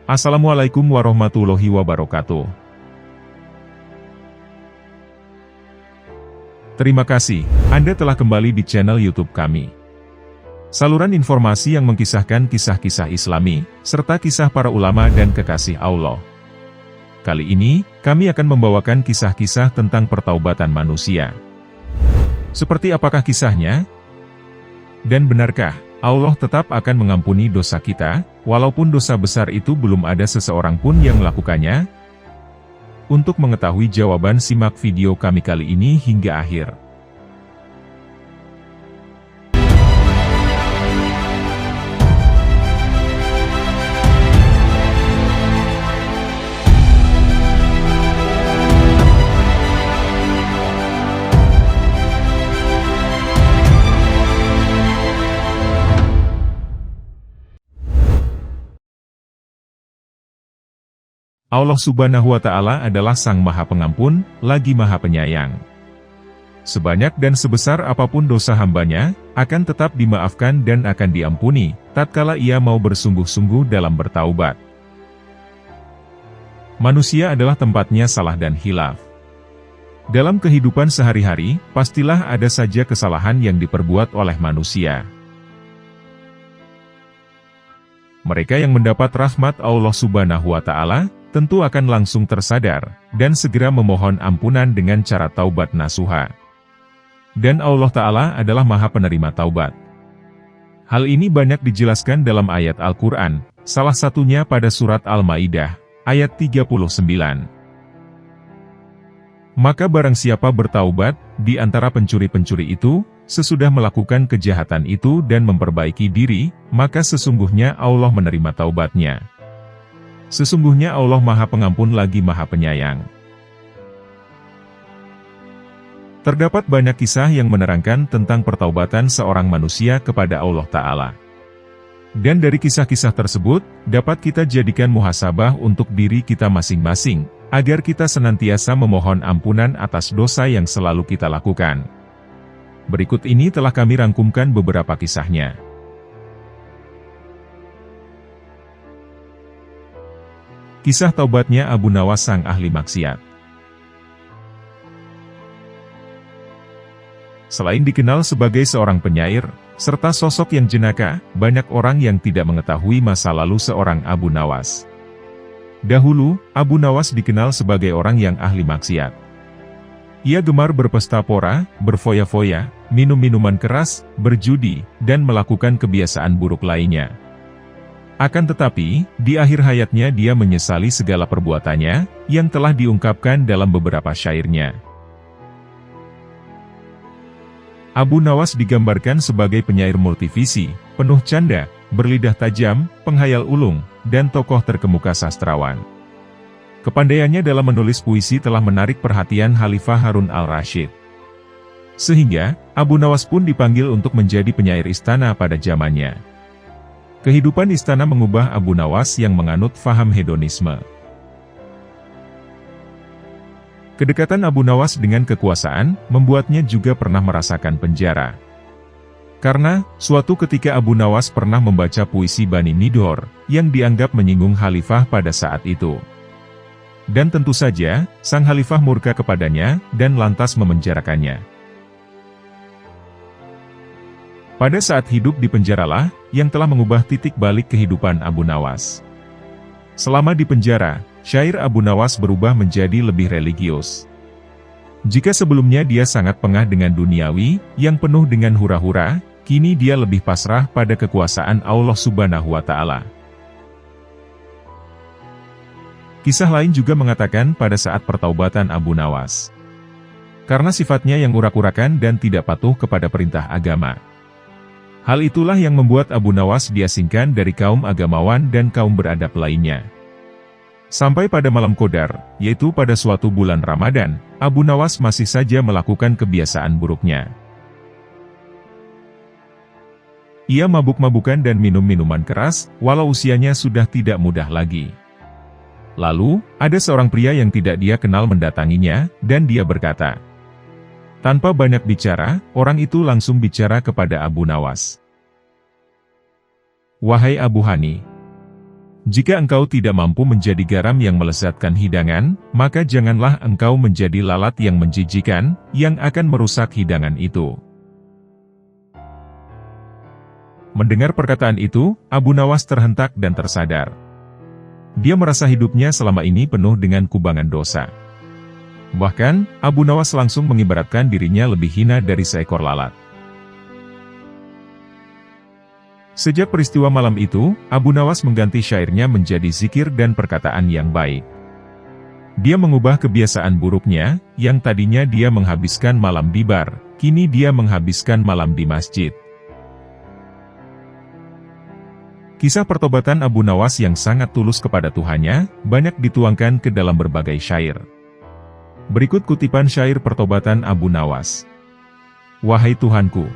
Assalamualaikum warahmatullahi wabarakatuh. Terima kasih, Anda telah kembali di channel YouTube kami. Saluran informasi yang mengkisahkan kisah-kisah Islami, serta kisah para ulama dan kekasih Allah. Kali ini, kami akan membawakan kisah-kisah tentang pertaubatan manusia. Seperti apakah kisahnya? Dan benarkah Allah tetap akan mengampuni dosa kita, walaupun dosa besar itu belum ada seseorang pun yang melakukannya? Untuk mengetahui jawaban, simak video kami kali ini hingga akhir. Allah Subhanahu wa Ta'ala adalah Sang Maha Pengampun, lagi Maha Penyayang. Sebanyak dan sebesar apapun dosa hambanya, akan tetap dimaafkan dan akan diampuni, tatkala ia mau bersungguh-sungguh dalam bertaubat. Manusia adalah tempatnya salah dan hilaf. Dalam kehidupan sehari-hari, pastilah ada saja kesalahan yang diperbuat oleh manusia. Mereka yang mendapat rahmat Allah Subhanahu wa Ta'ala, tentu akan langsung tersadar, dan segera memohon ampunan dengan cara taubat nasuha. Dan Allah Ta'ala adalah Maha Penerima Taubat. Hal ini banyak dijelaskan dalam ayat Al-Quran, salah satunya pada surat Al-Maidah, ayat 39. Maka barang siapa bertaubat, di antara pencuri-pencuri itu, sesudah melakukan kejahatan itu dan memperbaiki diri, maka sesungguhnya Allah menerima taubatnya. Sesungguhnya Allah Maha Pengampun lagi Maha Penyayang. Terdapat banyak kisah yang menerangkan tentang pertaubatan seorang manusia kepada Allah Ta'ala. Dan dari kisah-kisah tersebut, dapat kita jadikan muhasabah untuk diri kita masing-masing, agar kita senantiasa memohon ampunan atas dosa yang selalu kita lakukan. Berikut ini telah kami rangkumkan beberapa kisahnya. Kisah taubatnya Abu Nawas sang ahli maksiat. Selain dikenal sebagai seorang penyair, serta sosok yang jenaka, banyak orang yang tidak mengetahui masa lalu seorang Abu Nawas. Dahulu, Abu Nawas dikenal sebagai orang yang ahli maksiat. Ia gemar berpesta pora, berfoya-foya, minum minuman keras, berjudi, dan melakukan kebiasaan buruk lainnya. Akan tetapi, di akhir hayatnya dia menyesali segala perbuatannya, yang telah diungkapkan dalam beberapa syairnya. Abu Nawas digambarkan sebagai penyair multivisi, penuh canda, berlidah tajam, penghayal ulung, dan tokoh terkemuka sastrawan. Kepandaiannya dalam menulis puisi telah menarik perhatian Khalifah Harun al-Rasyid. Sehingga, Abu Nawas pun dipanggil untuk menjadi penyair istana pada zamannya. Kehidupan istana mengubah Abu Nawas yang menganut faham hedonisme. Kedekatan Abu Nawas dengan kekuasaan, membuatnya juga pernah merasakan penjara. Karena, suatu ketika Abu Nawas pernah membaca puisi Bani Nidhor, yang dianggap menyinggung Khalifah pada saat itu. Dan tentu saja, sang Khalifah murka kepadanya, dan lantas memenjarakannya. Pada saat hidup di penjaralah, yang telah mengubah titik balik kehidupan Abu Nawas. Selama di penjara, syair Abu Nawas berubah menjadi lebih religius. Jika sebelumnya dia sangat pengah dengan duniawi, yang penuh dengan hura-hura, kini dia lebih pasrah pada kekuasaan Allah Subhanahu wa Ta'ala. Kisah lain juga mengatakan pada saat pertaubatan Abu Nawas. Karena sifatnya yang urak-urakan dan tidak patuh kepada perintah agama. Hal itulah yang membuat Abu Nawas diasingkan dari kaum agamawan dan kaum beradab lainnya. Sampai pada malam Qadar, yaitu pada suatu bulan Ramadan, Abu Nawas masih saja melakukan kebiasaan buruknya. Ia mabuk-mabukan dan minum minuman keras, walau usianya sudah tidak muda lagi. Lalu, ada seorang pria yang tidak dia kenal mendatanginya, dan dia berkata, tanpa banyak bicara, orang itu langsung bicara kepada Abu Nawas. "Wahai Abu Hani, Jika engkau tidak mampu menjadi garam yang melezatkan hidangan, maka janganlah engkau menjadi lalat yang menjijikan, yang akan merusak hidangan itu. Mendengar perkataan itu, Abu Nawas terhentak dan tersadar. Dia merasa hidupnya selama ini penuh dengan kubangan dosa. Bahkan, Abu Nawas langsung mengibaratkan dirinya lebih hina dari seekor lalat. Sejak peristiwa malam itu, Abu Nawas mengganti syairnya menjadi zikir dan perkataan yang baik. Dia mengubah kebiasaan buruknya, yang tadinya dia menghabiskan malam di bar, kini dia menghabiskan malam di masjid. Kisah pertobatan Abu Nawas yang sangat tulus kepada Tuhannya, banyak dituangkan ke dalam berbagai syair. Berikut kutipan syair pertobatan Abu Nawas. Wahai Tuhanku,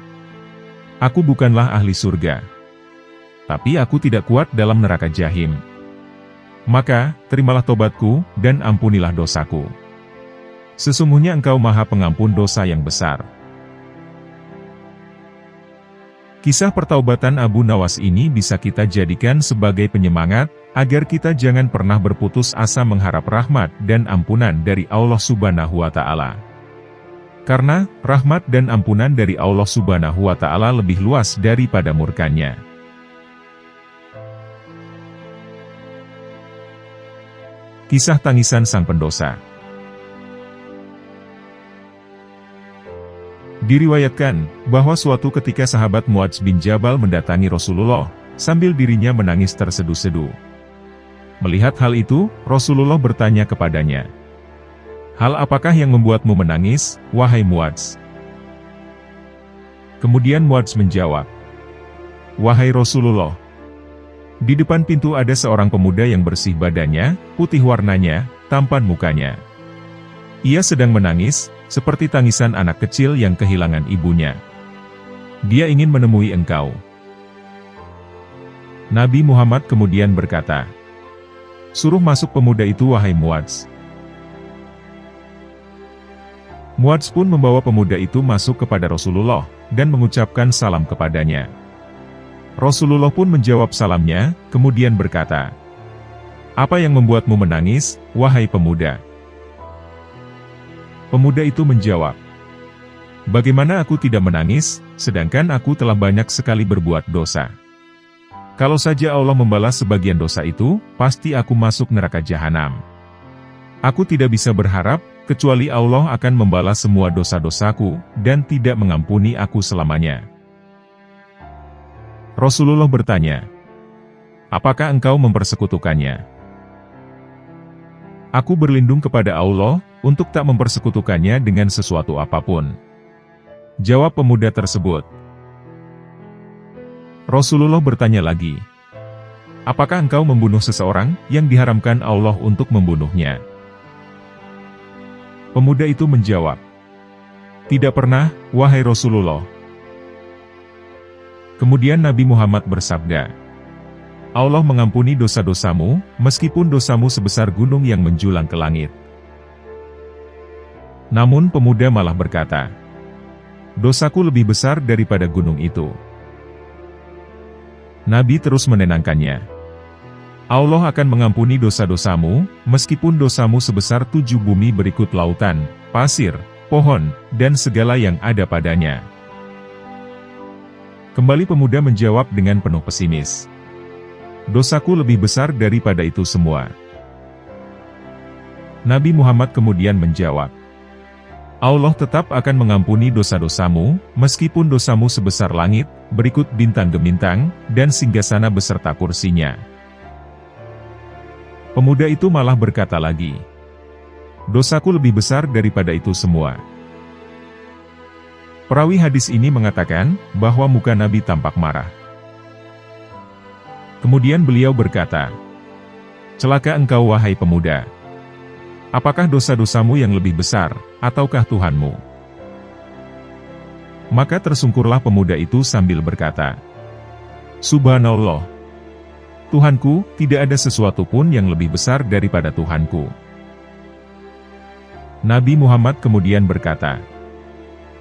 aku bukanlah ahli surga, tapi aku tidak kuat dalam neraka jahim. Maka, terimalah tobatku, dan ampunilah dosaku. Sesungguhnya Engkau Maha Pengampun dosa yang besar. Kisah pertaubatan Abu Nawas ini bisa kita jadikan sebagai penyemangat, agar kita jangan pernah berputus asa mengharap rahmat dan ampunan dari Allah Subhanahu wa Ta'ala. Karena, rahmat dan ampunan dari Allah Subhanahu wa Ta'ala lebih luas daripada murkanya. Kisah tangisan sang pendosa. Diriwayatkan, bahwa suatu ketika sahabat Muadz bin Jabal mendatangi Rasulullah, sambil dirinya menangis terseduh-seduh. Melihat hal itu, Rasulullah bertanya kepadanya, "Hal apakah yang membuatmu menangis, wahai Muadz?" Kemudian Muadz menjawab, "Wahai Rasulullah, di depan pintu ada seorang pemuda yang bersih badannya, putih warnanya, tampan mukanya. Ia sedang menangis, seperti tangisan anak kecil yang kehilangan ibunya. Dia ingin menemui engkau." Nabi Muhammad kemudian berkata, "Suruh masuk pemuda itu wahai Muadz." Muadz pun membawa pemuda itu masuk kepada Rasulullah, dan mengucapkan salam kepadanya. Rasulullah pun menjawab salamnya, kemudian berkata, "Apa yang membuatmu menangis, wahai pemuda?" Pemuda itu menjawab, "Bagaimana aku tidak menangis, sedangkan aku telah banyak sekali berbuat dosa. Kalau saja Allah membalas sebagian dosa itu, pasti aku masuk neraka jahanam. Aku tidak bisa berharap, kecuali Allah akan membalas semua dosa-dosaku, dan tidak mengampuni aku selamanya." Rasulullah bertanya, "Apakah engkau mempersekutukannya?" "Aku berlindung kepada Allah, untuk tak mempersekutukannya dengan sesuatu apapun," jawab pemuda tersebut. Rasulullah bertanya lagi, "Apakah engkau membunuh seseorang, yang diharamkan Allah untuk membunuhnya?" Pemuda itu menjawab, "Tidak pernah, wahai Rasulullah." Kemudian Nabi Muhammad bersabda, "Allah mengampuni dosa-dosamu, meskipun dosamu sebesar gunung yang menjulang ke langit." Namun pemuda malah berkata, "Dosaku lebih besar daripada gunung itu." Nabi terus menenangkannya, "Allah akan mengampuni dosa-dosamu, meskipun dosamu sebesar 7 bumi berikut lautan, pasir, pohon, dan segala yang ada padanya." Kembali pemuda menjawab dengan penuh pesimis, "Dosaku lebih besar daripada itu semua." Nabi Muhammad kemudian menjawab, "Allah tetap akan mengampuni dosa-dosamu, meskipun dosamu sebesar langit, berikut bintang gemintang, dan singgasana beserta kursinya." Pemuda itu malah berkata lagi, "Dosaku lebih besar daripada itu semua." Perawi hadis ini mengatakan, bahwa muka Nabi tampak marah. Kemudian beliau berkata, "Celaka engkau wahai pemuda. Apakah dosa-dosamu yang lebih besar, ataukah Tuhanmu?" Maka tersungkurlah pemuda itu sambil berkata, "Subhanallah. Tuhanku, tidak ada sesuatu pun yang lebih besar daripada Tuhanku." Nabi Muhammad kemudian berkata,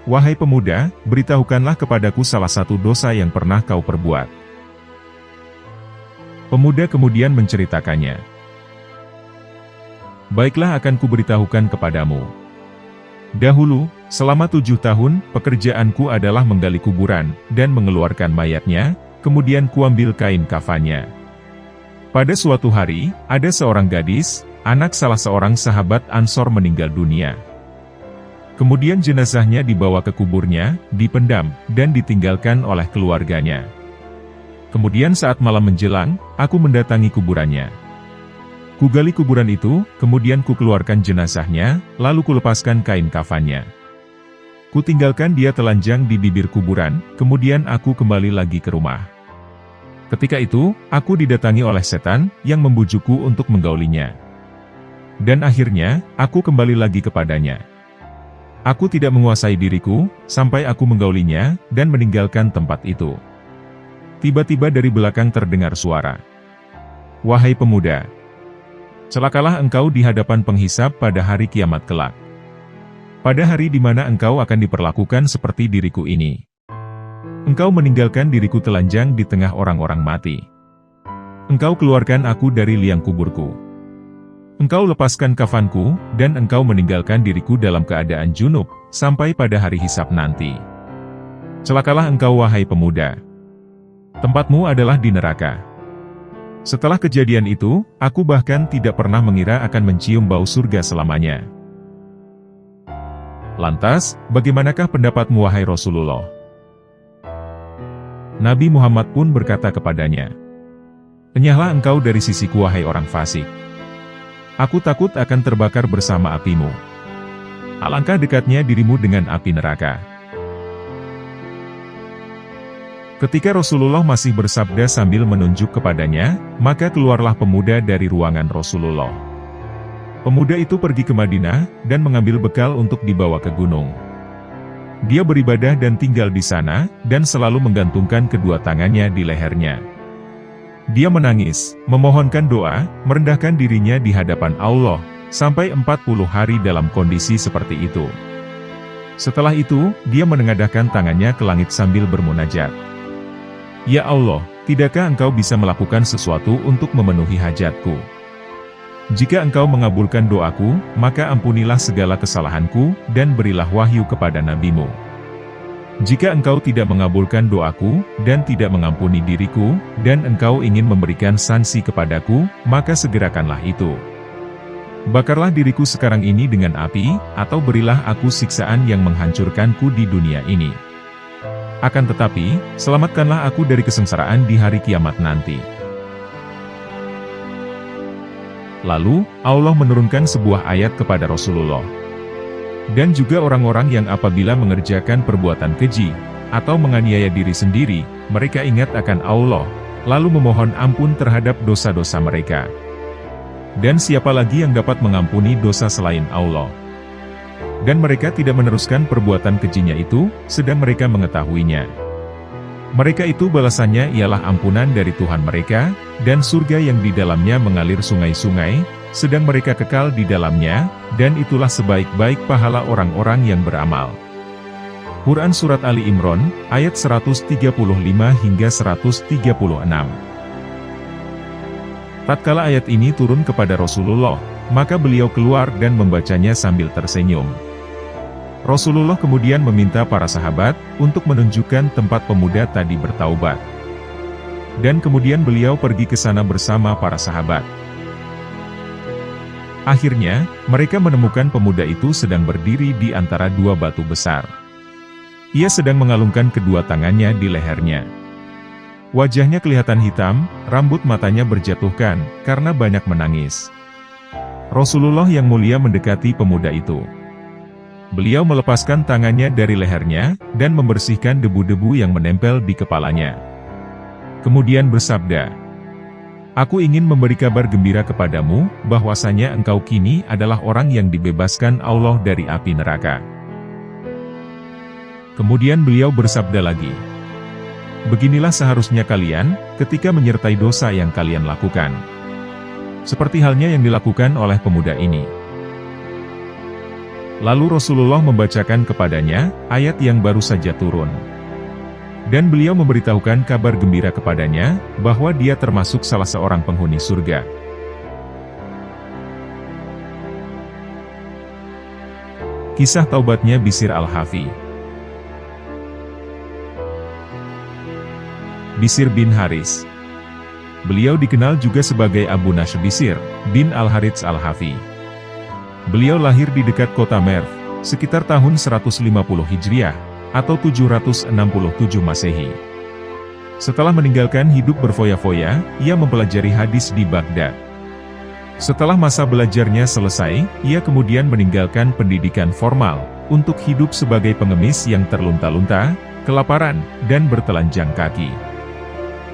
"Wahai pemuda, beritahukanlah kepadaku salah satu dosa yang pernah kau perbuat." Pemuda kemudian menceritakannya. Baiklah, akan kuberitahukan kepadamu. Dahulu, selama 7 tahun, pekerjaanku adalah menggali kuburan, dan mengeluarkan mayatnya, kemudian kuambil kain kafannya. Pada suatu hari, ada seorang gadis, anak salah seorang sahabat Ansor meninggal dunia. Kemudian jenazahnya dibawa ke kuburnya, dipendam, dan ditinggalkan oleh keluarganya. Kemudian saat malam menjelang, aku mendatangi kuburannya. Kugali kuburan itu, kemudian kukeluarkan jenazahnya, lalu kulepaskan kain kafannya. Kutinggalkan dia telanjang di bibir kuburan, kemudian aku kembali lagi ke rumah. Ketika itu, aku didatangi oleh setan, yang membujukku untuk menggaulinya. Dan akhirnya, aku kembali lagi kepadanya. Aku tidak menguasai diriku, sampai aku menggaulinya, dan meninggalkan tempat itu. Tiba-tiba dari belakang terdengar suara. Wahai pemuda! Celakalah engkau di hadapan penghisab pada hari kiamat kelak. Pada hari di mana engkau akan diperlakukan seperti diriku ini. Engkau meninggalkan diriku telanjang di tengah orang-orang mati. Engkau keluarkan aku dari liang kuburku. Engkau lepaskan kafanku, dan engkau meninggalkan diriku dalam keadaan junub, sampai pada hari hisab nanti. Celakalah engkau wahai pemuda! Tempatmu adalah di neraka. Setelah kejadian itu, aku bahkan tidak pernah mengira akan mencium bau surga selamanya. Lantas, bagaimanakah pendapatmu wahai Rasulullah? Nabi Muhammad pun berkata kepadanya, Enyahlah engkau dari sisiku wahai orang fasik. Aku takut akan terbakar bersama apimu. Alangkah dekatnya dirimu dengan api neraka. Ketika Rasulullah masih bersabda sambil menunjuk kepadanya, maka keluarlah pemuda dari ruangan Rasulullah. Pemuda itu pergi ke Madinah, dan mengambil bekal untuk dibawa ke gunung. Dia beribadah dan tinggal di sana, dan selalu menggantungkan kedua tangannya di lehernya. Dia menangis, memohonkan doa, merendahkan dirinya di hadapan Allah, sampai 40 hari dalam kondisi seperti itu. Setelah itu, dia menengadahkan tangannya ke langit sambil bermunajat. Ya Allah, tidakkah engkau bisa melakukan sesuatu untuk memenuhi hajatku? Jika engkau mengabulkan doaku, maka ampunilah segala kesalahanku, dan berilah wahyu kepada nabimu. Jika engkau tidak mengabulkan doaku, dan tidak mengampuni diriku, dan engkau ingin memberikan sanksi kepadaku, maka segerakanlah itu. Bakarlah diriku sekarang ini dengan api, atau berilah aku siksaan yang menghancurkanku di dunia ini. Akan tetapi, selamatkanlah aku dari kesengsaraan di hari kiamat nanti. Lalu, Allah menurunkan sebuah ayat kepada Rasulullah. Dan juga orang-orang yang apabila mengerjakan perbuatan keji, atau menganiaya diri sendiri, mereka ingat akan Allah, lalu memohon ampun terhadap dosa-dosa mereka. Dan siapa lagi yang dapat mengampuni dosa selain Allah? Dan mereka tidak meneruskan perbuatan kejinya itu, sedang mereka mengetahuinya. Mereka itu balasannya ialah ampunan dari Tuhan mereka, dan surga yang di dalamnya mengalir sungai-sungai, sedang mereka kekal di dalamnya, dan itulah sebaik-baik pahala orang-orang yang beramal. Quran Surat Ali Imran, ayat 135 hingga 136. Tatkala ayat ini turun kepada Rasulullah, maka beliau keluar dan membacanya sambil tersenyum. Rasulullah kemudian meminta para sahabat untuk menunjukkan tempat pemuda tadi bertaubat. Dan kemudian beliau pergi ke sana bersama para sahabat. Akhirnya, mereka menemukan pemuda itu sedang berdiri di antara dua batu besar. Ia sedang mengalungkan kedua tangannya di lehernya. Wajahnya kelihatan hitam, rambut matanya berjatuhkan, karena banyak menangis. Rasulullah yang mulia mendekati pemuda itu. Beliau melepaskan tangannya dari lehernya, dan membersihkan debu-debu yang menempel di kepalanya. Kemudian bersabda, Aku ingin memberi kabar gembira kepadamu, bahwasanya engkau kini adalah orang yang dibebaskan Allah dari api neraka. Kemudian beliau bersabda lagi, Beginilah seharusnya kalian, ketika menyertai dosa yang kalian lakukan. Seperti halnya yang dilakukan oleh pemuda ini. Lalu Rasulullah membacakan kepadanya, ayat yang baru saja turun. Dan beliau memberitahukan kabar gembira kepadanya, bahwa dia termasuk salah seorang penghuni surga. Kisah taubatnya Bishr al-Hafi. Bishr bin Haris. Beliau dikenal juga sebagai Abu Nashr Bishr bin al-Harits al-Hafi. Beliau lahir di dekat kota Merv, sekitar tahun 150 Hijriah, atau 767 Masehi. Setelah meninggalkan hidup berfoya-foya, ia mempelajari hadis di Baghdad. Setelah masa belajarnya selesai, ia kemudian meninggalkan pendidikan formal, untuk hidup sebagai pengemis yang terlunta-lunta, kelaparan, dan bertelanjang kaki.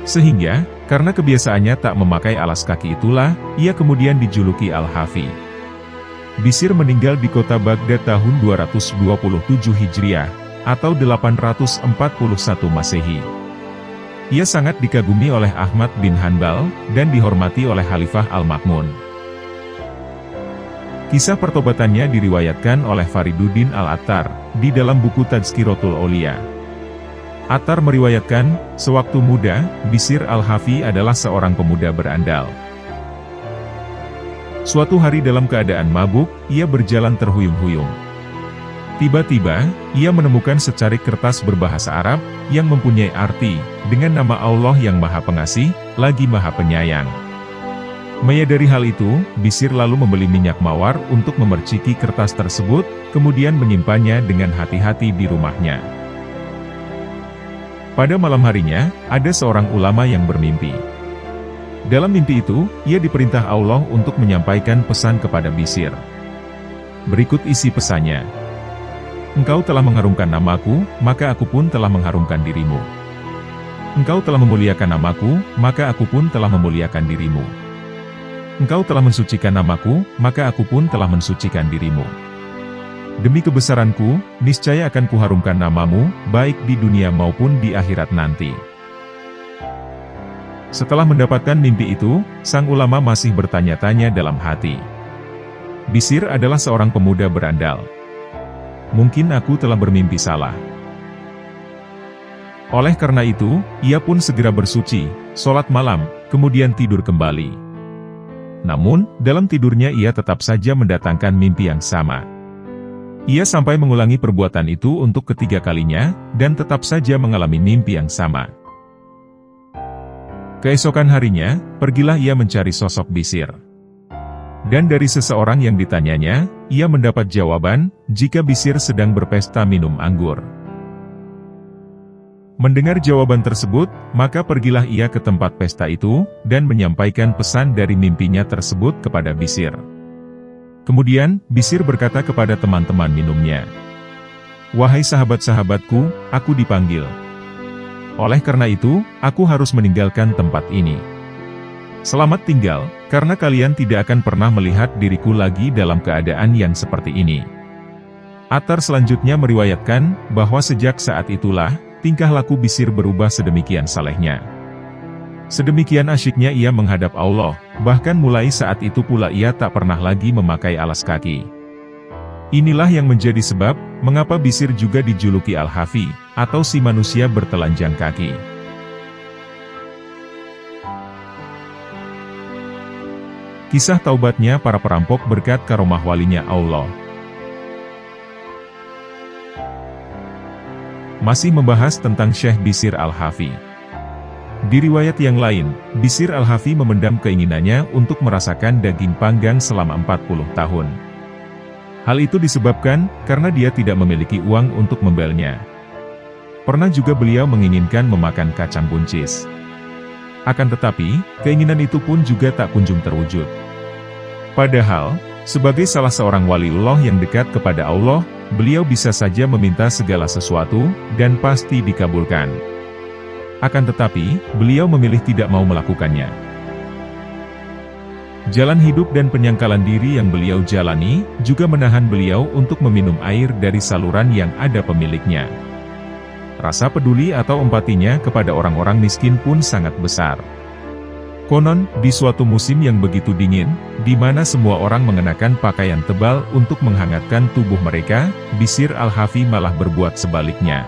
Sehingga, karena kebiasaannya tak memakai alas kaki itulah, ia kemudian dijuluki Al-Hafi. Bishr meninggal di kota Baghdad tahun 227 Hijriah, atau 841 Masehi. Ia sangat dikagumi oleh Ahmad bin Hanbal, dan dihormati oleh Khalifah Al-Ma'mun. Kisah pertobatannya diriwayatkan oleh Fariduddin Al-Attar, di dalam buku Tazkiratul Aulia. Attar meriwayatkan, sewaktu muda, Bishr al-Hafi adalah seorang pemuda berandal. Suatu hari dalam keadaan mabuk, ia berjalan terhuyung-huyung. Tiba-tiba, ia menemukan secarik kertas berbahasa Arab, yang mempunyai arti, dengan nama Allah yang Maha Pengasih, lagi Maha Penyayang. Menyadari hal itu, Bishr lalu membeli minyak mawar untuk memerciki kertas tersebut, kemudian menyimpannya dengan hati-hati di rumahnya. Pada malam harinya, ada seorang ulama yang bermimpi. Dalam mimpi itu, ia diperintah Allah untuk menyampaikan pesan kepada Bishr. Berikut isi pesannya. Engkau telah mengharumkan namaku, maka aku pun telah mengharumkan dirimu. Engkau telah memuliakan namaku, maka aku pun telah memuliakan dirimu. Engkau telah mensucikan namaku, maka aku pun telah mensucikan dirimu. Demi kebesaranku, niscaya akan kuharumkan namamu, baik di dunia maupun di akhirat nanti. Setelah mendapatkan mimpi itu, sang ulama masih bertanya-tanya dalam hati. Bishr adalah seorang pemuda berandal. Mungkin aku telah bermimpi salah. Oleh karena itu, ia pun segera bersuci, sholat malam, kemudian tidur kembali. Namun, dalam tidurnya ia tetap saja mendatangkan mimpi yang sama. Ia sampai mengulangi perbuatan itu untuk ketiga kalinya, dan tetap saja mengalami mimpi yang sama. Keesokan harinya, pergilah ia mencari sosok Bishr. Dan dari seseorang yang ditanyanya, ia mendapat jawaban, jika Bishr sedang berpesta minum anggur. Mendengar jawaban tersebut, maka pergilah ia ke tempat pesta itu, dan menyampaikan pesan dari mimpinya tersebut kepada Bishr. Kemudian, Bishr berkata kepada teman-teman minumnya, "Wahai sahabat-sahabatku, aku dipanggil. Oleh karena itu, aku harus meninggalkan tempat ini. Selamat tinggal, karena kalian tidak akan pernah melihat diriku lagi dalam keadaan yang seperti ini." Attar selanjutnya meriwayatkan, bahwa sejak saat itulah, tingkah laku Bishr berubah sedemikian salehnya. Sedemikian asyiknya ia menghadap Allah, bahkan mulai saat itu pula ia tak pernah lagi memakai alas kaki. Inilah yang menjadi sebab, mengapa Bishr juga dijuluki Al-Hafi, atau si manusia bertelanjang kaki. Kisah taubatnya para perampok berkat karomah walinya Allah. Masih membahas tentang Syekh Bishr al-Hafi. Di riwayat yang lain, Bishr al-Hafi memendam keinginannya untuk merasakan daging panggang selama 40 tahun. Hal itu disebabkan, karena dia tidak memiliki uang untuk membelinya. Pernah juga beliau menginginkan memakan kacang buncis. Akan tetapi, keinginan itu pun juga tak kunjung terwujud. Padahal, sebagai salah seorang waliullah yang dekat kepada Allah, beliau bisa saja meminta segala sesuatu, dan pasti dikabulkan. Akan tetapi, beliau memilih tidak mau melakukannya. Jalan hidup dan penyangkalan diri yang beliau jalani, juga menahan beliau untuk meminum air dari saluran yang ada pemiliknya. Rasa peduli atau empatinya kepada orang-orang miskin pun sangat besar. Konon, di suatu musim yang begitu dingin, di mana semua orang mengenakan pakaian tebal untuk menghangatkan tubuh mereka, Bishr al-Hafi malah berbuat sebaliknya.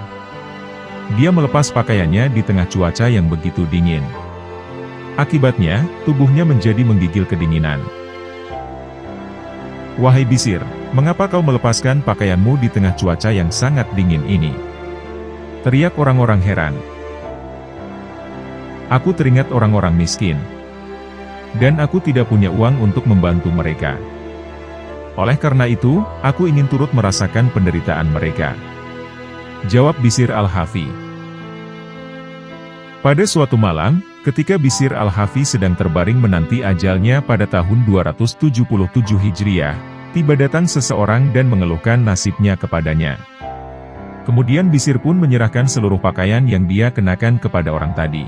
Dia melepas pakaiannya di tengah cuaca yang begitu dingin. Akibatnya, tubuhnya menjadi menggigil kedinginan. "Wahai Bisir, mengapa kau melepaskan pakaianmu di tengah cuaca yang sangat dingin ini?" teriak orang-orang heran. "Aku teringat orang-orang miskin. Dan aku tidak punya uang untuk membantu mereka. Oleh karena itu, aku ingin turut merasakan penderitaan mereka," jawab Bisir Al-Hafi. Pada suatu malam, ketika Bisir Al-Hafi sedang terbaring menanti ajalnya pada tahun 277 Hijriah, tiba datang seseorang dan mengeluhkan nasibnya kepadanya. Kemudian Bisir pun menyerahkan seluruh pakaian yang dia kenakan kepada orang tadi.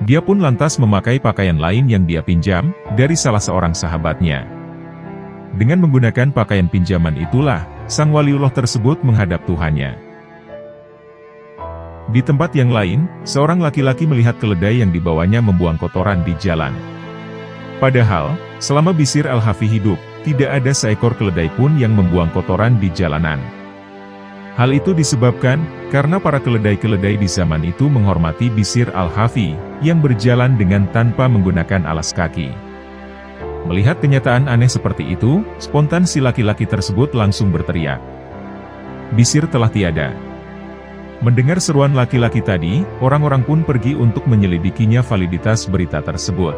Dia pun lantas memakai pakaian lain yang dia pinjam dari salah seorang sahabatnya. Dengan menggunakan pakaian pinjaman itulah, sang waliullah tersebut menghadap Tuhannya. Di tempat yang lain, seorang laki-laki melihat keledai yang dibawanya membuang kotoran di jalan. Padahal, selama Bisir Al-Hafi hidup, tidak ada seekor keledai pun yang membuang kotoran di jalanan. Hal itu disebabkan, karena para keledai-keledai di zaman itu menghormati Bisir Al-Hafi, yang berjalan dengan tanpa menggunakan alas kaki. Melihat kenyataan aneh seperti itu, spontan si laki-laki tersebut langsung berteriak, "Bisir telah tiada." Mendengar seruan laki-laki tadi, orang-orang pun pergi untuk menyelidikinya validitas berita tersebut.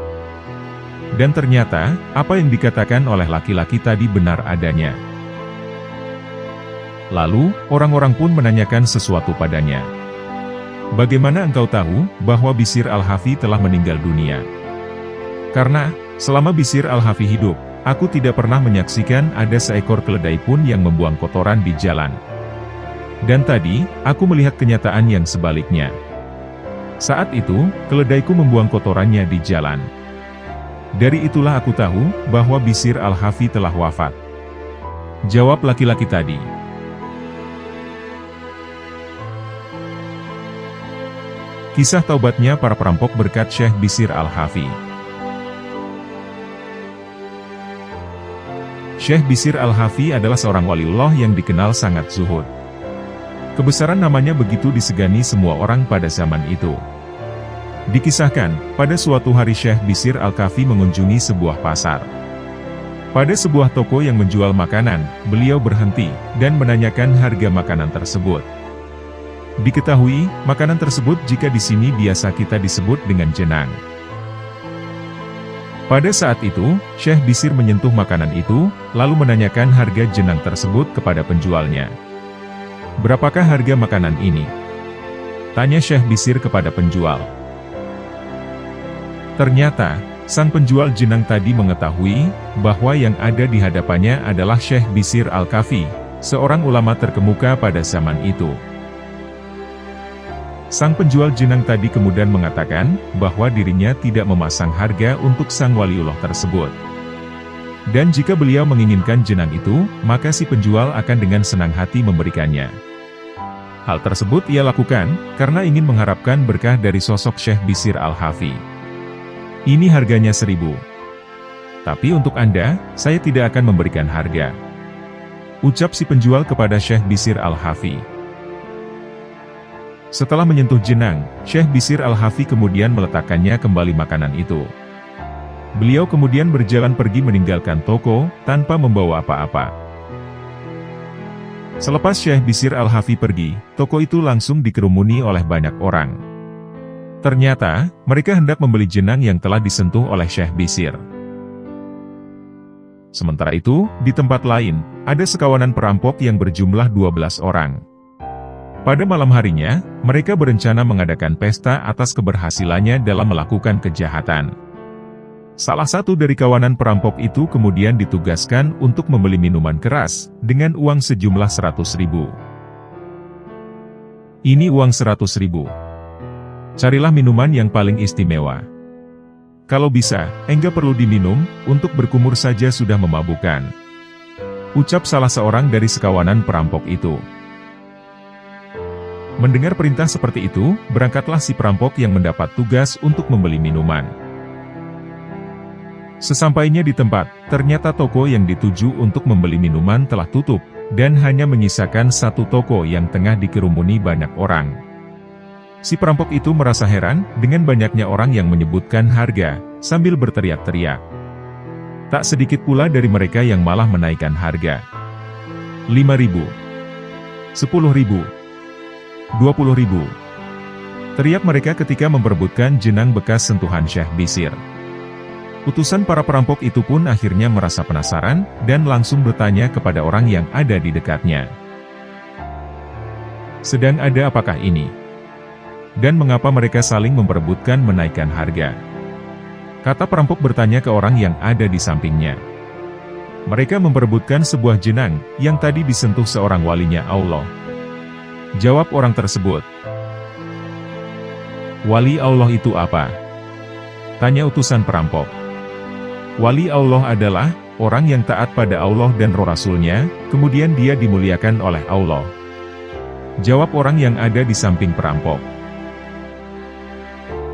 Dan ternyata, apa yang dikatakan oleh laki-laki tadi benar adanya. Lalu, orang-orang pun menanyakan sesuatu padanya. "Bagaimana engkau tahu bahwa Bisir Al-Hafi telah meninggal dunia?" "Karena, selama Bisir Al-Hafi hidup, aku tidak pernah menyaksikan ada seekor keledai pun yang membuang kotoran di jalan. Dan tadi, aku melihat kenyataan yang sebaliknya. Saat itu, keledaiku membuang kotorannya di jalan. Dari itulah aku tahu bahwa Bisir Al-Hafi telah wafat," jawab laki-laki tadi. Kisah taubatnya para perampok berkat Syekh Bisir Al-Hafi. Syekh Bisir Al-Hafi adalah seorang waliullah yang dikenal sangat zuhud. Kebesaran namanya begitu disegani semua orang pada zaman itu. Dikisahkan, pada suatu hari Syekh Bisir Al-Hafi mengunjungi sebuah pasar. Pada sebuah toko yang menjual makanan, beliau berhenti, dan menanyakan harga makanan tersebut. Diketahui, makanan tersebut jika di sini biasa kita disebut dengan jenang. Pada saat itu, Syekh Bisir menyentuh makanan itu, lalu menanyakan harga jenang tersebut kepada penjualnya. "Berapakah harga makanan ini?" tanya Syekh Bisir kepada penjual. Ternyata, sang penjual jenang tadi mengetahui bahwa yang ada di hadapannya adalah Syekh Bisir Al-Hafi, seorang ulama terkemuka pada zaman itu. Sang penjual jenang tadi kemudian mengatakan bahwa dirinya tidak memasang harga untuk sang waliullah tersebut. Dan jika beliau menginginkan jenang itu, maka si penjual akan dengan senang hati memberikannya. Hal tersebut ia lakukan karena ingin mengharapkan berkah dari sosok Syekh Bisir Al-Hafi. "Ini harganya 1.000. Tapi untuk Anda, saya tidak akan memberikan harga," ucap si penjual kepada Syekh Bisir Al-Hafi. Setelah menyentuh jenang, Syekh Bisir Al-Hafi kemudian meletakkannya kembali makanan itu. Beliau kemudian berjalan pergi meninggalkan toko, tanpa membawa apa-apa. Selepas Syekh Bisir Al-Hafi pergi, toko itu langsung dikerumuni oleh banyak orang. Ternyata, mereka hendak membeli jenang yang telah disentuh oleh Syekh Bisir. Sementara itu, di tempat lain, ada sekawanan perampok yang berjumlah 12 orang. Pada malam harinya, mereka berencana mengadakan pesta atas keberhasilannya dalam melakukan kejahatan. Salah satu dari kawanan perampok itu kemudian ditugaskan untuk membeli minuman keras, dengan uang sejumlah 100.000. "Ini uang 100.000. Carilah minuman yang paling istimewa. Kalau bisa, enggak perlu diminum, untuk berkumur saja sudah memabukkan," ucap salah seorang dari sekawanan perampok itu. Mendengar perintah seperti itu, berangkatlah si perampok yang mendapat tugas untuk membeli minuman. Sesampainya di tempat, ternyata toko yang dituju untuk membeli minuman telah tutup, dan hanya menyisakan satu toko yang tengah dikerumuni banyak orang. Si perampok itu merasa heran dengan banyaknya orang yang menyebutkan harga, sambil berteriak-teriak. Tak sedikit pula dari mereka yang malah menaikkan harga. 5.000, 10.000, 20.000. Teriak mereka ketika memperebutkan jenang bekas sentuhan Syekh Bisir. Utusan para perampok itu pun akhirnya merasa penasaran, dan langsung bertanya kepada orang yang ada di dekatnya. Sedang ada apakah ini? Dan mengapa mereka saling memperebutkan menaikkan harga? Kata perampok bertanya ke orang yang ada di sampingnya. Mereka memperebutkan sebuah jenang, yang tadi disentuh seorang walinya Allah. Jawab orang tersebut. Wali Allah itu apa? Tanya utusan perampok. Wali Allah adalah orang yang taat pada Allah dan Rasul-Nya, kemudian dia dimuliakan oleh Allah. Jawab orang yang ada di samping perampok.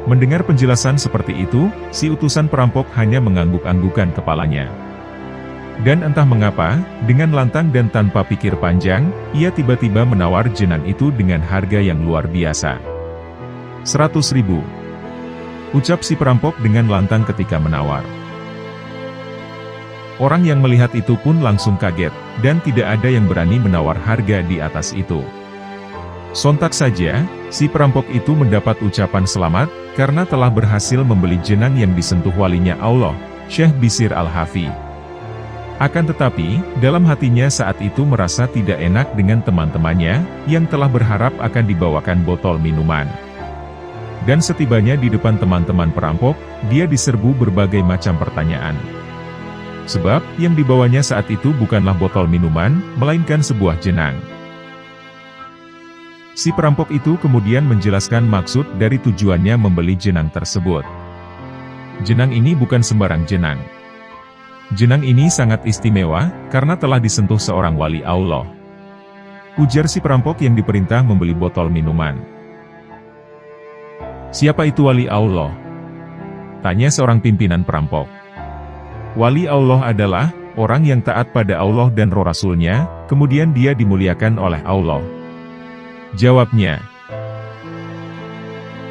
Mendengar penjelasan seperti itu, si utusan perampok hanya mengangguk-anggukan kepalanya. Dan entah mengapa, dengan lantang dan tanpa pikir panjang, ia tiba-tiba menawar jenang itu dengan harga yang luar biasa. 100.000. Ucap si perampok dengan lantang ketika menawar. Orang yang melihat itu pun langsung kaget, dan tidak ada yang berani menawar harga di atas itu. Sontak saja, si perampok itu mendapat ucapan selamat, karena telah berhasil membeli jenang yang disentuh walinya Allah, Syekh Bisir Al-Hafi. Akan tetapi, dalam hatinya saat itu merasa tidak enak dengan teman-temannya, yang telah berharap akan dibawakan botol minuman. Dan setibanya di depan teman-teman perampok, dia diserbu berbagai macam pertanyaan. Sebab, yang dibawanya saat itu bukanlah botol minuman, melainkan sebuah jenang. Si perampok itu kemudian menjelaskan maksud dari tujuannya membeli jenang tersebut. Jenang ini bukan sembarang jenang. Jenang ini sangat istimewa, karena telah disentuh seorang wali Allah. Ujar si perampok yang diperintah membeli botol minuman. Siapa itu wali Allah? Tanya seorang pimpinan perampok. Wali Allah adalah orang yang taat pada Allah dan Rasul-Nya, kemudian dia dimuliakan oleh Allah. Jawabnya.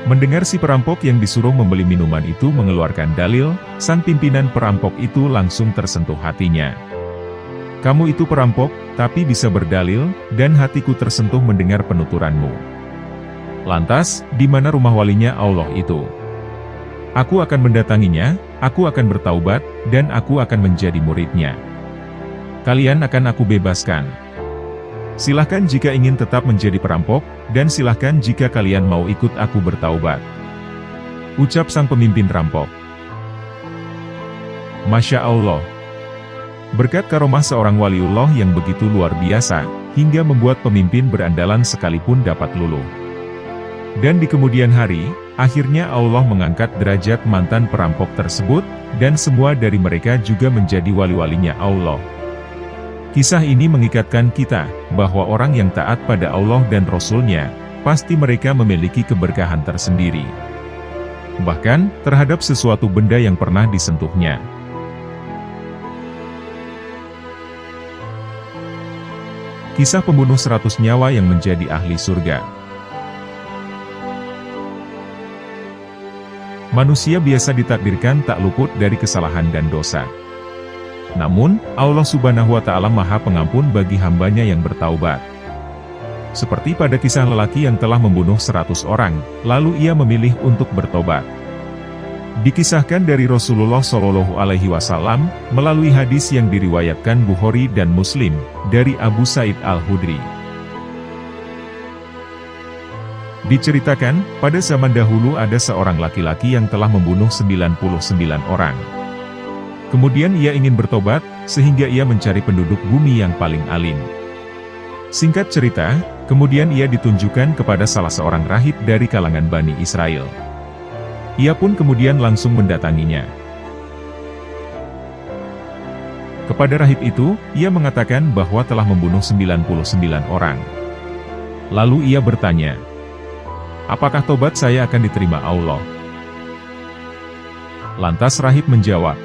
Mendengar si perampok yang disuruh membeli minuman itu mengeluarkan dalil, sang pimpinan perampok itu langsung tersentuh hatinya. Kamu itu perampok, tapi bisa berdalil, dan hatiku tersentuh mendengar penuturanmu. Lantas, di mana rumah walinya Allah itu? Aku akan mendatanginya, aku akan bertaubat, dan aku akan menjadi muridnya. Kalian akan aku bebaskan. Silahkan jika ingin tetap menjadi perampok, dan silahkan jika kalian mau ikut aku bertaubat. Ucap sang pemimpin rampok. Masya Allah. Berkat karomah seorang waliullah yang begitu luar biasa, hingga membuat pemimpin berandalan sekalipun dapat luluh. Dan di kemudian hari, akhirnya Allah mengangkat derajat mantan perampok tersebut, dan semua dari mereka juga menjadi wali-walinya Allah. Kisah ini mengikatkan kita, bahwa orang yang taat pada Allah dan Rasul-Nya, pasti mereka memiliki keberkahan tersendiri. Bahkan, terhadap sesuatu benda yang pernah disentuhnya. Kisah pembunuh 100 nyawa yang menjadi ahli surga. Manusia biasa ditakdirkan tak luput dari kesalahan dan dosa. Namun, Allah Subhanahu wa Ta'ala Maha Pengampun bagi hambanya yang bertaubat. Seperti pada kisah lelaki yang telah membunuh 100 orang, lalu ia memilih untuk bertobat. Dikisahkan dari Rasulullah SAW, melalui hadis yang diriwayatkan Bukhari dan Muslim, dari Abu Sa'id Al-Khudri. Diceritakan, pada zaman dahulu ada seorang laki-laki yang telah membunuh 99 orang. Kemudian ia ingin bertobat, sehingga ia mencari penduduk bumi yang paling alim. Singkat cerita, kemudian ia ditunjukkan kepada salah seorang rahib dari kalangan Bani Israel. Ia pun kemudian langsung mendatanginya. Kepada rahib itu, ia mengatakan bahwa telah membunuh 99 orang. Lalu ia bertanya, apakah tobat saya akan diterima Allah? Lantas rahib menjawab,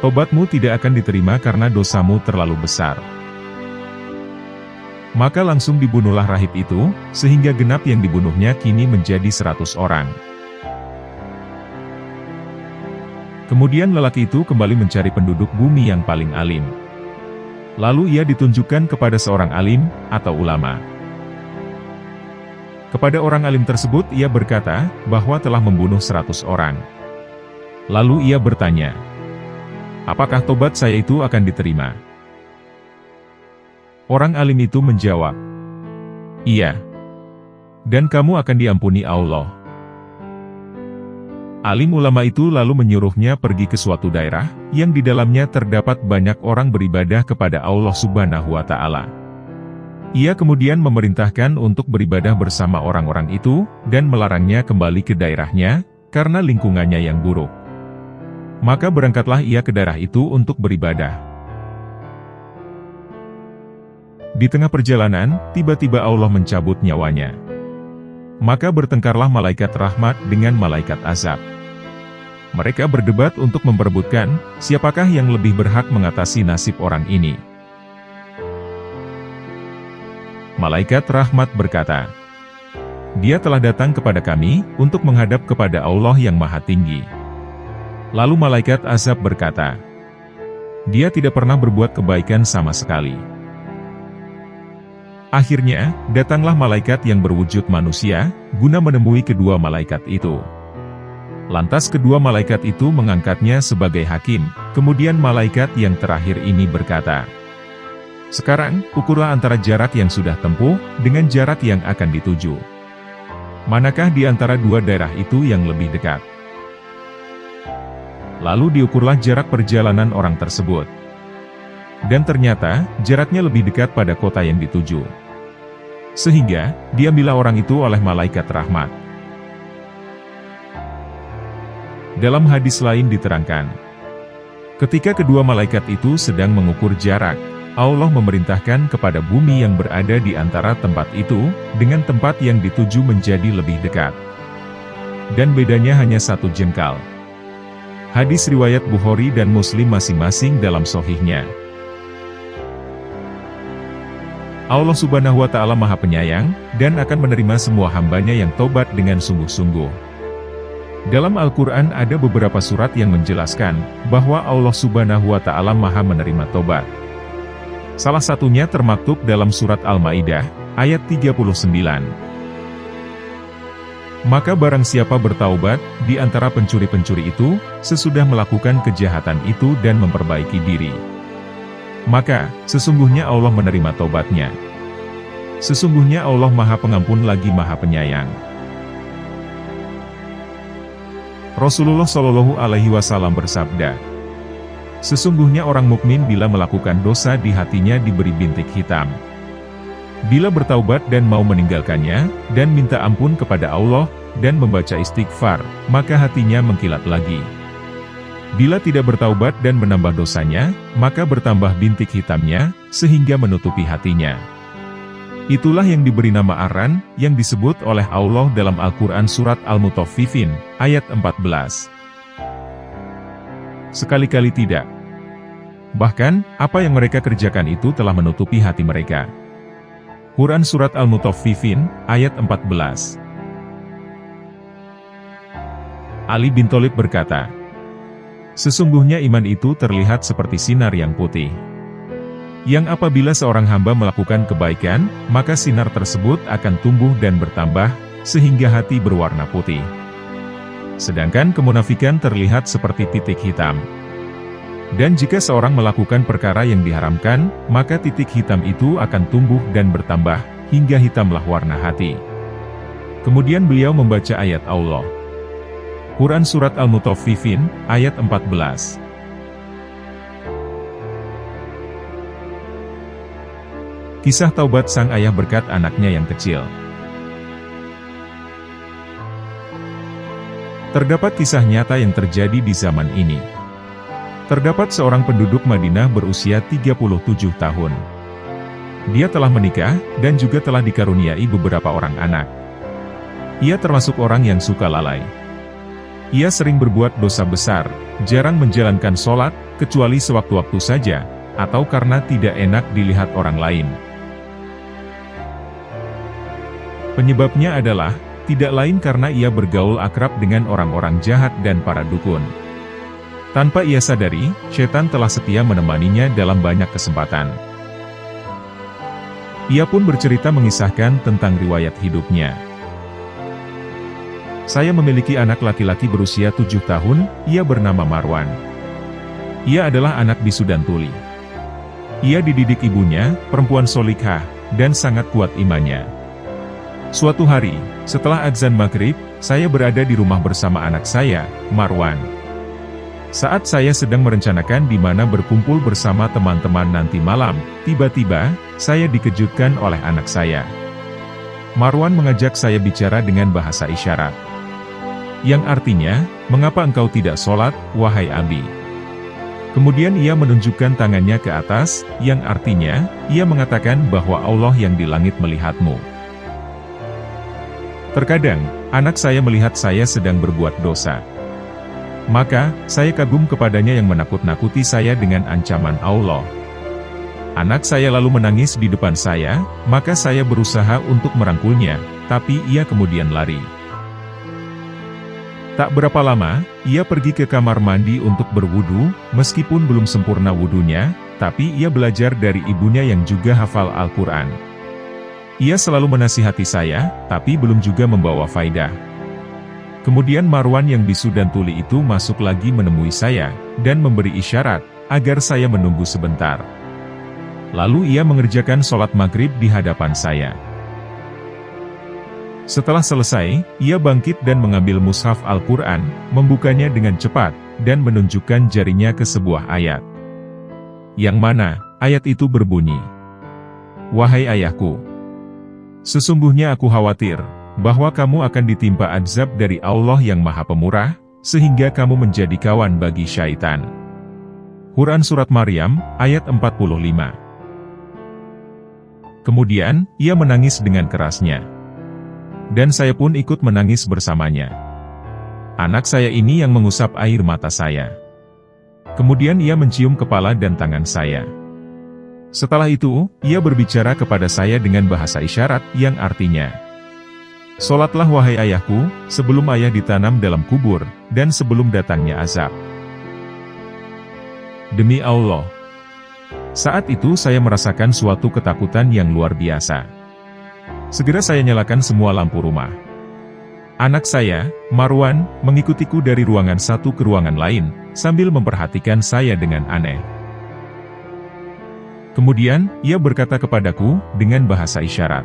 tobatmu tidak akan diterima karena dosamu terlalu besar. Maka langsung dibunuhlah rahib itu, sehingga genap yang dibunuhnya kini menjadi 100 orang. Kemudian lelaki itu kembali mencari penduduk bumi yang paling alim. Lalu ia ditunjukkan kepada seorang alim, atau ulama. Kepada orang alim tersebut ia berkata, bahwa telah membunuh 100 orang. Lalu ia bertanya, apakah tobat saya itu akan diterima? Orang alim itu menjawab, iya. Dan kamu akan diampuni Allah. Alim ulama itu lalu menyuruhnya pergi ke suatu daerah, yang di dalamnya terdapat banyak orang beribadah kepada Allah Subhanahu wa Ta'ala. Ia kemudian memerintahkan untuk beribadah bersama orang-orang itu, dan melarangnya kembali ke daerahnya, karena lingkungannya yang buruk. Maka berangkatlah ia ke daerah itu untuk beribadah. Di tengah perjalanan, tiba-tiba Allah mencabut nyawanya. Maka bertengkarlah malaikat rahmat dengan malaikat azab. Mereka berdebat untuk memperebutkan, siapakah yang lebih berhak mengatasi nasib orang ini. Malaikat rahmat berkata, dia telah datang kepada kami, untuk menghadap kepada Allah yang Maha Tinggi. Lalu malaikat azab berkata, dia tidak pernah berbuat kebaikan sama sekali. Akhirnya, datanglah malaikat yang berwujud manusia, guna menemui kedua malaikat itu. Lantas kedua malaikat itu mengangkatnya sebagai hakim, kemudian malaikat yang terakhir ini berkata, sekarang, ukurlah antara jarak yang sudah tempuh, dengan jarak yang akan dituju. Manakah di antara dua daerah itu yang lebih dekat? Lalu diukurlah jarak perjalanan orang tersebut. Dan ternyata, jaraknya lebih dekat pada kota yang dituju. Sehingga, diambillah orang itu oleh malaikat rahmat. Dalam hadis lain diterangkan, ketika kedua malaikat itu sedang mengukur jarak, Allah memerintahkan kepada bumi yang berada di antara tempat itu, dengan tempat yang dituju menjadi lebih dekat. Dan bedanya hanya 1 jengkal. Hadis riwayat Bukhari dan Muslim masing-masing dalam sahihnya. Allah Subhanahu wa Ta'ala Maha Penyayang, dan akan menerima semua hambanya yang tobat dengan sungguh-sungguh. Dalam Al-Quran ada beberapa surat yang menjelaskan, bahwa Allah Subhanahu wa Ta'ala Maha menerima tobat. Salah satunya termaktub dalam surat Al-Maidah, ayat 39. Maka barang siapa bertaubat, di antara pencuri-pencuri itu, sesudah melakukan kejahatan itu dan memperbaiki diri, maka, sesungguhnya Allah menerima taubatnya. Sesungguhnya Allah Maha Pengampun lagi Maha Penyayang. Rasulullah Shallallahu Alaihi Wasallam bersabda, sesungguhnya orang mukmin bila melakukan dosa di hatinya diberi bintik hitam. Bila bertaubat dan mau meninggalkannya, dan minta ampun kepada Allah, dan membaca istighfar, maka hatinya mengkilat lagi. Bila tidak bertaubat dan menambah dosanya, maka bertambah bintik hitamnya, sehingga menutupi hatinya. Itulah yang diberi nama Ar-Ran, yang disebut oleh Allah dalam Al-Quran Surat Al-Mutaffifin, ayat 14. Sekali-kali tidak. Bahkan, apa yang mereka kerjakan itu telah menutupi hati mereka. Quran Surat Al-Mutaffifin, ayat 14. Ali bin Thalib berkata, sesungguhnya iman itu terlihat seperti sinar yang putih, yang apabila seorang hamba melakukan kebaikan, maka sinar tersebut akan tumbuh dan bertambah, sehingga hati berwarna putih. Sedangkan kemunafikan terlihat seperti titik hitam. Dan jika seorang melakukan perkara yang diharamkan, maka titik hitam itu akan tumbuh dan bertambah, hingga hitamlah warna hati. Kemudian beliau membaca ayat Allah. Quran Surat Al-Mutaffifin, ayat 14. Kisah taubat sang ayah berkat anaknya yang kecil. Terdapat kisah nyata yang terjadi di zaman ini. Terdapat seorang penduduk Madinah berusia 37 tahun. Dia telah menikah, dan juga telah dikaruniai beberapa orang anak. Ia termasuk orang yang suka lalai. Ia sering berbuat dosa besar, jarang menjalankan sholat, kecuali sewaktu-waktu saja, atau karena tidak enak dilihat orang lain. Penyebabnya adalah, tidak lain karena ia bergaul akrab dengan orang-orang jahat dan para dukun. Tanpa ia sadari, setan telah setia menemaninya dalam banyak kesempatan. Ia pun bercerita mengisahkan tentang riwayat hidupnya. Saya memiliki anak laki-laki berusia 7 tahun, ia bernama Marwan. Ia adalah anak bisu dan tuli. Ia dididik ibunya, perempuan solikah, dan sangat kuat imannya. Suatu hari, setelah azan maghrib, saya berada di rumah bersama anak saya, Marwan. Saat saya sedang merencanakan di mana berkumpul bersama teman-teman nanti malam, tiba-tiba, saya dikejutkan oleh anak saya. Marwan mengajak saya bicara dengan bahasa isyarat. Yang artinya, mengapa engkau tidak sholat, wahai Abi? Kemudian ia menunjukkan tangannya ke atas, yang artinya, ia mengatakan bahwa Allah yang di langit melihatmu. Terkadang, anak saya melihat saya sedang berbuat dosa. Maka, saya kagum kepadanya yang menakut-nakuti saya dengan ancaman Allah. Anak saya lalu menangis di depan saya, maka saya berusaha untuk merangkulnya, tapi ia kemudian lari. Tak berapa lama, ia pergi ke kamar mandi untuk berwudu, meskipun belum sempurna wudunya, tapi ia belajar dari ibunya yang juga hafal Al-Quran. Ia selalu menasihati saya, tapi belum juga membawa faidah. Kemudian Marwan yang bisu dan tuli itu masuk lagi menemui saya, dan memberi isyarat, agar saya menunggu sebentar. Lalu ia mengerjakan sholat maghrib di hadapan saya. Setelah selesai, ia bangkit dan mengambil mushaf Al-Quran, membukanya dengan cepat, dan menunjukkan jarinya ke sebuah ayat. Yang mana, ayat itu berbunyi, "Wahai ayahku, sesungguhnya aku khawatir, bahwa kamu akan ditimpa azab dari Allah yang Maha Pemurah, sehingga kamu menjadi kawan bagi syaitan." Quran Surat Maryam, ayat 45. Kemudian, ia menangis dengan kerasnya. Dan saya pun ikut menangis bersamanya. Anak saya ini yang mengusap air mata saya. Kemudian ia mencium kepala dan tangan saya. Setelah itu, ia berbicara kepada saya dengan bahasa isyarat yang artinya, "Sholatlah wahai ayahku, sebelum ayah ditanam dalam kubur, dan sebelum datangnya azab." Demi Allah. Saat itu saya merasakan suatu ketakutan yang luar biasa. Segera saya nyalakan semua lampu rumah. Anak saya, Marwan, mengikutiku dari ruangan satu ke ruangan lain, sambil memperhatikan saya dengan aneh. Kemudian, ia berkata kepadaku, dengan bahasa isyarat,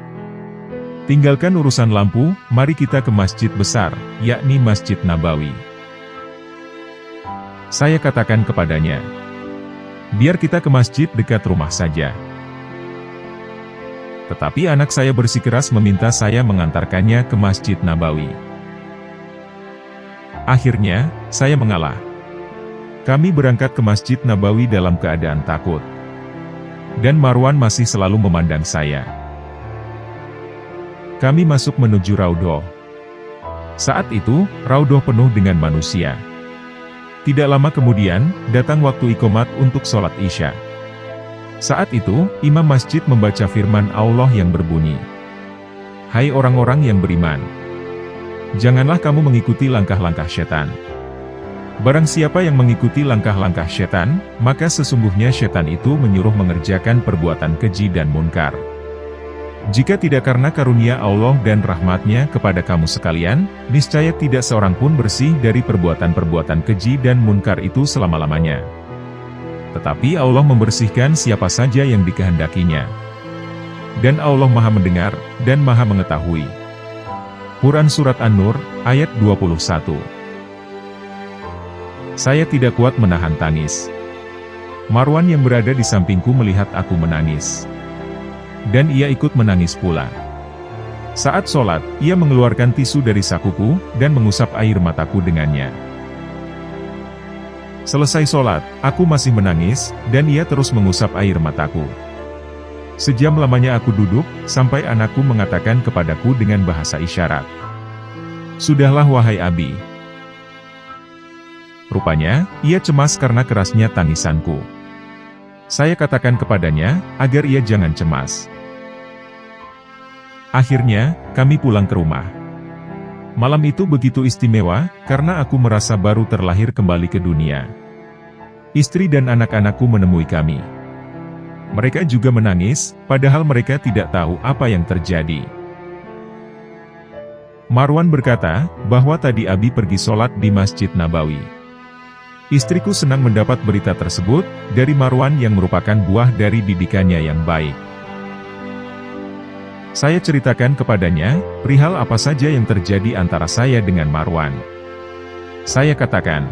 "Tinggalkan urusan lampu, mari kita ke masjid besar, yakni Masjid Nabawi." Saya katakan kepadanya, "Biar kita ke masjid dekat rumah saja." Tetapi anak saya bersikeras meminta saya mengantarkannya ke Masjid Nabawi. Akhirnya, saya mengalah. Kami berangkat ke Masjid Nabawi dalam keadaan takut. Dan Marwan masih selalu memandang saya. Kami masuk menuju Raudhoh. Saat itu, Raudhoh penuh dengan manusia. Tidak lama kemudian, datang waktu iqomat untuk sholat Isya. Saat itu, imam masjid membaca firman Allah yang berbunyi, "Hai orang-orang yang beriman, janganlah kamu mengikuti langkah-langkah setan. Barang siapa yang mengikuti langkah-langkah setan, maka sesungguhnya setan itu menyuruh mengerjakan perbuatan keji dan munkar. Jika tidak karena karunia Allah dan rahmatnya kepada kamu sekalian, niscaya tidak seorang pun bersih dari perbuatan-perbuatan keji dan munkar itu selama-lamanya. Tetapi Allah membersihkan siapa saja yang dikehendakinya. Dan Allah Maha Mendengar, dan Maha Mengetahui." Quran Surat An-Nur, ayat 21. Saya tidak kuat menahan tangis. Marwan yang berada di sampingku melihat aku menangis. Dan ia ikut menangis pula. Saat sholat, ia mengeluarkan tisu dari sakuku, dan mengusap air mataku dengannya. Selesai sholat, aku masih menangis, dan ia terus mengusap air mataku. Sejam lamanya aku duduk, sampai anakku mengatakan kepadaku dengan bahasa isyarat, "Sudahlah wahai Abi." Rupanya, ia cemas karena kerasnya tangisanku. Saya katakan kepadanya, agar ia jangan cemas. Akhirnya, kami pulang ke rumah. Malam itu begitu istimewa, karena aku merasa baru terlahir kembali ke dunia. Istri dan anak-anakku menemui kami. Mereka juga menangis, padahal mereka tidak tahu apa yang terjadi. Marwan berkata, bahwa tadi Abi pergi sholat di Masjid Nabawi. Istriku senang mendapat berita tersebut, dari Marwan yang merupakan buah dari didikannya yang baik. Saya ceritakan kepadanya, perihal apa saja yang terjadi antara saya dengan Marwan. Saya katakan,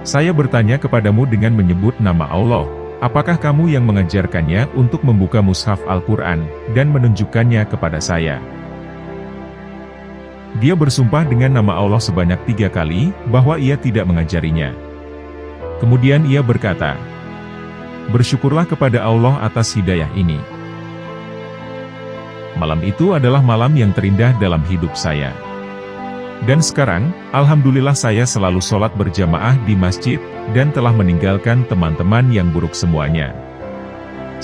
saya bertanya kepadamu dengan menyebut nama Allah, apakah kamu yang mengajarkannya untuk membuka mushaf Al-Quran, dan menunjukkannya kepada saya? Dia bersumpah dengan nama Allah sebanyak 3 kali, bahwa ia tidak mengajarinya. Kemudian ia berkata, bersyukurlah kepada Allah atas hidayah ini. Malam itu adalah malam yang terindah dalam hidup saya. Dan sekarang, alhamdulillah saya selalu sholat berjamaah di masjid, dan telah meninggalkan teman-teman yang buruk semuanya.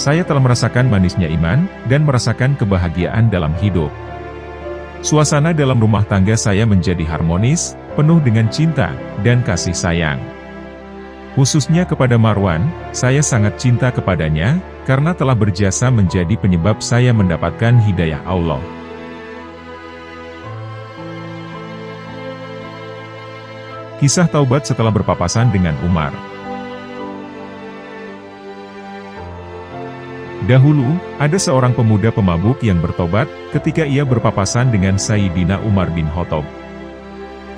Saya telah merasakan manisnya iman, dan merasakan kebahagiaan dalam hidup. Suasana dalam rumah tangga saya menjadi harmonis, penuh dengan cinta, dan kasih sayang. Khususnya kepada Marwan, saya sangat cinta kepadanya, karena telah berjasa menjadi penyebab saya mendapatkan hidayah Allah. Kisah taubat setelah berpapasan dengan Umar. Dahulu, ada seorang pemuda pemabuk yang bertobat, ketika ia berpapasan dengan Sayyidina Umar bin Khattab.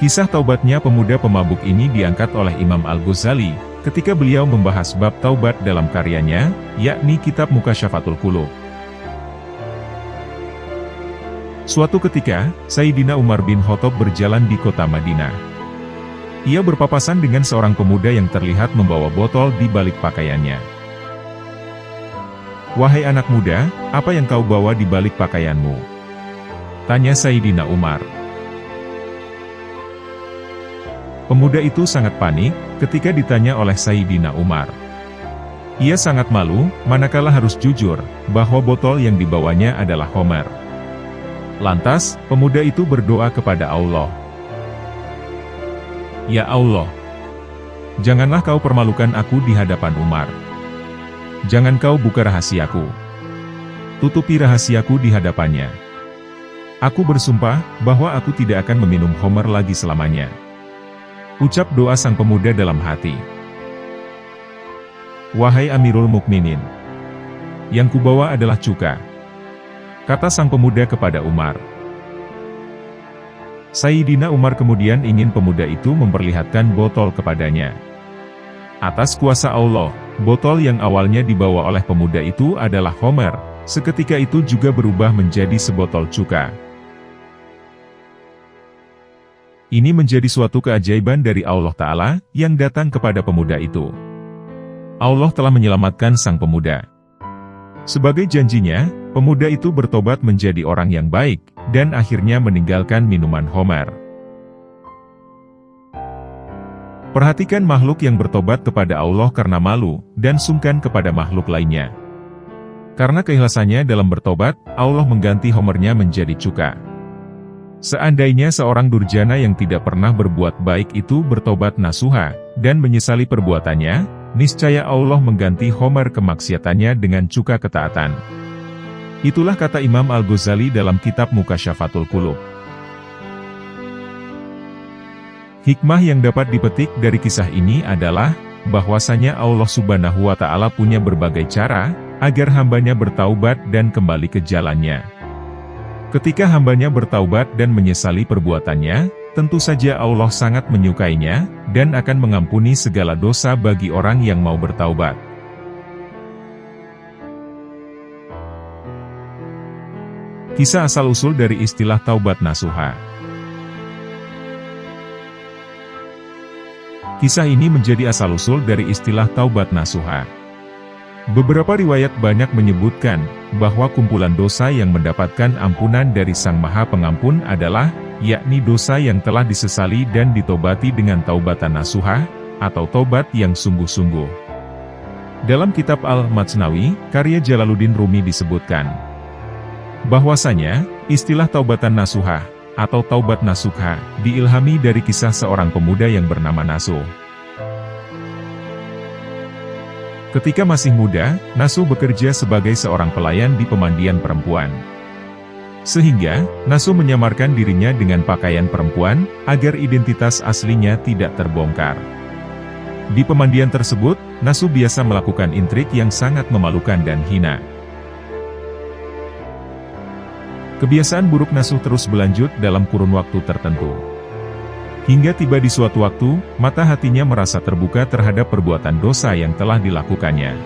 Kisah taubatnya pemuda pemabuk ini diangkat oleh Imam Al-Ghazali, ketika beliau membahas bab taubat dalam karyanya, yakni Kitab Mukasyafatul Qulub. Suatu ketika, Sayyidina Umar bin Khattab berjalan di kota Madinah. Ia berpapasan dengan seorang pemuda yang terlihat membawa botol di balik pakaiannya. "Wahai anak muda, apa yang kau bawa di balik pakaianmu?" tanya Sayyidina Umar. Pemuda itu sangat panik, ketika ditanya oleh Sayyidina Umar. Ia sangat malu, manakala harus jujur, bahwa botol yang dibawanya adalah khamar. Lantas, pemuda itu berdoa kepada Allah. "Ya Allah, janganlah kau permalukan aku di hadapan Umar. Jangan kau buka rahasiaku. Tutupi rahasiaku di hadapannya. Aku bersumpah, bahwa aku tidak akan meminum khamar lagi selamanya." Ucap doa sang pemuda dalam hati. "Wahai Amirul Mukminin, yang kubawa adalah cuka," kata sang pemuda kepada Umar. Sayyidina Umar kemudian ingin pemuda itu memperlihatkan botol kepadanya. Atas kuasa Allah, botol yang awalnya dibawa oleh pemuda itu adalah khamar, seketika itu juga berubah menjadi sebotol cuka. Ini menjadi suatu keajaiban dari Allah Ta'ala, yang datang kepada pemuda itu. Allah telah menyelamatkan sang pemuda. Sebagai janjinya, pemuda itu bertobat menjadi orang yang baik, dan akhirnya meninggalkan minuman khamar. Perhatikan makhluk yang bertobat kepada Allah karena malu, dan sungkan kepada makhluk lainnya. Karena keikhlasannya dalam bertobat, Allah mengganti khamarnya menjadi cuka. Seandainya seorang durjana yang tidak pernah berbuat baik itu bertobat nasuha, dan menyesali perbuatannya, niscaya Allah mengganti khamar kemaksiatannya dengan cuka ketaatan. Itulah kata Imam Al-Ghazali dalam kitab Mukasyafatul Qulub. Hikmah yang dapat dipetik dari kisah ini adalah, bahwasanya Allah Subhanahu wa Ta'ala punya berbagai cara, agar hambanya bertaubat dan kembali ke jalannya. Ketika hambanya bertaubat dan menyesali perbuatannya, tentu saja Allah sangat menyukainya, dan akan mengampuni segala dosa bagi orang yang mau bertaubat. Kisah asal-usul dari istilah taubat nasuha. Kisah ini menjadi asal-usul dari istilah taubat nasuha. Beberapa riwayat banyak menyebutkan, bahwa kumpulan dosa yang mendapatkan ampunan dari Sang Maha Pengampun adalah, yakni dosa yang telah disesali dan ditobati dengan taubatan nasuha, atau tobat yang sungguh-sungguh. Dalam kitab Al-Majnawi, karya Jalaluddin Rumi disebutkan, bahwasanya, istilah taubatan nasuhah, atau taubat nasukha, diilhami dari kisah seorang pemuda yang bernama Nasuh. Ketika masih muda, Nasuh bekerja sebagai seorang pelayan di pemandian perempuan. Sehingga, Nasuh menyamarkan dirinya dengan pakaian perempuan, agar identitas aslinya tidak terbongkar. Di pemandian tersebut, Nasuh biasa melakukan intrik yang sangat memalukan dan hina. Kebiasaan buruk Nasuh terus berlanjut dalam kurun waktu tertentu. Hingga tiba di suatu waktu, mata hatinya merasa terbuka terhadap perbuatan dosa yang telah dilakukannya.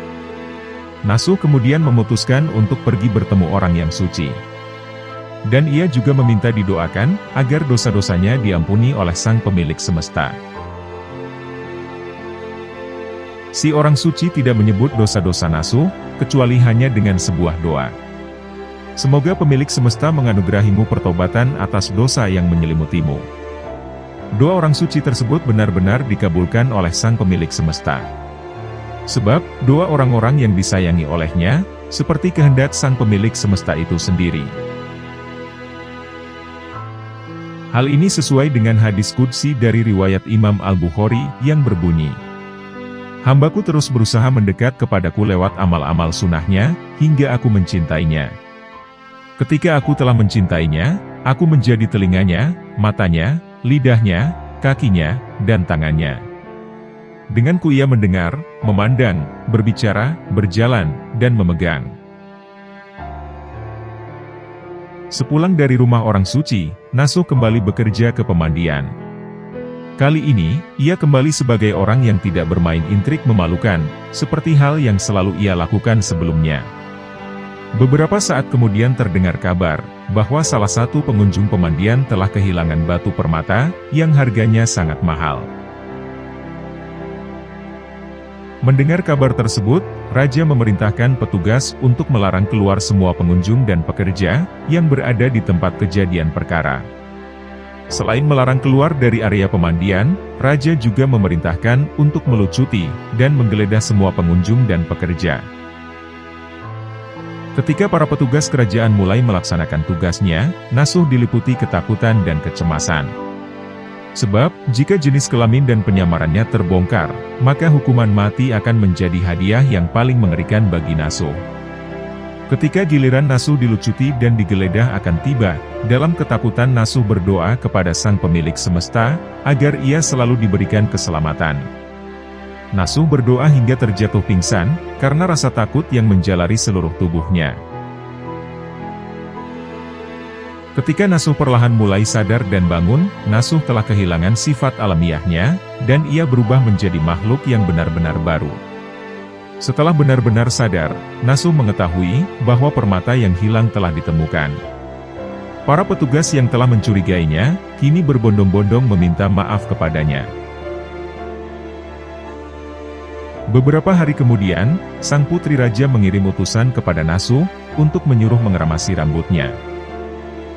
Nasuh kemudian memutuskan untuk pergi bertemu orang yang suci. Dan ia juga meminta didoakan, agar dosa-dosanya diampuni oleh Sang Pemilik Semesta. Si orang suci tidak menyebut dosa-dosa Nasuh, kecuali hanya dengan sebuah doa. Semoga Pemilik Semesta menganugerahimu pertobatan atas dosa yang menyelimutimu. Doa orang suci tersebut benar-benar dikabulkan oleh Sang Pemilik Semesta. Sebab, doa orang-orang yang disayangi olehnya, seperti kehendak Sang Pemilik Semesta itu sendiri. Hal ini sesuai dengan hadis qudsi dari riwayat Imam Al-Bukhari yang berbunyi, "Hambaku terus berusaha mendekat kepadaku lewat amal-amal sunnahnya, hingga aku mencintainya. Ketika aku telah mencintainya, aku menjadi telinganya, matanya, lidahnya, kakinya, dan tangannya. Denganku ia mendengar, memandang, berbicara, berjalan, dan memegang." Sepulang dari rumah orang suci, Nasuh kembali bekerja ke pemandian. Kali ini, ia kembali sebagai orang yang tidak bermain intrik memalukan, seperti hal yang selalu ia lakukan sebelumnya. Beberapa saat kemudian terdengar kabar, bahwa salah satu pengunjung pemandian telah kehilangan batu permata, yang harganya sangat mahal. Mendengar kabar tersebut, Raja memerintahkan petugas untuk melarang keluar semua pengunjung dan pekerja, yang berada di tempat kejadian perkara. Selain melarang keluar dari area pemandian, Raja juga memerintahkan untuk melucuti, dan menggeledah semua pengunjung dan pekerja. Ketika para petugas kerajaan mulai melaksanakan tugasnya, Nasuh diliputi ketakutan dan kecemasan. Sebab, jika jenis kelamin dan penyamarannya terbongkar, maka hukuman mati akan menjadi hadiah yang paling mengerikan bagi Nasuh. Ketika giliran Nasuh dilucuti dan digeledah akan tiba, dalam ketakutan Nasuh berdoa kepada Sang Pemilik Semesta, agar ia selalu diberikan keselamatan. Nasuh berdoa hingga terjatuh pingsan, karena rasa takut yang menjalari seluruh tubuhnya. Ketika Nasuh perlahan mulai sadar dan bangun, Nasuh telah kehilangan sifat alamiahnya, dan ia berubah menjadi makhluk yang benar-benar baru. Setelah benar-benar sadar, Nasuh mengetahui bahwa permata yang hilang telah ditemukan. Para petugas yang telah mencurigainya, kini berbondong-bondong meminta maaf kepadanya. Beberapa hari kemudian, sang putri raja mengirim utusan kepada Nasuh, untuk menyuruh mengeramasi rambutnya.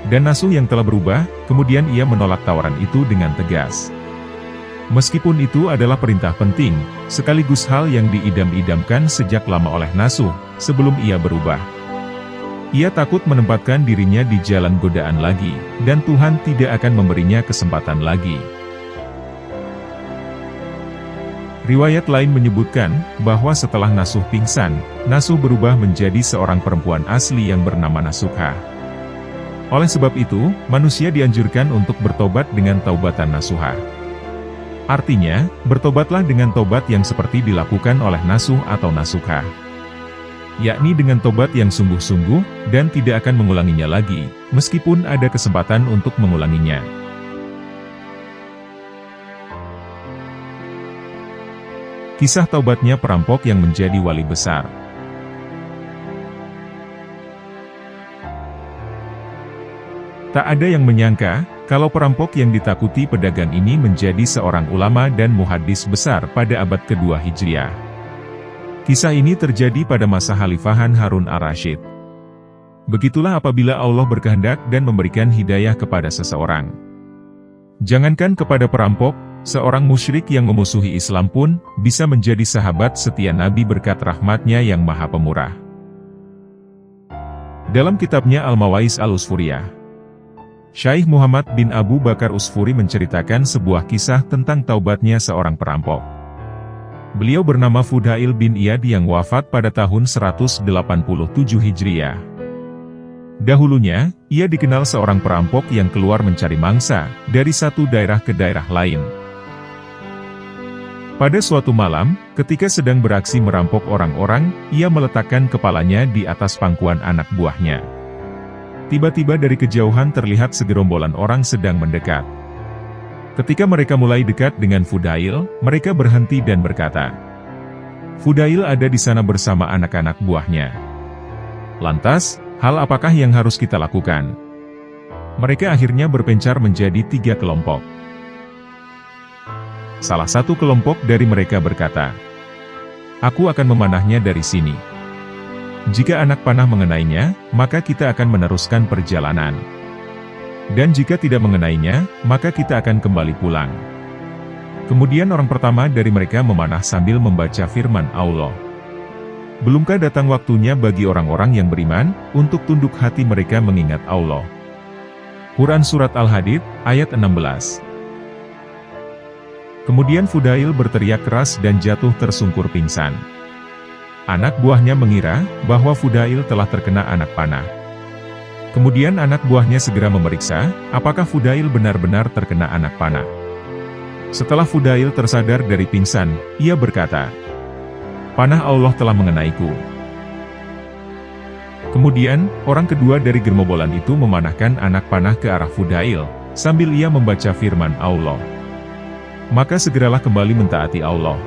Dan Nasuh yang telah berubah, kemudian ia menolak tawaran itu dengan tegas. Meskipun itu adalah perintah penting, sekaligus hal yang diidam-idamkan sejak lama oleh Nasuh, sebelum ia berubah. Ia takut menempatkan dirinya di jalan godaan lagi, dan Tuhan tidak akan memberinya kesempatan lagi. Riwayat lain menyebutkan, bahwa setelah Nasuh pingsan, Nasuh berubah menjadi seorang perempuan asli yang bernama Nasukha. Oleh sebab itu, manusia dianjurkan untuk bertobat dengan taubatan nasuhah. Artinya, bertobatlah dengan tobat yang seperti dilakukan oleh Nasuh atau Nasukha. Yakni dengan tobat yang sungguh-sungguh, dan tidak akan mengulanginya lagi, meskipun ada kesempatan untuk mengulanginya. Kisah taubatnya perampok yang menjadi wali besar. Tak ada yang menyangka, kalau perampok yang ditakuti pedagang ini menjadi seorang ulama dan muhaddis besar pada abad kedua Hijriah. Kisah ini terjadi pada masa Khalifahan Harun ar-Rasyid. Begitulah apabila Allah berkehendak dan memberikan hidayah kepada seseorang. Jangankan kepada perampok, seorang musyrik yang memusuhi Islam pun, bisa menjadi sahabat setia Nabi berkat rahmatnya yang maha pemurah. Dalam kitabnya Al-Mawais Al-Usfuriyah, Syekh Muhammad bin Abu Bakar Usfuri menceritakan sebuah kisah tentang taubatnya seorang perampok. Beliau bernama Fudail bin Iyad yang wafat pada tahun 187 Hijriah. Dahulunya, ia dikenal seorang perampok yang keluar mencari mangsa dari satu daerah ke daerah lain. Pada suatu malam, ketika sedang beraksi merampok orang-orang, ia meletakkan kepalanya di atas pangkuan anak buahnya. Tiba-tiba dari kejauhan terlihat segerombolan orang sedang mendekat. Ketika mereka mulai dekat dengan Fudail, mereka berhenti dan berkata, "Fudail ada di sana bersama anak-anak buahnya. Lantas, hal apakah yang harus kita lakukan?" Mereka akhirnya berpencar menjadi 3 kelompok. Salah satu kelompok dari mereka berkata, "Aku akan memanahnya dari sini. Jika anak panah mengenainya, maka kita akan meneruskan perjalanan. Dan jika tidak mengenainya, maka kita akan kembali pulang." Kemudian orang pertama dari mereka memanah sambil membaca firman Allah. Belumkah datang waktunya bagi orang-orang yang beriman, untuk tunduk hati mereka mengingat Allah. Quran Surat Al-Hadid, ayat 16. Kemudian Fudail berteriak keras dan jatuh tersungkur pingsan. Anak buahnya mengira bahwa Fudail telah terkena anak panah. Kemudian anak buahnya segera memeriksa, apakah Fudail benar-benar terkena anak panah. Setelah Fudail tersadar dari pingsan, ia berkata, "Panah Allah telah mengenaiku." Kemudian, orang kedua dari gerombolan itu memanahkan anak panah ke arah Fudail, sambil ia membaca firman Allah. Maka segeralah kembali mentaati Allah.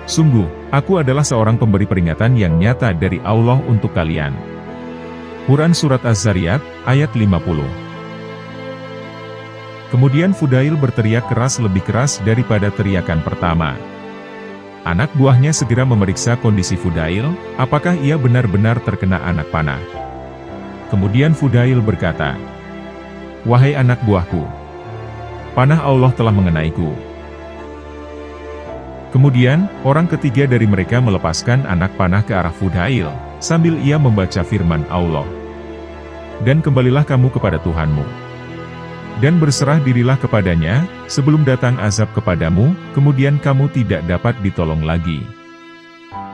"Sungguh, aku adalah seorang pemberi peringatan yang nyata dari Allah untuk kalian." Quran Surat Az-Zariyat, ayat 50. Kemudian Fudail berteriak keras lebih keras daripada teriakan pertama. Anak buahnya segera memeriksa kondisi Fudail, apakah ia benar-benar terkena anak panah. Kemudian Fudail berkata, "Wahai anak buahku, panah Allah telah mengenaiku." Kemudian, orang ketiga dari mereka melepaskan anak panah ke arah Fudail, sambil ia membaca firman Allah. "Dan kembalilah kamu kepada Tuhanmu. Dan berserah dirilah kepadanya, sebelum datang azab kepadamu, kemudian kamu tidak dapat ditolong lagi."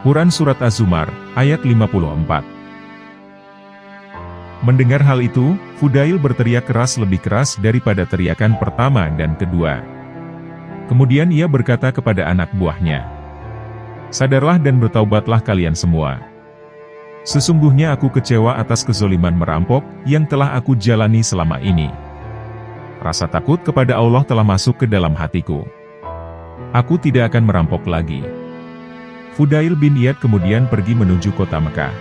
Quran Surat Az-Zumar, ayat 54. Mendengar hal itu, Fudail berteriak keras lebih keras daripada teriakan pertama dan kedua. Kemudian ia berkata kepada anak buahnya, "Sadarlah dan bertaubatlah kalian semua. Sesungguhnya aku kecewa atas kezoliman merampok, yang telah aku jalani selama ini. Rasa takut kepada Allah telah masuk ke dalam hatiku. Aku tidak akan merampok lagi." Fudail bin Iyad kemudian pergi menuju kota Mekah.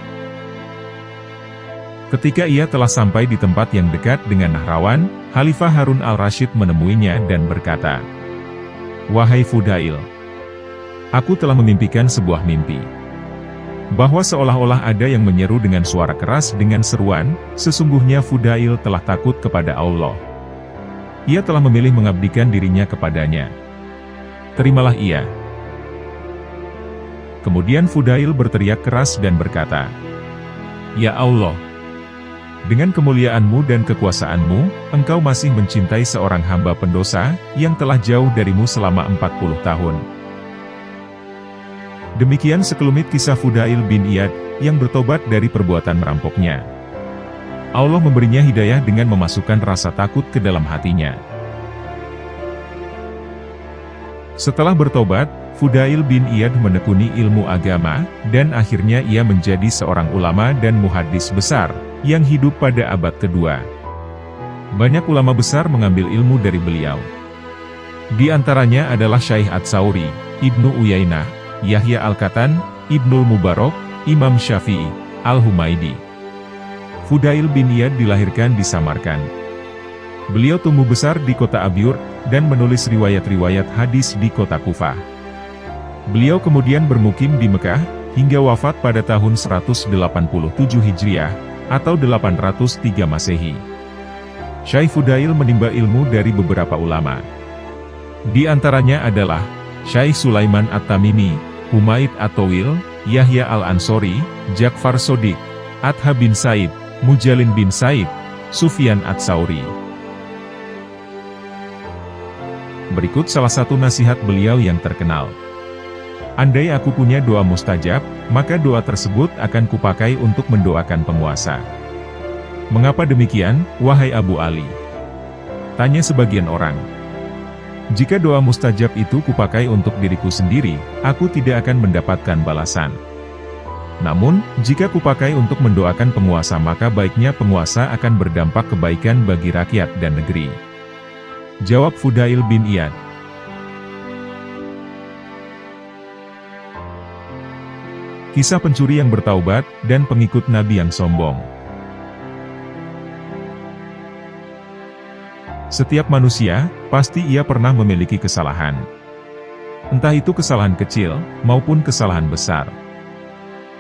Ketika ia telah sampai di tempat yang dekat dengan Nahrawan, Khalifah Harun al-Rasyid menemuinya dan berkata, "Wahai Fudail, aku telah memimpikan sebuah mimpi. Bahwa seolah-olah ada yang menyeru dengan suara keras dengan seruan, sesungguhnya Fudail telah takut kepada Allah. Ia telah memilih mengabdikan dirinya kepadanya. Terimalah ia." Kemudian Fudail berteriak keras dan berkata, "Ya Allah, dengan kemuliaan-Mu dan kekuasaan-Mu, Engkau masih mencintai seorang hamba pendosa, yang telah jauh darimu selama 40 tahun. Demikian sekelumit kisah Fudail bin Iyad, yang bertobat dari perbuatan merampoknya. Allah memberinya hidayah dengan memasukkan rasa takut ke dalam hatinya. Setelah bertobat, Fudail bin Iyad menekuni ilmu agama, dan akhirnya ia menjadi seorang ulama dan muhaddis besar, yang hidup pada abad kedua. Banyak ulama besar mengambil ilmu dari beliau. Di antaranya adalah Syekh Ats-Tsauri, Ibnu Uyainah, Yahya Al-Qattan, Ibnul Mubarak, Imam Syafi'i, Al-Humaidi. Fudail bin Iyad dilahirkan di Samarkand. Beliau tumbuh besar di kota Abyur, dan menulis riwayat-riwayat hadis di kota Kufah. Beliau kemudian bermukim di Mekah, hingga wafat pada tahun 187 Hijriah, atau 803 Masehi. Syekh Fudail menimba ilmu dari beberapa ulama. Di antaranya adalah Syekh Sulaiman At-Tamimi, Humaid At-Tawil, Yahya Al-Ansori, Ja'far Shodiq, Atha bin Said, Mujalin bin Said, Sufyan Ats-Tsauri. Berikut salah satu nasihat beliau yang terkenal. Andai aku punya doa mustajab, maka doa tersebut akan kupakai untuk mendoakan penguasa. Mengapa demikian, wahai Abu Ali? Tanya sebagian orang. Jika doa mustajab itu kupakai untuk diriku sendiri, aku tidak akan mendapatkan balasan. Namun, jika kupakai untuk mendoakan penguasa maka baiknya penguasa akan berdampak kebaikan bagi rakyat dan negeri. Jawab Fudail bin Iyad. Kisah pencuri yang bertaubat, dan pengikut Nabi yang sombong. Setiap manusia, pasti ia pernah memiliki kesalahan. Entah itu kesalahan kecil, maupun kesalahan besar.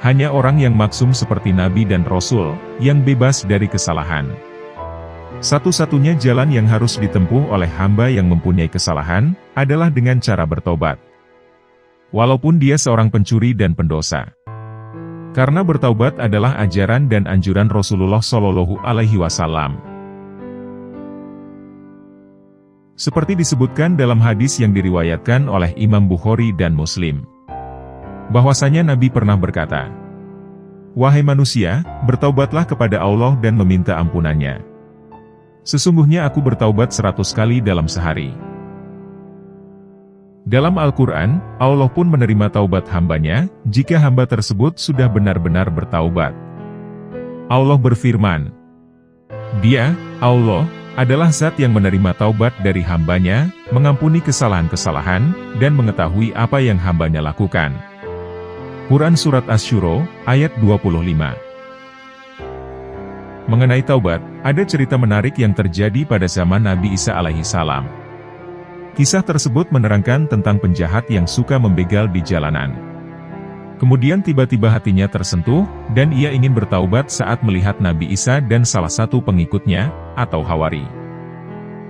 Hanya orang yang maksum seperti Nabi dan Rasul, yang bebas dari kesalahan. Satu-satunya jalan yang harus ditempuh oleh hamba yang mempunyai kesalahan, adalah dengan cara bertobat. Walaupun dia seorang pencuri dan pendosa. Karena bertaubat adalah ajaran dan anjuran Rasulullah Shallallahu Alaihi Wasallam. Seperti disebutkan dalam hadis yang diriwayatkan oleh Imam Bukhari dan Muslim. Bahwasanya Nabi pernah berkata, "Wahai manusia, bertaubatlah kepada Allah dan meminta ampunannya. Sesungguhnya aku bertaubat 100 kali dalam sehari." Dalam Al-Quran, Allah pun menerima taubat hambanya, jika hamba tersebut sudah benar-benar bertaubat. Allah berfirman, "Dia, Allah, adalah zat yang menerima taubat dari hambanya, mengampuni kesalahan-kesalahan, dan mengetahui apa yang hambanya lakukan." Quran Surat Asy-Syura, ayat 25. Mengenai taubat, ada cerita menarik yang terjadi pada zaman Nabi Isa alaihissalam. Kisah tersebut menerangkan tentang penjahat yang suka membegal di jalanan. Kemudian tiba-tiba hatinya tersentuh, dan ia ingin bertaubat saat melihat Nabi Isa dan salah satu pengikutnya, atau Hawari.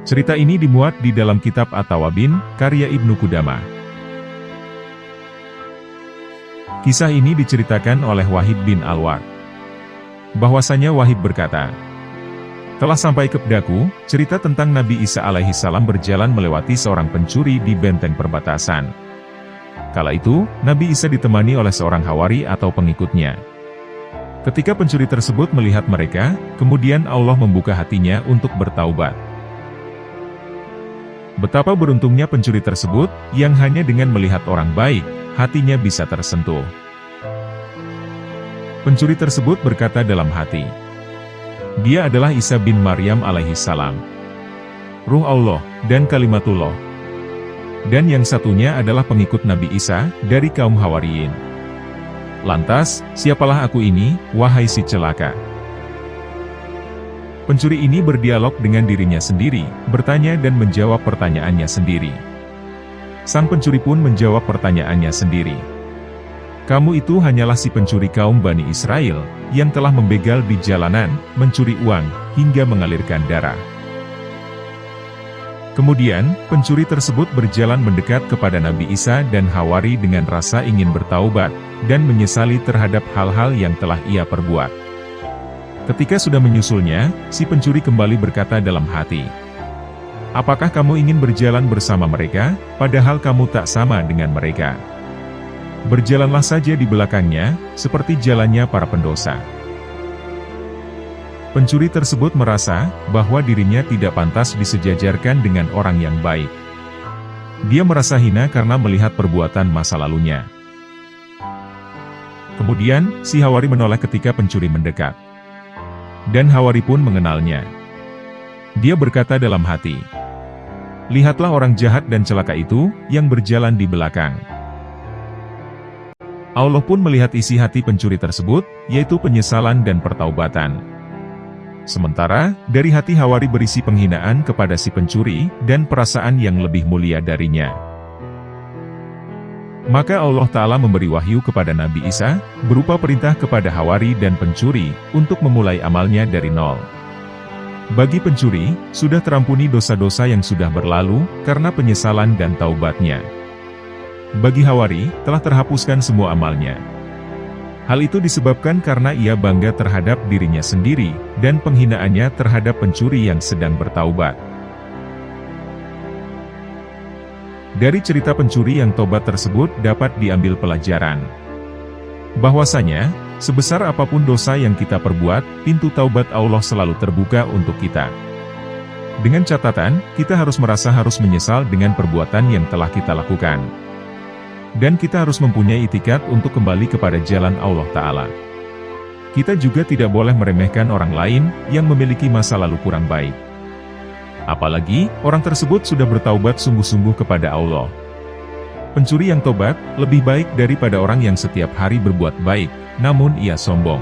Cerita ini dimuat di dalam kitab At-Tawabin, karya Ibnu Qudamah. Kisah ini diceritakan oleh Wahid bin Al-Ward. Bahwasanya Wahid berkata, "Telah sampai kepadaku cerita tentang Nabi Isa alaihissalam berjalan melewati seorang pencuri di benteng perbatasan. Kala itu, Nabi Isa ditemani oleh seorang Hawari atau pengikutnya. Ketika pencuri tersebut melihat mereka, kemudian Allah membuka hatinya untuk bertaubat. Betapa beruntungnya pencuri tersebut, yang hanya dengan melihat orang baik, hatinya bisa tersentuh." Pencuri tersebut berkata dalam hati, "Dia adalah Isa bin Maryam alaihissalam. Ruh Allah, dan kalimatullah. Dan yang satunya adalah pengikut Nabi Isa, dari kaum Hawariyin. Lantas, siapalah aku ini, wahai si celaka?" Pencuri ini berdialog dengan dirinya sendiri, bertanya dan menjawab pertanyaannya sendiri. Sang pencuri pun menjawab pertanyaannya sendiri. "Kamu itu hanyalah si pencuri kaum Bani Israel, yang telah membegal di jalanan, mencuri uang, hingga mengalirkan darah." Kemudian, pencuri tersebut berjalan mendekat kepada Nabi Isa dan Hawari dengan rasa ingin bertaubat, dan menyesali terhadap hal-hal yang telah ia perbuat. Ketika sudah menyusulnya, si pencuri kembali berkata dalam hati, "Apakah kamu ingin berjalan bersama mereka, padahal kamu tak sama dengan mereka? Berjalanlah saja di belakangnya, seperti jalannya para pendosa." Pencuri tersebut merasa bahwa dirinya tidak pantas disejajarkan dengan orang yang baik. Dia merasa hina karena melihat perbuatan masa lalunya. Kemudian, si Hawari menoleh ketika pencuri mendekat. Dan Hawari pun mengenalnya. Dia berkata dalam hati, "Lihatlah orang jahat dan celaka itu, yang berjalan di belakang." Allah pun melihat isi hati pencuri tersebut, yaitu penyesalan dan pertaubatan. Sementara, dari hati Hawari berisi penghinaan kepada si pencuri, dan perasaan yang lebih mulia darinya. Maka Allah Ta'ala memberi wahyu kepada Nabi Isa, berupa perintah kepada Hawari dan pencuri, untuk memulai amalnya dari nol. Bagi pencuri, sudah terampuni dosa-dosa yang sudah berlalu, karena penyesalan dan taubatnya. Bagi Hawari, telah terhapuskan semua amalnya. Hal itu disebabkan karena ia bangga terhadap dirinya sendiri, dan penghinaannya terhadap pencuri yang sedang bertaubat. Dari cerita pencuri yang tobat tersebut dapat diambil pelajaran bahwasanya, sebesar apapun dosa yang kita perbuat, pintu taubat Allah selalu terbuka untuk kita. Dengan catatan, kita harus merasa harus menyesal dengan perbuatan yang telah kita lakukan. Dan kita harus mempunyai itikad untuk kembali kepada jalan Allah Ta'ala. Kita juga tidak boleh meremehkan orang lain yang memiliki masa lalu kurang baik. Apalagi, orang tersebut sudah bertaubat sungguh-sungguh kepada Allah. Pencuri yang tobat, lebih baik daripada orang yang setiap hari berbuat baik, namun ia sombong.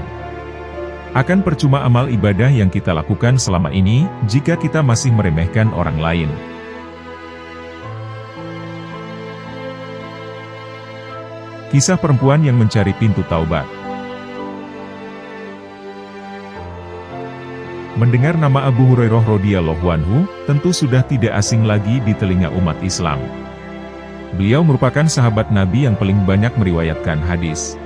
Akan percuma amal ibadah yang kita lakukan selama ini, jika kita masih meremehkan orang lain. Kisah perempuan yang mencari pintu taubat. Mendengar nama Abu Hurairah radhiyallahu anhu, tentu sudah tidak asing lagi di telinga umat Islam. Beliau merupakan sahabat Nabi yang paling banyak meriwayatkan hadis.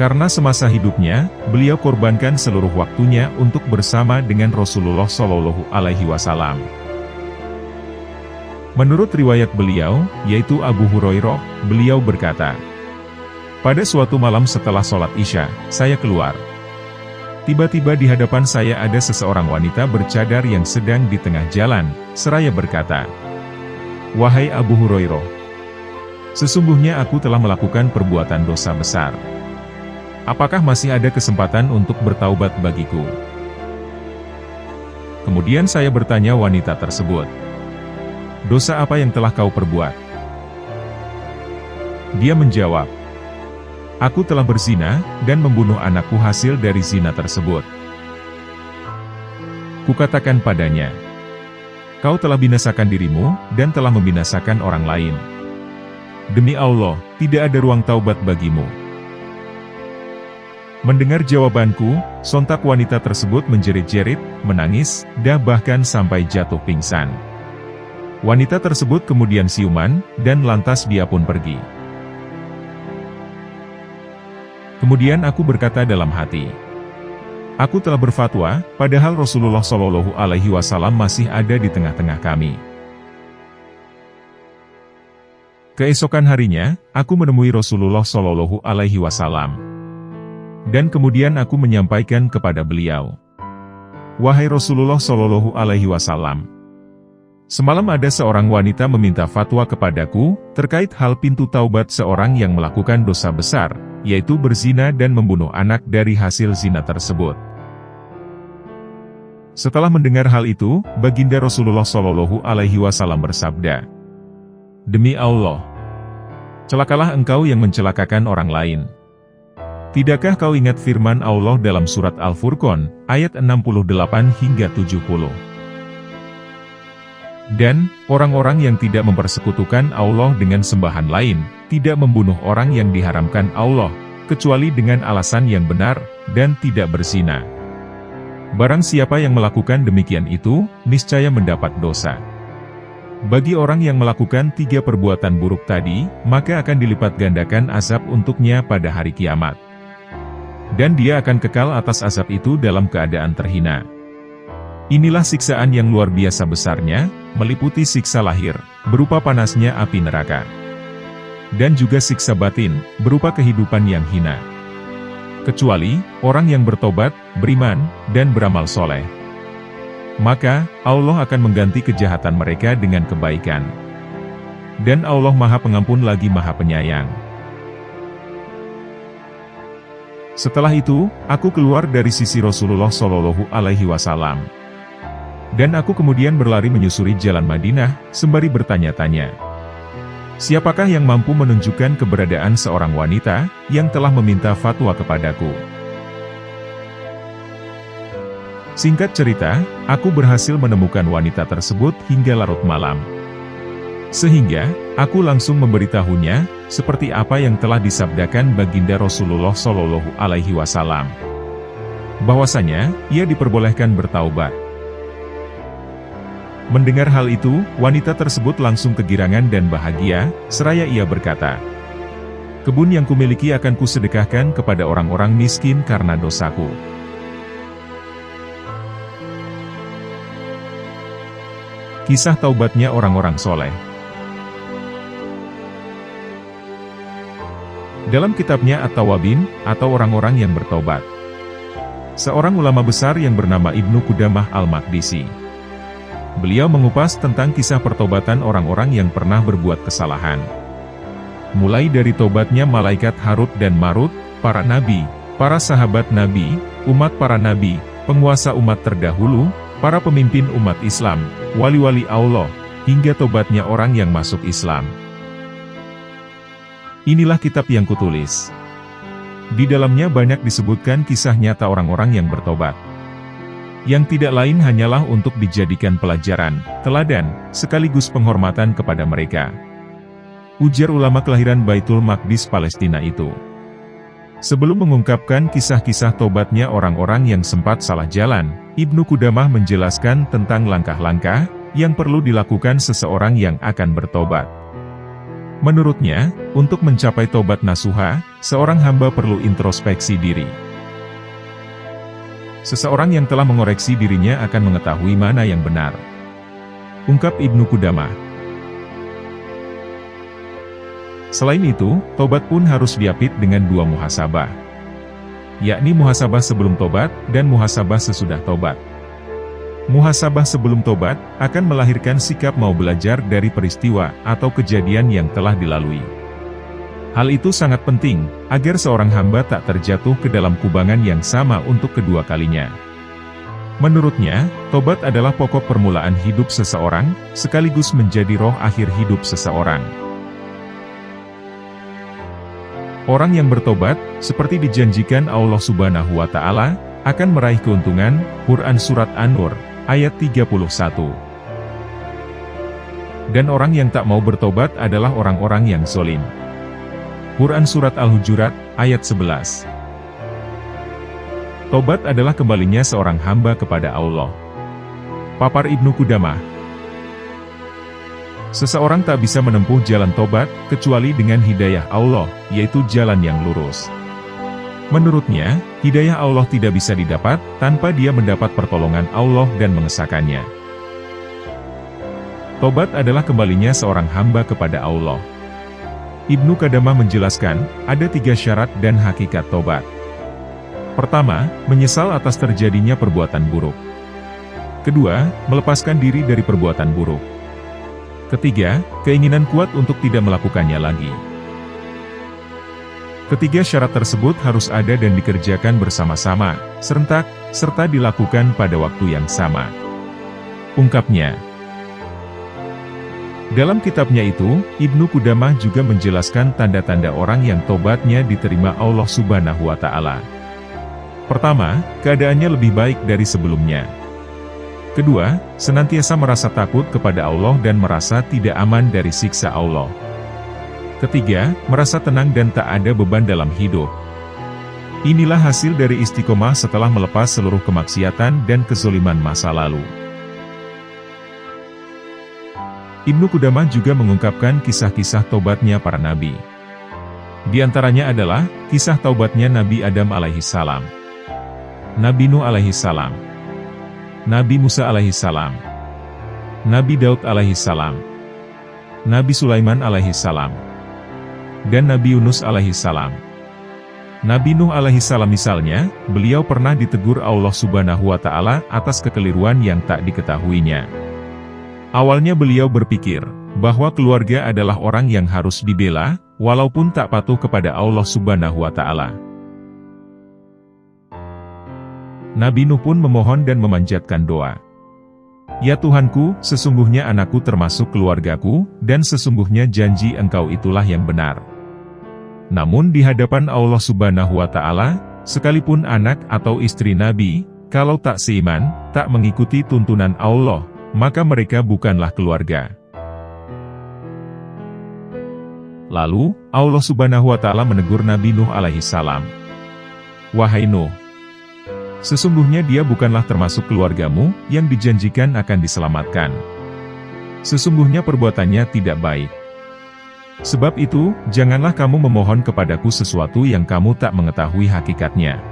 Karena semasa hidupnya, beliau korbankan seluruh waktunya untuk bersama dengan Rasulullah Shallallahu Alaihi Wasallam. Menurut riwayat beliau, yaitu Abu Hurairah, beliau berkata, "Pada suatu malam setelah sholat Isya, saya keluar. Tiba-tiba di hadapan saya ada seseorang wanita bercadar yang sedang di tengah jalan, seraya berkata, 'Wahai Abu Hurairah, sesungguhnya aku telah melakukan perbuatan dosa besar. Apakah masih ada kesempatan untuk bertaubat bagiku?' Kemudian saya bertanya wanita tersebut, 'Dosa apa yang telah kau perbuat?' Dia menjawab, 'Aku telah berzina, dan membunuh anakku hasil dari zina tersebut.' Kukatakan padanya, 'Kau telah binasakan dirimu, dan telah membinasakan orang lain. Demi Allah, tidak ada ruang taubat bagimu.' Mendengar jawabanku, sontak wanita tersebut menjerit-jerit, menangis, dan bahkan sampai jatuh pingsan. Wanita tersebut kemudian siuman, dan lantas dia pun pergi. Kemudian aku berkata dalam hati, aku telah berfatwa, padahal Rasulullah Shallallahu Alaihi Wasallam masih ada di tengah-tengah kami. Keesokan harinya, aku menemui Rasulullah Shallallahu Alaihi Wasallam. Dan kemudian aku menyampaikan kepada beliau, 'Wahai Rasulullah Shallallahu Alaihi Wasallam, semalam ada seorang wanita meminta fatwa kepadaku, terkait hal pintu taubat seorang yang melakukan dosa besar, yaitu berzina dan membunuh anak dari hasil zina tersebut.' Setelah mendengar hal itu, baginda Rasulullah Shallallahu Alaihi Wasallam bersabda, 'Demi Allah, celakalah engkau yang mencelakakan orang lain. Tidakkah kau ingat firman Allah dalam surat Al-Furqan, ayat 68 hingga 70? Dan, orang-orang yang tidak mempersekutukan Allah dengan sembahan lain, tidak membunuh orang yang diharamkan Allah, kecuali dengan alasan yang benar, dan tidak berzina. Barang siapa yang melakukan demikian itu, niscaya mendapat dosa. Bagi orang yang melakukan 3 perbuatan buruk tadi, maka akan dilipat gandakan azab untuknya pada hari kiamat. Dan dia akan kekal atas azab itu dalam keadaan terhina. Inilah siksaan yang luar biasa besarnya, meliputi siksa lahir, berupa panasnya api neraka. Dan juga siksa batin, berupa kehidupan yang hina. Kecuali, orang yang bertobat, beriman, dan beramal soleh. Maka, Allah akan mengganti kejahatan mereka dengan kebaikan. Dan Allah Maha Pengampun lagi Maha Penyayang. Setelah itu, aku keluar dari sisi Rasulullah Shallallahu Alaihi Wasallam. Dan aku kemudian berlari menyusuri jalan Madinah, sembari bertanya-tanya, siapakah yang mampu menunjukkan keberadaan seorang wanita, yang telah meminta fatwa kepadaku? Singkat cerita, aku berhasil menemukan wanita tersebut hingga larut malam. Sehingga, aku langsung memberitahunya, seperti apa yang telah disabdakan baginda Rasulullah Shallallahu Alaihi Wasallam. Bahwasanya, ia diperbolehkan bertaubat. Mendengar hal itu, wanita tersebut langsung kegirangan dan bahagia, seraya ia berkata, Kebun yang kumiliki akan kusedekahkan kepada orang-orang miskin karena dosaku. Kisah taubatnya orang-orang soleh. Dalam kitabnya At-Tawabin, atau orang-orang yang bertobat, seorang ulama besar yang bernama Ibnu Qudamah Al-Maqdisi, beliau mengupas tentang kisah pertobatan orang-orang yang pernah berbuat kesalahan. Mulai dari tobatnya malaikat Harut dan Marut, para nabi, para sahabat nabi, umat para nabi, penguasa umat terdahulu, para pemimpin umat Islam, wali-wali Allah, hingga tobatnya orang yang masuk Islam. Inilah kitab yang kutulis. Di dalamnya banyak disebutkan kisah nyata orang-orang yang bertobat, yang tidak lain hanyalah untuk dijadikan pelajaran, teladan, sekaligus penghormatan kepada mereka. Ujar ulama kelahiran Baitul Maqdis Palestina itu. Sebelum mengungkapkan kisah-kisah tobatnya orang-orang yang sempat salah jalan, Ibnu Qudamah menjelaskan tentang langkah-langkah yang perlu dilakukan seseorang yang akan bertobat. Menurutnya, untuk mencapai tobat nasuha, seorang hamba perlu introspeksi diri. Seseorang yang telah mengoreksi dirinya akan mengetahui mana yang benar. Ungkap Ibnu Qudamah. Selain itu, tobat pun harus diapit dengan dua muhasabah, yakni muhasabah sebelum tobat dan muhasabah sesudah tobat. Muhasabah sebelum tobat akan melahirkan sikap mau belajar dari peristiwa atau kejadian yang telah dilalui. Hal itu sangat penting, agar seorang hamba tak terjatuh ke dalam kubangan yang sama untuk kedua kalinya. Menurutnya, tobat adalah pokok permulaan hidup seseorang, sekaligus menjadi roh akhir hidup seseorang. Orang yang bertobat, seperti dijanjikan Allah Subhanahu wa Ta'ala, akan meraih keuntungan. Quran Surat An-Nur, ayat 31. Dan orang yang tak mau bertobat adalah orang-orang yang zalim. Quran Surat Al-Hujurat, ayat 11. Tobat adalah kembalinya seorang hamba kepada Allah. Papar Ibnu Qudamah. Seseorang tak bisa menempuh jalan tobat, kecuali dengan hidayah Allah, yaitu jalan yang lurus. Menurutnya, hidayah Allah tidak bisa didapat, tanpa dia mendapat pertolongan Allah dan mengesahkannya. Tobat adalah kembalinya seorang hamba kepada Allah. Ibnu Qudamah menjelaskan, ada 3 syarat dan hakikat tobat. Pertama, menyesal atas terjadinya perbuatan buruk. Kedua, melepaskan diri dari perbuatan buruk. Ketiga, keinginan kuat untuk tidak melakukannya lagi. Ketiga syarat tersebut harus ada dan dikerjakan bersama-sama, serentak, serta dilakukan pada waktu yang sama. Ungkapnya. Dalam kitabnya itu, Ibnu Qudamah juga menjelaskan tanda-tanda orang yang tobatnya diterima Allah Subhanahu wa Ta'ala. Pertama, keadaannya lebih baik dari sebelumnya. Kedua, senantiasa merasa takut kepada Allah dan merasa tidak aman dari siksa Allah. Ketiga, merasa tenang dan tak ada beban dalam hidup. Inilah hasil dari istiqomah setelah melepas seluruh kemaksiatan dan kezoliman masa lalu. Ibnu Qudamah juga mengungkapkan kisah-kisah tobatnya para nabi. Di antaranya adalah, kisah taubatnya Nabi Adam alaihissalam, Nabi Nuh alaihissalam, Nabi Musa alaihissalam, Nabi Daud alaihissalam, Nabi Sulaiman alaihissalam, dan Nabi Yunus alaihissalam. Nabi Nuh alaihissalam misalnya, beliau pernah ditegur Allah Subhanahu wa Ta'ala atas kekeliruan yang tak diketahuinya. Awalnya beliau berpikir bahwa keluarga adalah orang yang harus dibela, walaupun tak patuh kepada Allah Subhanahu wa Ta'ala. Nabi Nuh pun memohon dan memanjatkan doa. Ya Tuhanku, sesungguhnya anakku termasuk keluargaku, dan sesungguhnya janji Engkau itulah yang benar. Namun di hadapan Allah Subhanahu wa Ta'ala, sekalipun anak atau istri Nabi, kalau tak seiman, tak mengikuti tuntunan Allah, maka mereka bukanlah keluarga. Lalu, Allah Subhanahu wa Ta'ala menegur Nabi Nuh alaihissalam. Wahai Nuh, sesungguhnya dia bukanlah termasuk keluargamu, yang dijanjikan akan diselamatkan. Sesungguhnya perbuatannya tidak baik. Sebab itu, janganlah kamu memohon kepadaku sesuatu yang kamu tak mengetahui hakikatnya.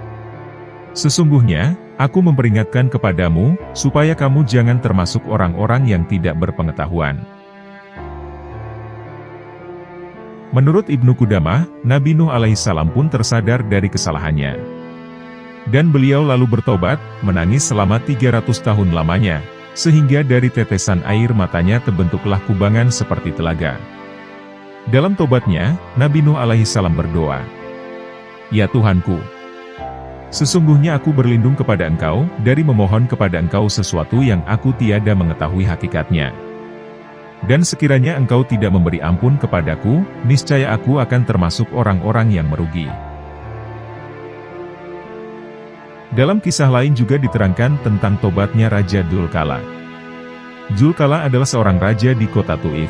Sesungguhnya, aku memperingatkan kepadamu, supaya kamu jangan termasuk orang-orang yang tidak berpengetahuan. Menurut Ibnu Qudamah, Nabi Nuh alaihissalam pun tersadar dari kesalahannya. Dan beliau lalu bertobat, menangis selama 300 tahun lamanya, sehingga dari tetesan air matanya terbentuklah kubangan seperti telaga. Dalam tobatnya, Nabi Nuh alaihissalam berdoa, "Ya Tuhanku, sesungguhnya aku berlindung kepada Engkau, dari memohon kepada Engkau sesuatu yang aku tiada mengetahui hakikatnya. Dan sekiranya Engkau tidak memberi ampun kepadaku, niscaya aku akan termasuk orang-orang yang merugi." Dalam kisah lain juga diterangkan tentang tobatnya Raja Dzulkala. Dzulkala adalah seorang raja di kota Tu'if.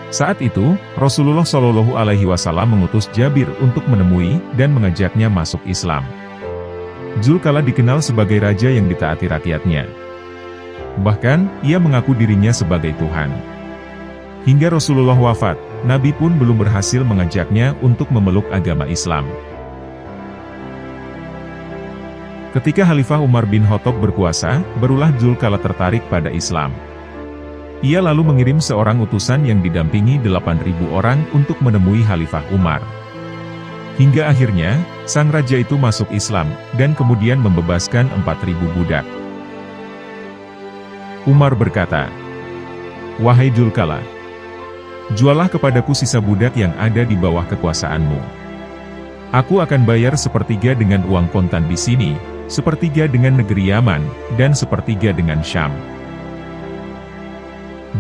Saat itu, Rasulullah Shallallahu Alaihi Wasallam mengutus Jabir untuk menemui dan mengajaknya masuk Islam. Dzulkala dikenal sebagai raja yang ditaati rakyatnya. Bahkan, ia mengaku dirinya sebagai Tuhan. Hingga Rasulullah wafat, Nabi pun belum berhasil mengajaknya untuk memeluk agama Islam. Ketika Khalifah Umar bin Khattab berkuasa, barulah Dzulkala tertarik pada Islam. Ia lalu mengirim seorang utusan yang didampingi 8.000 orang untuk menemui Khalifah Umar. Hingga akhirnya, sang raja itu masuk Islam, dan kemudian membebaskan 4.000 budak. Umar berkata, "Wahai Dzulkala, jualah kepadaku sisa budak yang ada di bawah kekuasaanmu. Aku akan bayar sepertiga dengan uang kontan di sini, sepertiga dengan negeri Yaman, dan sepertiga dengan Syam."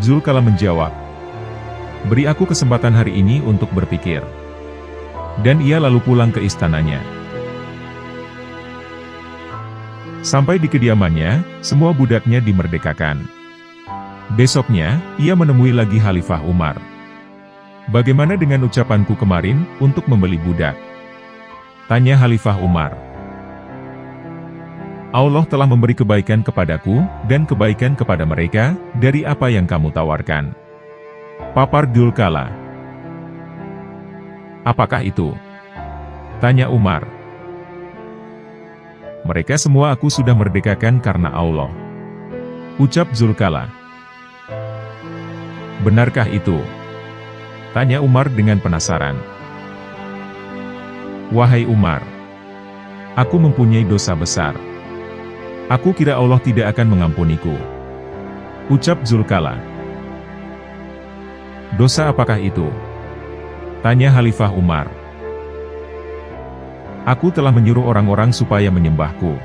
Dzulkala menjawab, "Beri aku kesempatan hari ini untuk berpikir." Dan ia lalu pulang ke istananya. Sampai di kediamannya, semua budaknya dimerdekakan. Besoknya, ia menemui lagi Khalifah Umar. "Bagaimana dengan ucapanku kemarin, untuk membeli budak?" tanya Khalifah Umar. "Allah telah memberi kebaikan kepadaku, dan kebaikan kepada mereka, dari apa yang kamu tawarkan," papar Dzulkala. "Apakah itu?" tanya Umar. "Mereka semua aku sudah merdekakan karena Allah," ucap Dzulkala. "Benarkah itu?" tanya Umar dengan penasaran. "Wahai Umar, aku mempunyai dosa besar. Aku kira Allah tidak akan mengampuniku," ucap Dzulkala. "Dosa apakah itu?" tanya Khalifah Umar. "Aku telah menyuruh orang-orang supaya menyembahku.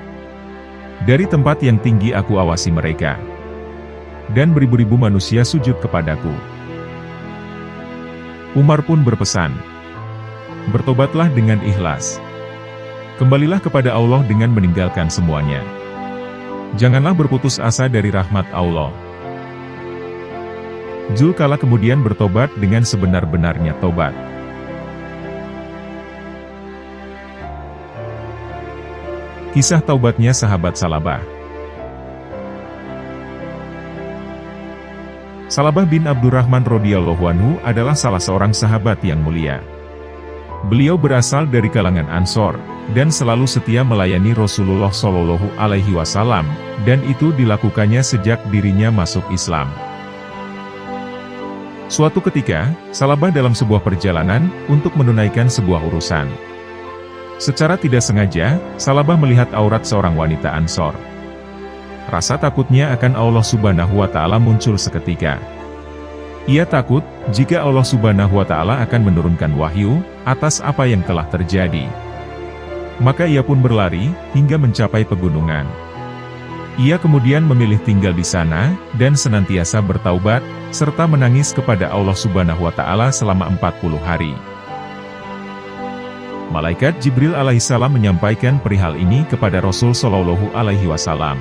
Dari tempat yang tinggi aku awasi mereka. Dan beribu-ribu manusia sujud kepadaku." Umar pun berpesan, "Bertobatlah dengan ikhlas. Kembalilah kepada Allah dengan meninggalkan semuanya. Janganlah berputus asa dari rahmat Allah." Dzulkala kemudian bertobat dengan sebenar-benarnya tobat. Kisah taubatnya sahabat Salabah. Salabah bin Abdurrahman radhiyallahu anhu adalah salah seorang sahabat yang mulia. Beliau berasal dari kalangan Ansor, dan selalu setia melayani Rasulullah Shallallahu Alaihi Wasallam, dan itu dilakukannya sejak dirinya masuk Islam. Suatu ketika, Salabah dalam sebuah perjalanan, untuk menunaikan sebuah urusan. Secara tidak sengaja, Salabah melihat aurat seorang wanita Ansor. Rasa takutnya akan Allah Subhanahu wa Ta'ala muncul seketika. Ia takut, jika Allah Subhanahu wa Ta'ala akan menurunkan wahyu, atas apa yang telah terjadi. Maka ia pun berlari, hingga mencapai pegunungan. Ia kemudian memilih tinggal di sana, dan senantiasa bertaubat, serta menangis kepada Allah Subhanahu wa Ta'ala selama 40 hari. Malaikat Jibril alaihissalam menyampaikan perihal ini kepada Rasul Shallallahu Alaihi Wasallam.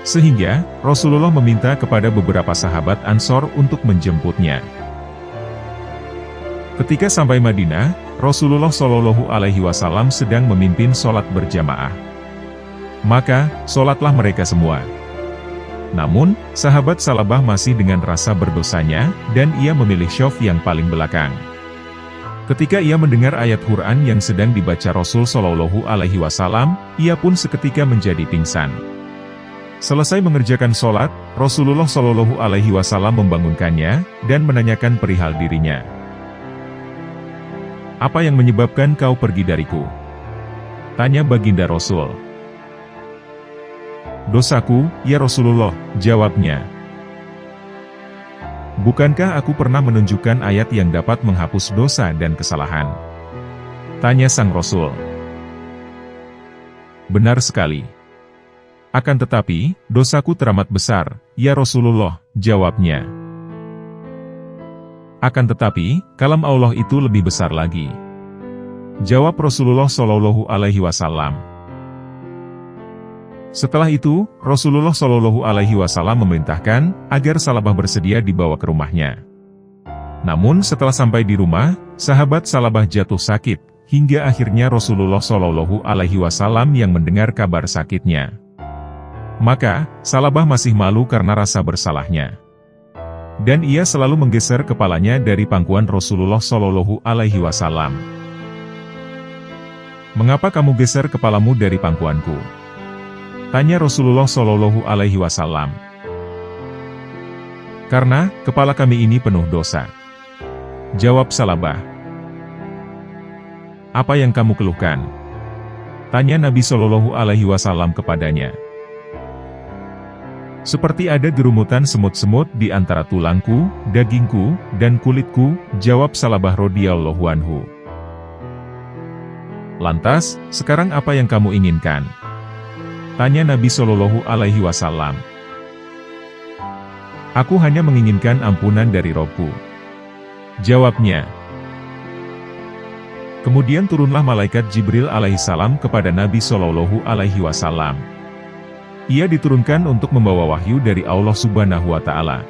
Sehingga, Rasulullah meminta kepada beberapa sahabat Ansor untuk menjemputnya. Ketika sampai Madinah, Rasulullah Shallallahu Alaihi Wasallam sedang memimpin sholat berjamaah. Maka, sholatlah mereka semua. Namun, sahabat Salabah masih dengan rasa berdosanya, dan ia memilih syaf yang paling belakang. Ketika ia mendengar ayat Quran yang sedang dibaca Rasul Shallallahu Alaihi Wasallam, ia pun seketika menjadi pingsan. Selesai mengerjakan sholat, Rasulullah Shallallahu Alaihi Wasallam membangunkannya, dan menanyakan perihal dirinya. "Apa yang menyebabkan kau pergi dariku?" tanya baginda Rasul. "Dosaku, ya Rasulullah," jawabnya. "Bukankah aku pernah menunjukkan ayat yang dapat menghapus dosa dan kesalahan?" tanya sang Rasul. "Benar sekali. Akan tetapi, dosaku teramat besar, ya Rasulullah," jawabnya. "Akan tetapi, kalam Allah itu lebih besar lagi," jawab Rasulullah Shallallahu Alaihi Wasallam. Setelah itu, Rasulullah Shallallahu Alaihi Wasallam memerintahkan agar Salabah bersedia dibawa ke rumahnya. Namun setelah sampai di rumah, sahabat Salabah jatuh sakit, hingga akhirnya Rasulullah Shallallahu Alaihi Wasallam yang mendengar kabar sakitnya. Maka, Salabah masih malu karena rasa bersalahnya. Dan ia selalu menggeser kepalanya dari pangkuan Rasulullah Shallallahu Alaihi Wasallam. "Mengapa kamu geser kepalamu dari pangkuanku?" tanya Rasulullah Shallallahu Alaihi Wasallam. "Karena kepala kami ini penuh dosa," jawab Salabah. "Apa yang kamu keluhkan?" tanya Nabi Shallallahu Alaihi Wasallam kepadanya. "Seperti ada gerumutan semut-semut di antara tulangku, dagingku, dan kulitku," jawab Salabah radhiyallahu anhu. "Lantas, sekarang apa yang kamu inginkan?" tanya Nabi Shallallahu Alaihi Wasallam. "Aku hanya menginginkan ampunan dari Robku," jawabnya. Kemudian turunlah malaikat Jibril alaihissalam kepada Nabi Shallallahu Alaihi Wasallam. Ia diturunkan untuk membawa wahyu dari Allah Subhanahu wa Ta'ala.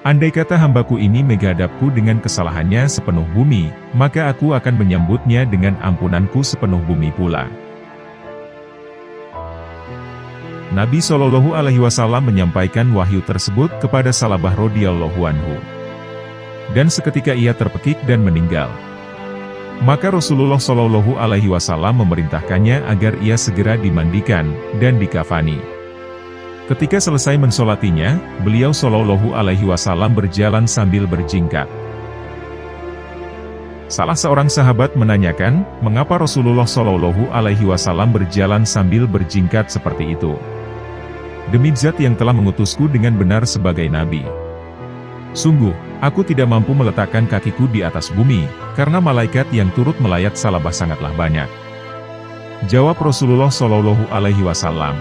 "Andai kata hambaku ini menghadapku dengan kesalahannya sepenuh bumi, maka aku akan menyambutnya dengan ampunanku sepenuh bumi pula." Nabi Shallallahu Alaihi Wasallam menyampaikan wahyu tersebut kepada Salabah radhiyallahu anhu. Dan seketika ia terpekik dan meninggal. Maka Rasulullah Shallallahu Alaihi Wasallam memerintahkannya agar ia segera dimandikan dan dikafani. Ketika selesai mensolatinya, beliau Shallallahu Alaihi Wasallam berjalan sambil berjingkat. Salah seorang sahabat menanyakan, mengapa Rasulullah Shallallahu Alaihi Wasallam berjalan sambil berjingkat seperti itu. "Demi Zat yang telah mengutusku dengan benar sebagai Nabi. Sungguh, aku tidak mampu meletakkan kakiku di atas bumi, karena malaikat yang turut melayat Salabah sangatlah banyak," jawab Rasulullah Shallallahu Alaihi Wasallam.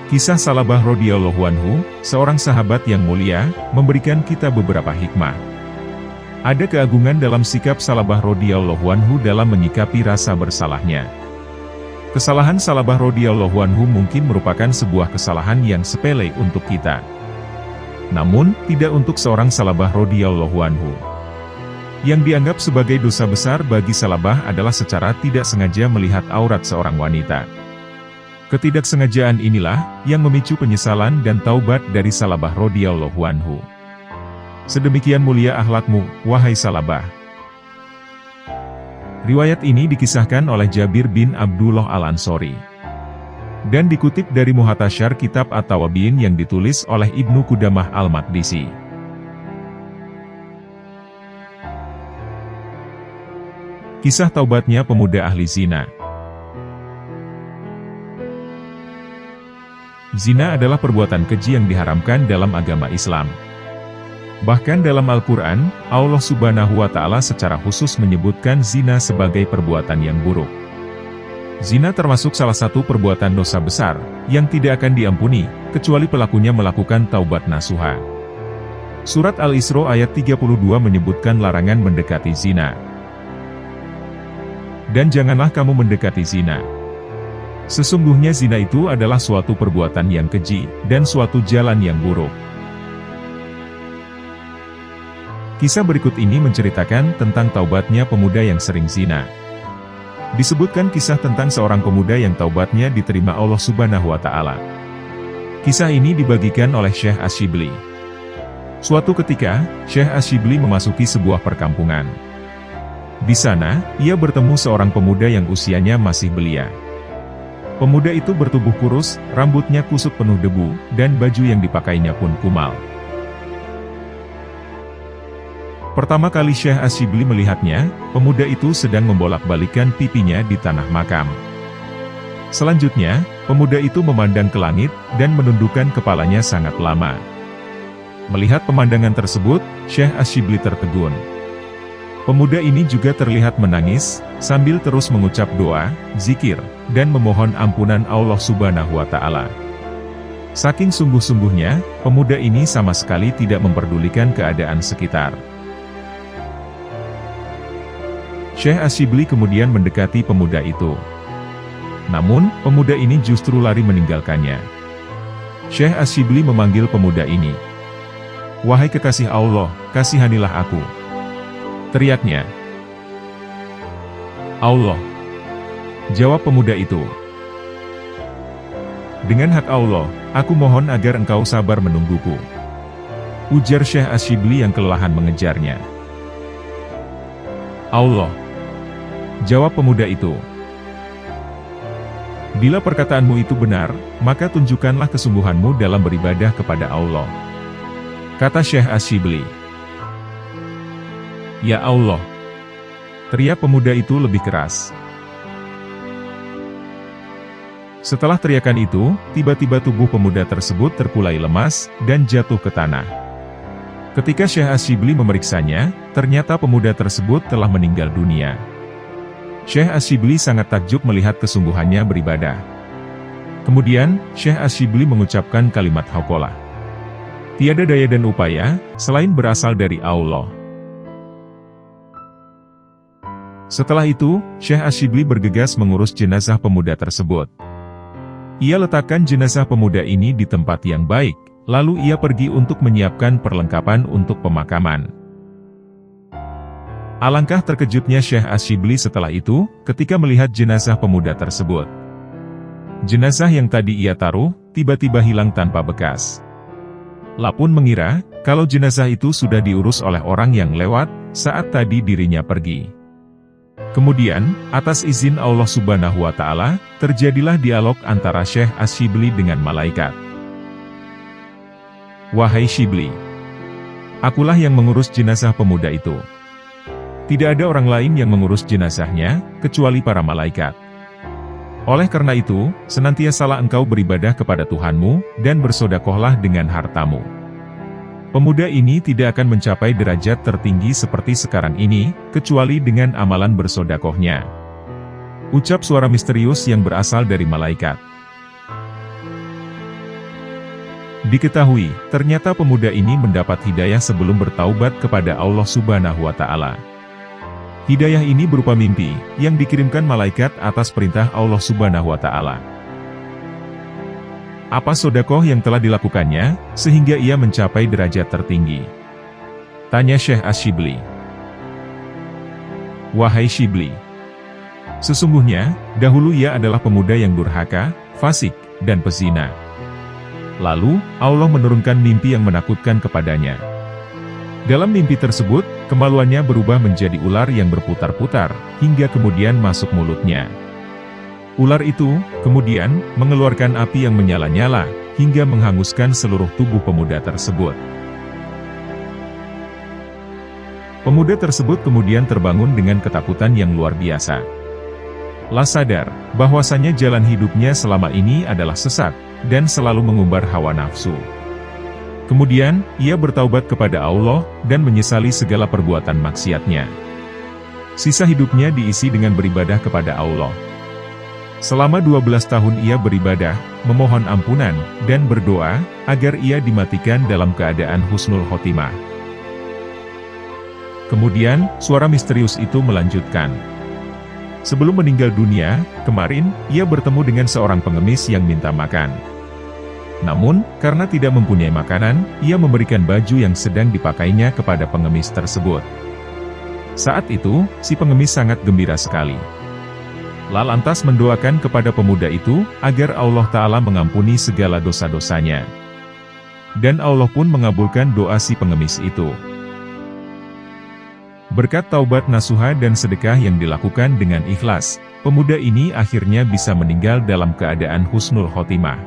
Kisah Salabah radhiyallahu anhu, seorang sahabat yang mulia, memberikan kita beberapa hikmah. Ada keagungan dalam sikap Salabah radhiyallahu anhu dalam menyikapi rasa bersalahnya. Kesalahan Salabah radhiyallahu anhu mungkin merupakan sebuah kesalahan yang sepele untuk kita. Namun, tidak untuk seorang Salabah radhiyallahu anhu. Yang dianggap sebagai dosa besar bagi Salabah adalah secara tidak sengaja melihat aurat seorang wanita. Ketidaksengajaan inilah yang memicu penyesalan dan taubat dari Salabah radhiyallahu anhu. Sedemikian mulia akhlakmu, wahai Salabah. Riwayat ini dikisahkan oleh Jabir bin Abdullah Al-Ansori. Dan dikutip dari Muhtasyar Kitab At-Tawabiin yang ditulis oleh Ibnu Qudamah Al-Maqdisi. Kisah taubatnya pemuda ahli zina. Zina adalah perbuatan keji yang diharamkan dalam agama Islam. Bahkan dalam Al-Quran, Allah Subhanahu wa Ta'ala secara khusus menyebutkan zina sebagai perbuatan yang buruk. Zina termasuk salah satu perbuatan dosa besar, yang tidak akan diampuni, kecuali pelakunya melakukan taubat nasuha. Surat Al-Isra ayat 32 menyebutkan larangan mendekati zina. Dan janganlah kamu mendekati zina. Sesungguhnya zina itu adalah suatu perbuatan yang keji, dan suatu jalan yang buruk. Kisah berikut ini menceritakan tentang taubatnya pemuda yang sering zina. disebutkan kisah tentang seorang pemuda yang taubatnya diterima Allah Subhanahu wa Ta'ala. Kisah ini dibagikan oleh Syekh Ash-Shibli. Suatu ketika, Syekh Ash-Shibli memasuki sebuah perkampungan. Di sana, ia bertemu seorang pemuda yang usianya masih belia. Pemuda itu bertubuh kurus, rambutnya kusut penuh debu, dan baju yang dipakainya pun kumal. Pertama kali Syekh Ash-Shibli melihatnya, pemuda itu sedang membolak-balikan pipinya di tanah makam. Selanjutnya, pemuda itu memandang ke langit, dan menundukkan kepalanya sangat lama. Melihat pemandangan tersebut, Syekh Ash-Shibli tertegun. Pemuda ini juga terlihat menangis, sambil terus mengucap doa, zikir, dan memohon ampunan Allah Subhanahu wa Ta'ala. Saking sungguh-sungguhnya, pemuda ini sama sekali tidak memperdulikan keadaan sekitar. Syekh Ash-Shibli kemudian mendekati pemuda itu. Namun, pemuda ini justru lari meninggalkannya. Syekh Ash-Shibli memanggil pemuda ini. "Wahai kekasih Allah, kasihanilah aku," teriaknya. "Allah," jawab pemuda itu. "Dengan hak Allah, aku mohon agar engkau sabar menungguku," ujar Syekh Ash-Shibli yang kelelahan mengejarnya. "Allah," jawab pemuda itu. "Bila perkataanmu itu benar, maka tunjukkanlah kesungguhanmu dalam beribadah kepada Allah," kata Syekh Ash-Shibli. "Ya Allah," teriak pemuda itu lebih keras. Setelah teriakan itu, tiba-tiba tubuh pemuda tersebut terkulai lemas, dan jatuh ke tanah. Ketika Syekh Ash-Shibli memeriksanya, ternyata pemuda tersebut telah meninggal dunia. Syekh Ash-Shibli sangat takjub melihat kesungguhannya beribadah. Kemudian, Syekh Ash-Shibli mengucapkan kalimat hauqalah. Tiada daya dan upaya, selain berasal dari Allah. Setelah itu, Syekh Ash-Shibli bergegas mengurus jenazah pemuda tersebut. Ia letakkan jenazah pemuda ini di tempat yang baik, lalu ia pergi untuk menyiapkan perlengkapan untuk pemakaman. Alangkah terkejutnya Syekh Ash-Shibli setelah itu, ketika melihat jenazah pemuda tersebut. Jenazah yang tadi ia taruh, tiba-tiba hilang tanpa bekas. Ia pun mengira, kalau jenazah itu sudah diurus oleh orang yang lewat, saat tadi dirinya pergi. Kemudian, atas izin Allah Subhanahu wa Ta'ala, terjadilah dialog antara Syekh Ash-Shibli dengan malaikat. "Wahai Shibli, akulah yang mengurus jenazah pemuda itu. Tidak ada orang lain yang mengurus jenazahnya, kecuali para malaikat. Oleh karena itu, senantiasalah engkau beribadah kepada Tuhanmu, dan bersodakohlah dengan hartamu. Pemuda ini tidak akan mencapai derajat tertinggi seperti sekarang ini, kecuali dengan amalan bersodakohnya," ucap suara misterius yang berasal dari malaikat. Diketahui, ternyata pemuda ini mendapat hidayah sebelum bertaubat kepada Allah Subhanahu wa Ta'ala. Hidayah ini berupa mimpi, yang dikirimkan malaikat atas perintah Allah Subhanahu wa Ta'ala. Apa sodakoh yang telah dilakukannya, sehingga ia mencapai derajat tertinggi? Tanya Syekh Ash-Shibli. "Wahai Shibli, sesungguhnya, dahulu ia adalah pemuda yang durhaka, fasik, dan pezina. Lalu, Allah menurunkan mimpi yang menakutkan kepadanya. Dalam mimpi tersebut, kemaluannya berubah menjadi ular yang berputar-putar, hingga kemudian masuk mulutnya. Ular itu, kemudian, mengeluarkan api yang menyala-nyala, hingga menghanguskan seluruh tubuh pemuda tersebut. Pemuda tersebut kemudian terbangun dengan ketakutan yang luar biasa. Ia sadar, bahwasanya jalan hidupnya selama ini adalah sesat, dan selalu mengumbar hawa nafsu. Kemudian, ia bertaubat kepada Allah, dan menyesali segala perbuatan maksiatnya. Sisa hidupnya diisi dengan beribadah kepada Allah. Selama 12 tahun ia beribadah, memohon ampunan, dan berdoa, agar ia dimatikan dalam keadaan husnul khotimah. Kemudian, suara misterius itu melanjutkan. Sebelum meninggal dunia, kemarin, ia bertemu dengan seorang pengemis yang minta makan. Namun, karena tidak mempunyai makanan, ia memberikan baju yang sedang dipakainya kepada pengemis tersebut. Saat itu, si pengemis sangat gembira sekali. lantas mendoakan kepada pemuda itu, agar Allah Ta'ala mengampuni segala dosa-dosanya. Dan Allah pun mengabulkan doa si pengemis itu. Berkat taubat nasuha dan sedekah yang dilakukan dengan ikhlas, pemuda ini akhirnya bisa meninggal dalam keadaan husnul khotimah.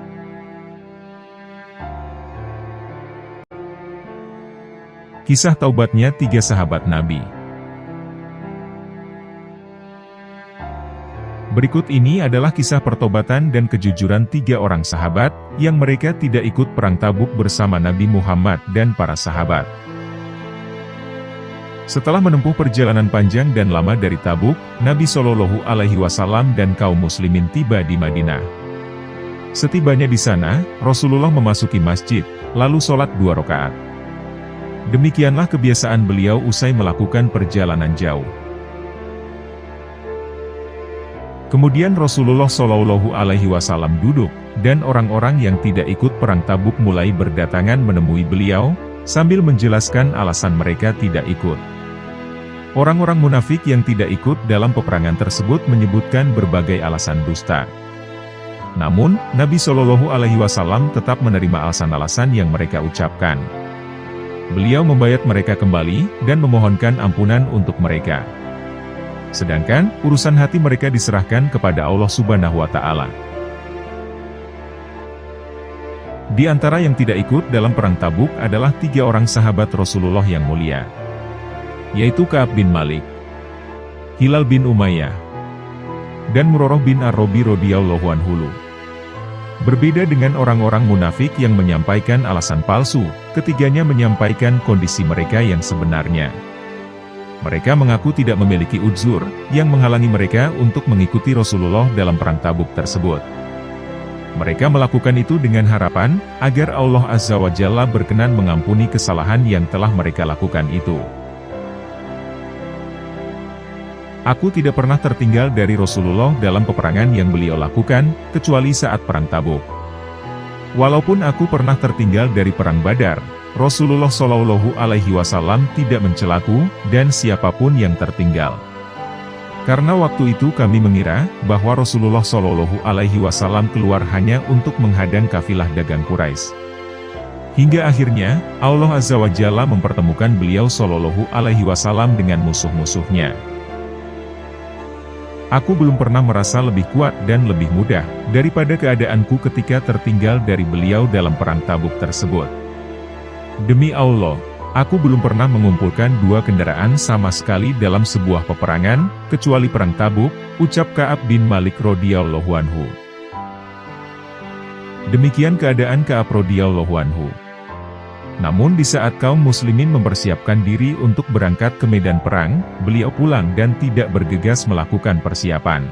Kisah taubatnya 3 sahabat Nabi. Berikut ini adalah kisah pertobatan dan kejujuran 3 orang sahabat, yang mereka tidak ikut perang Tabuk bersama Nabi Muhammad dan para sahabat. Setelah menempuh perjalanan panjang dan lama dari Tabuk, Nabi Shallallahu Alaihi Wasallam dan kaum muslimin tiba di Madinah. Setibanya di sana, Rasulullah memasuki masjid, lalu sholat 2 rakaat. Demikianlah kebiasaan beliau usai melakukan perjalanan jauh. Kemudian Rasulullah Shallallahu Alaihi Wasallam duduk, dan orang-orang yang tidak ikut perang Tabuk mulai berdatangan menemui beliau, sambil menjelaskan alasan mereka tidak ikut. Orang-orang munafik yang tidak ikut dalam peperangan tersebut menyebutkan berbagai alasan dusta. Namun, Nabi Shallallahu Alaihi Wasallam tetap menerima alasan-alasan yang mereka ucapkan. Beliau membayat mereka kembali, dan memohonkan ampunan untuk mereka. Sedangkan, urusan hati mereka diserahkan kepada Allah Subhanahu wa Ta'ala. Di antara yang tidak ikut dalam perang Tabuk adalah 3 orang sahabat Rasulullah yang mulia, yaitu Ka'ab bin Malik, Hilal bin Umayyah, dan Murarah bin Ar-Rabi radhiyallahu anhu. Berbeda dengan orang-orang munafik yang menyampaikan alasan palsu, ketiganya menyampaikan kondisi mereka yang sebenarnya. Mereka mengaku tidak memiliki uzur, yang menghalangi mereka untuk mengikuti Rasulullah dalam perang Tabuk tersebut. Mereka melakukan itu dengan harapan, agar Allah Azza wa Jalla berkenan mengampuni kesalahan yang telah mereka lakukan itu. Aku tidak pernah tertinggal dari Rasulullah dalam peperangan yang beliau lakukan, kecuali saat perang Tabuk. Walaupun aku pernah tertinggal dari perang Badar, Rasulullah Shallallahu Alaihi Wasallam tidak mencelaku, dan siapapun yang tertinggal. Karena waktu itu kami mengira, bahwa Rasulullah Shallallahu Alaihi Wasallam keluar hanya untuk menghadang kafilah dagang Quraisy. Hingga akhirnya, Allah Azza wa Jalla mempertemukan beliau Shallallahu Alaihi Wasallam dengan musuh-musuhnya. Aku belum pernah merasa lebih kuat dan lebih mudah, daripada keadaanku ketika tertinggal dari beliau dalam perang Tabuk tersebut. Demi Allah, aku belum pernah mengumpulkan 2 kendaraan sama sekali dalam sebuah peperangan, kecuali perang Tabuk, ucap Ka'ab bin Malik radhiyallahu anhu. Demikian keadaan Ka'ab radhiyallahu anhu. Namun di saat kaum muslimin mempersiapkan diri untuk berangkat ke medan perang, beliau pulang dan tidak bergegas melakukan persiapan.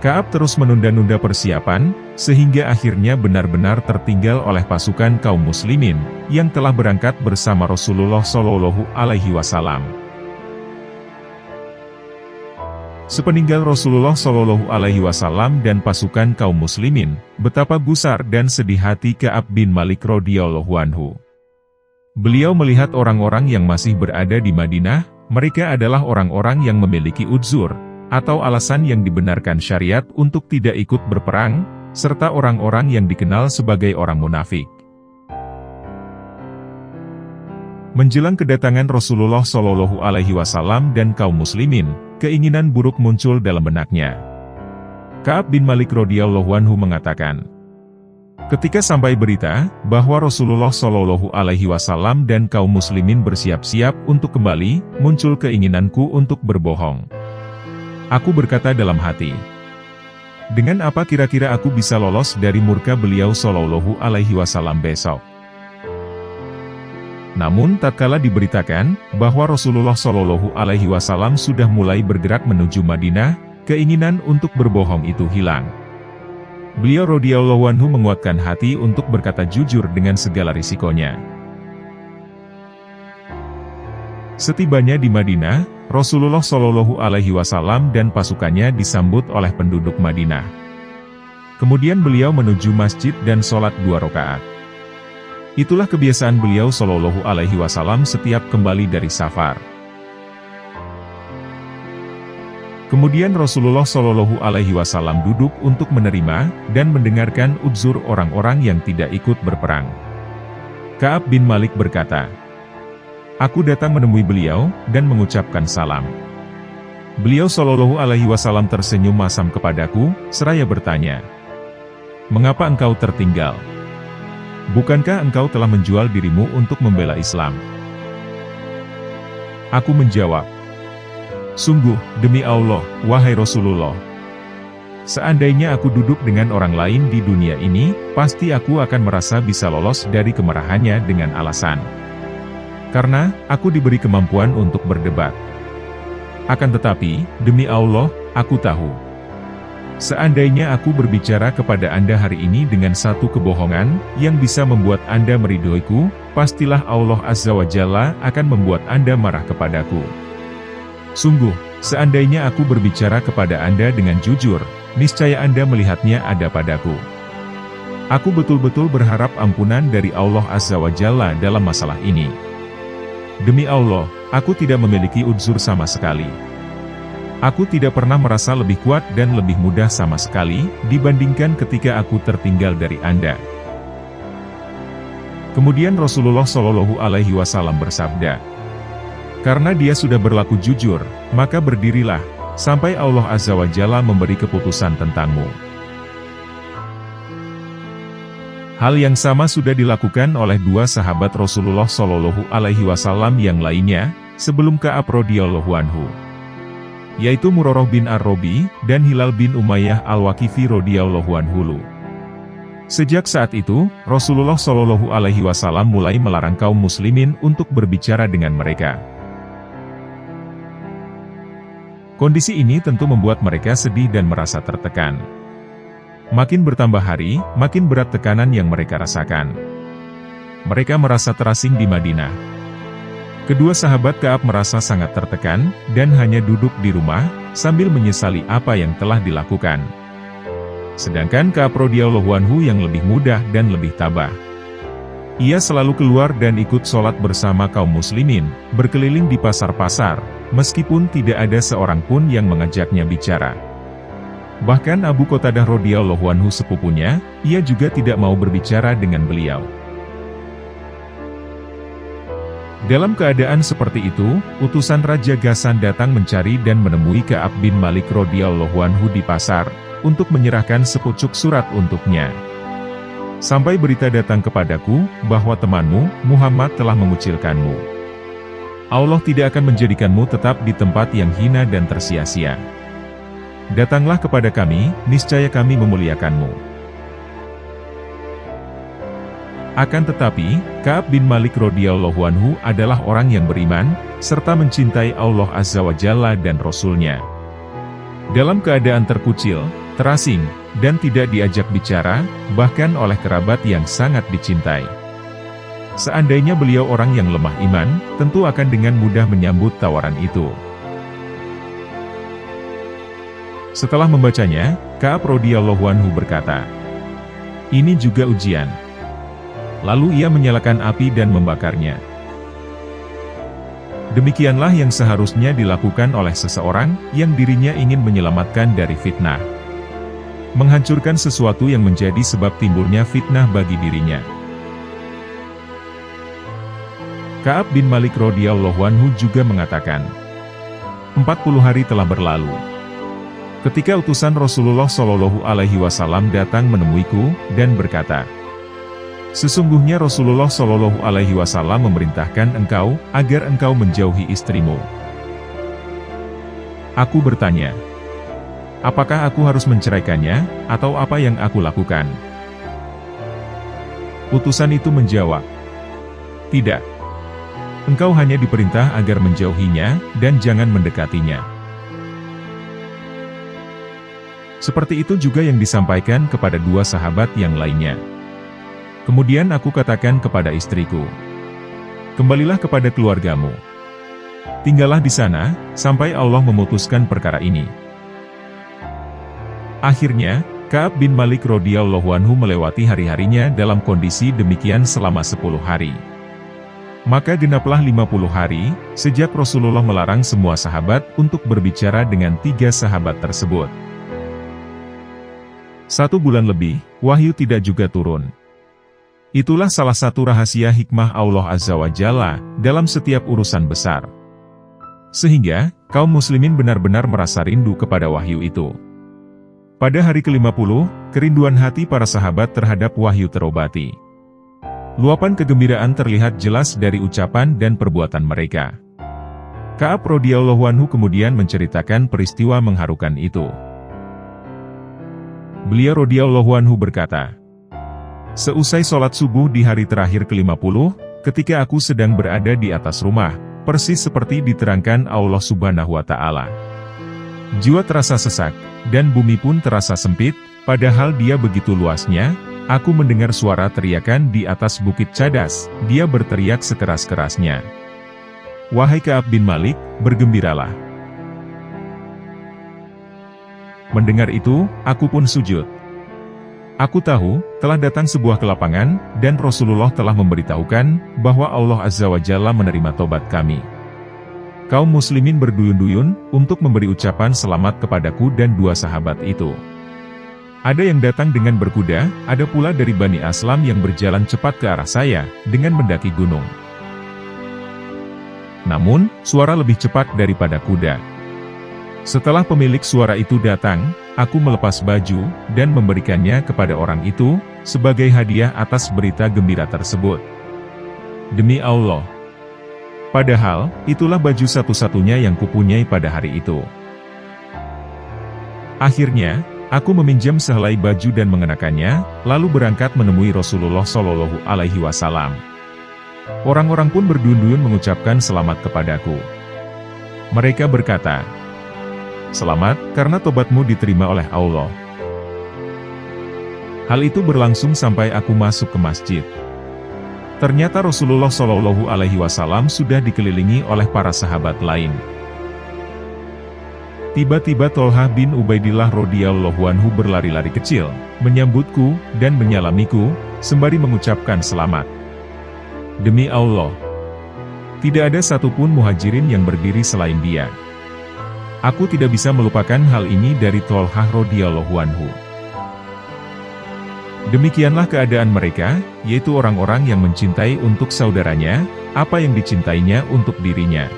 Ka'ab terus menunda-nunda persiapan, sehingga akhirnya benar-benar tertinggal oleh pasukan kaum muslimin, yang telah berangkat bersama Rasulullah Shallallahu Alaihi Wasallam. Sepeninggal Rasulullah Shallallahu Alaihi Wasallam dan pasukan kaum muslimin, betapa gusar dan sedih hati Ka'ab bin Malik radhiyallahu anhu. Beliau melihat orang-orang yang masih berada di Madinah, mereka adalah orang-orang yang memiliki uzur, atau alasan yang dibenarkan syariat untuk tidak ikut berperang, serta orang-orang yang dikenal sebagai orang munafik. Menjelang kedatangan Rasulullah Shallallahu Alaihi Wasallam dan kaum muslimin, keinginan buruk muncul dalam benaknya. Ka'ab bin Malik radhiyallahu anhu mengatakan, ketika sampai berita bahwa Rasulullah Shallallahu Alaihi Wasallam dan kaum muslimin bersiap-siap untuk kembali, muncul keinginanku untuk berbohong. Aku berkata dalam hati, dengan apa kira-kira aku bisa lolos dari murka beliau Shallallahu Alaihi Wasallam besok? Namun tatkala diberitakan bahwa Rasulullah Shallallahu Alaihi Wasallam sudah mulai bergerak menuju Madinah, keinginan untuk berbohong itu hilang. Beliau radhiyallahu anhu menguatkan hati untuk berkata jujur dengan segala risikonya. Setibanya di Madinah, Rasulullah Shallallahu Alaihi Wasallam dan pasukannya disambut oleh penduduk Madinah. Kemudian beliau menuju masjid dan sholat 2 rakaat. Itulah kebiasaan beliau Shallallahu Alaihi Wasallam setiap kembali dari safar. Kemudian Rasulullah Shallallahu Alaihi Wasallam duduk untuk menerima dan mendengarkan uzur orang-orang yang tidak ikut berperang. Ka'ab bin Malik berkata, "Aku datang menemui beliau dan mengucapkan salam. Beliau Shallallahu Alaihi Wasallam tersenyum masam kepadaku, seraya bertanya, 'Mengapa engkau tertinggal? Bukankah engkau telah menjual dirimu untuk membela Islam?' Aku menjawab, 'Sungguh, demi Allah, wahai Rasulullah, seandainya aku duduk dengan orang lain di dunia ini, pasti aku akan merasa bisa lolos dari kemarahannya dengan alasan, karena aku diberi kemampuan untuk berdebat. Akan tetapi, demi Allah, aku tahu, seandainya aku berbicara kepada Anda hari ini dengan satu kebohongan, yang bisa membuat Anda meridhoiku, pastilah Allah Azza wa Jalla akan membuat Anda marah kepadaku. Sungguh, seandainya aku berbicara kepada Anda dengan jujur, niscaya Anda melihatnya ada padaku. Aku betul-betul berharap ampunan dari Allah Azza wa Jalla dalam masalah ini. Demi Allah, aku tidak memiliki udzur sama sekali. Aku tidak pernah merasa lebih kuat dan lebih mudah sama sekali, dibandingkan ketika aku tertinggal dari Anda." Kemudian Rasulullah Shallallahu Alaihi Wasallam bersabda, "Karena dia sudah berlaku jujur, maka berdirilah, sampai Allah Azza wa Jalla memberi keputusan tentangmu." Hal yang sama sudah dilakukan oleh dua sahabat Rasulullah Shallallahu Alaihi Wasallam yang lainnya, sebelum Ka'ab radhiyallahu anhu, yaitu Murarah bin Ar-Rabi, dan Hilal bin Umayyah Al-Waqifi radhiyallahu anhu. Sejak saat itu, Rasulullah Shallallahu Alaihi Wasallam mulai melarang kaum muslimin untuk berbicara dengan mereka. Kondisi ini tentu membuat mereka sedih dan merasa tertekan. Makin bertambah hari, makin berat tekanan yang mereka rasakan. Mereka merasa terasing di Madinah. Kedua sahabat Ka'ab merasa sangat tertekan, dan hanya duduk di rumah, sambil menyesali apa yang telah dilakukan. Sedangkan Ka'ab radhiyallahu anhu yang lebih mudah dan lebih tabah. Ia selalu keluar dan ikut sholat bersama kaum muslimin, berkeliling di pasar-pasar, meskipun tidak ada seorang pun yang mengajaknya bicara. Bahkan Abu Qatadah radhiyallahu anhu sepupunya, ia juga tidak mau berbicara dengan beliau. Dalam keadaan seperti itu, utusan Raja Ghassan datang mencari dan menemui Ka'ab bin Malik radhiyallahu anhu di pasar, untuk menyerahkan sepucuk surat untuknya. "Sampai berita datang kepadaku, bahwa temanmu, Muhammad telah mengucilkanmu. Allah tidak akan menjadikanmu tetap di tempat yang hina dan tersia-sia. Datanglah kepada kami, niscaya kami memuliakanmu." Akan tetapi, Ka'ab bin Malik radhiyallahu anhu adalah orang yang beriman, serta mencintai Allah Azza wa Jalla dan Rasul-Nya. Dalam keadaan terkucil, terasing, dan tidak diajak bicara, bahkan oleh kerabat yang sangat dicintai. Seandainya beliau orang yang lemah iman, tentu akan dengan mudah menyambut tawaran itu. Setelah membacanya, Ka'ab radhiyallahu anhu berkata, "Ini juga ujian." Lalu ia menyalakan api dan membakarnya. Demikianlah yang seharusnya dilakukan oleh seseorang, yang dirinya ingin menyelamatkan dari fitnah. Menghancurkan sesuatu yang menjadi sebab timbulnya fitnah bagi dirinya. Ka'ab bin Malik radhiyallahu anhu juga mengatakan, 40 hari telah berlalu. Ketika utusan Rasulullah Shallallahu Alaihi Wasallam datang menemuiku, dan berkata, "Sesungguhnya Rasulullah Shallallahu Alaihi Wasallam memerintahkan engkau, agar engkau menjauhi istrimu." Aku bertanya, "Apakah aku harus menceraikannya, atau apa yang aku lakukan?" Utusan itu menjawab, "Tidak. Engkau hanya diperintah agar menjauhinya, dan jangan mendekatinya." Seperti itu juga yang disampaikan kepada dua sahabat yang lainnya. Kemudian aku katakan kepada istriku, "Kembalilah kepada keluargamu. Tinggallah di sana, sampai Allah memutuskan perkara ini." Akhirnya, Ka'ab bin Malik radhiyallahu anhu melewati hari-harinya dalam kondisi demikian selama 10 hari. Maka genaplah 50 hari, sejak Rasulullah melarang semua sahabat untuk berbicara dengan 3 sahabat tersebut. 1 bulan lebih, wahyu tidak juga turun. Itulah salah satu rahasia hikmah Allah Azza wa Jalla dalam setiap urusan besar. Sehingga, kaum muslimin benar-benar merasa rindu kepada wahyu itu. Pada hari ke-50, kerinduan hati para sahabat terhadap wahyu terobati. Luapan kegembiraan terlihat jelas dari ucapan dan perbuatan mereka. Ka'ab radhiyallahu anhu kemudian menceritakan peristiwa mengharukan itu. Beliau radhiyallahu anhu berkata, "Seusai sholat subuh di hari terakhir ke-50, ketika aku sedang berada di atas rumah, persis seperti diterangkan Allah Subhanahu wa Ta'ala. Jiwa terasa sesak, dan bumi pun terasa sempit, padahal dia begitu luasnya. Aku mendengar suara teriakan di atas bukit Cadas, dia berteriak sekeras-kerasnya. Wahai Ka'ab bin Malik, bergembiralah." Mendengar itu, aku pun sujud. Aku tahu, telah datang sebuah kelapangan, dan Rasulullah telah memberitahukan, bahwa Allah Azza wa Jalla menerima tobat kami. Kaum muslimin berduyun-duyun, untuk memberi ucapan selamat kepadaku dan 2 sahabat itu. Ada yang datang dengan berkuda, ada pula dari Bani Aslam yang berjalan cepat ke arah saya, dengan mendaki gunung. Namun, suara lebih cepat daripada kuda. Setelah pemilik suara itu datang, aku melepas baju, dan memberikannya kepada orang itu, sebagai hadiah atas berita gembira tersebut. Demi Allah. Padahal, itulah baju satu-satunya yang kupunyai pada hari itu. Akhirnya, aku meminjam sehelai baju dan mengenakannya, lalu berangkat menemui Rasulullah Shallallahu Alaihi Wasallam. Orang-orang pun berduyun-duyun mengucapkan selamat kepadaku. Mereka berkata, "Selamat, karena tobatmu diterima oleh Allah." Hal itu berlangsung sampai aku masuk ke masjid. Ternyata Rasulullah Shallallahu Alaihi Wasallam sudah dikelilingi oleh para sahabat lain. Tiba-tiba Tolhah bin Ubaidillah radhiyallahu anhu berlari-lari kecil, menyambutku, dan menyalamiku, sembari mengucapkan selamat. Demi Allah, tidak ada satupun muhajirin yang berdiri selain dia. Aku tidak bisa melupakan hal ini dari Tolhah radhiyallahu anhu. Demikianlah keadaan mereka, yaitu orang-orang yang mencintai untuk saudaranya, apa yang dicintainya untuk dirinya.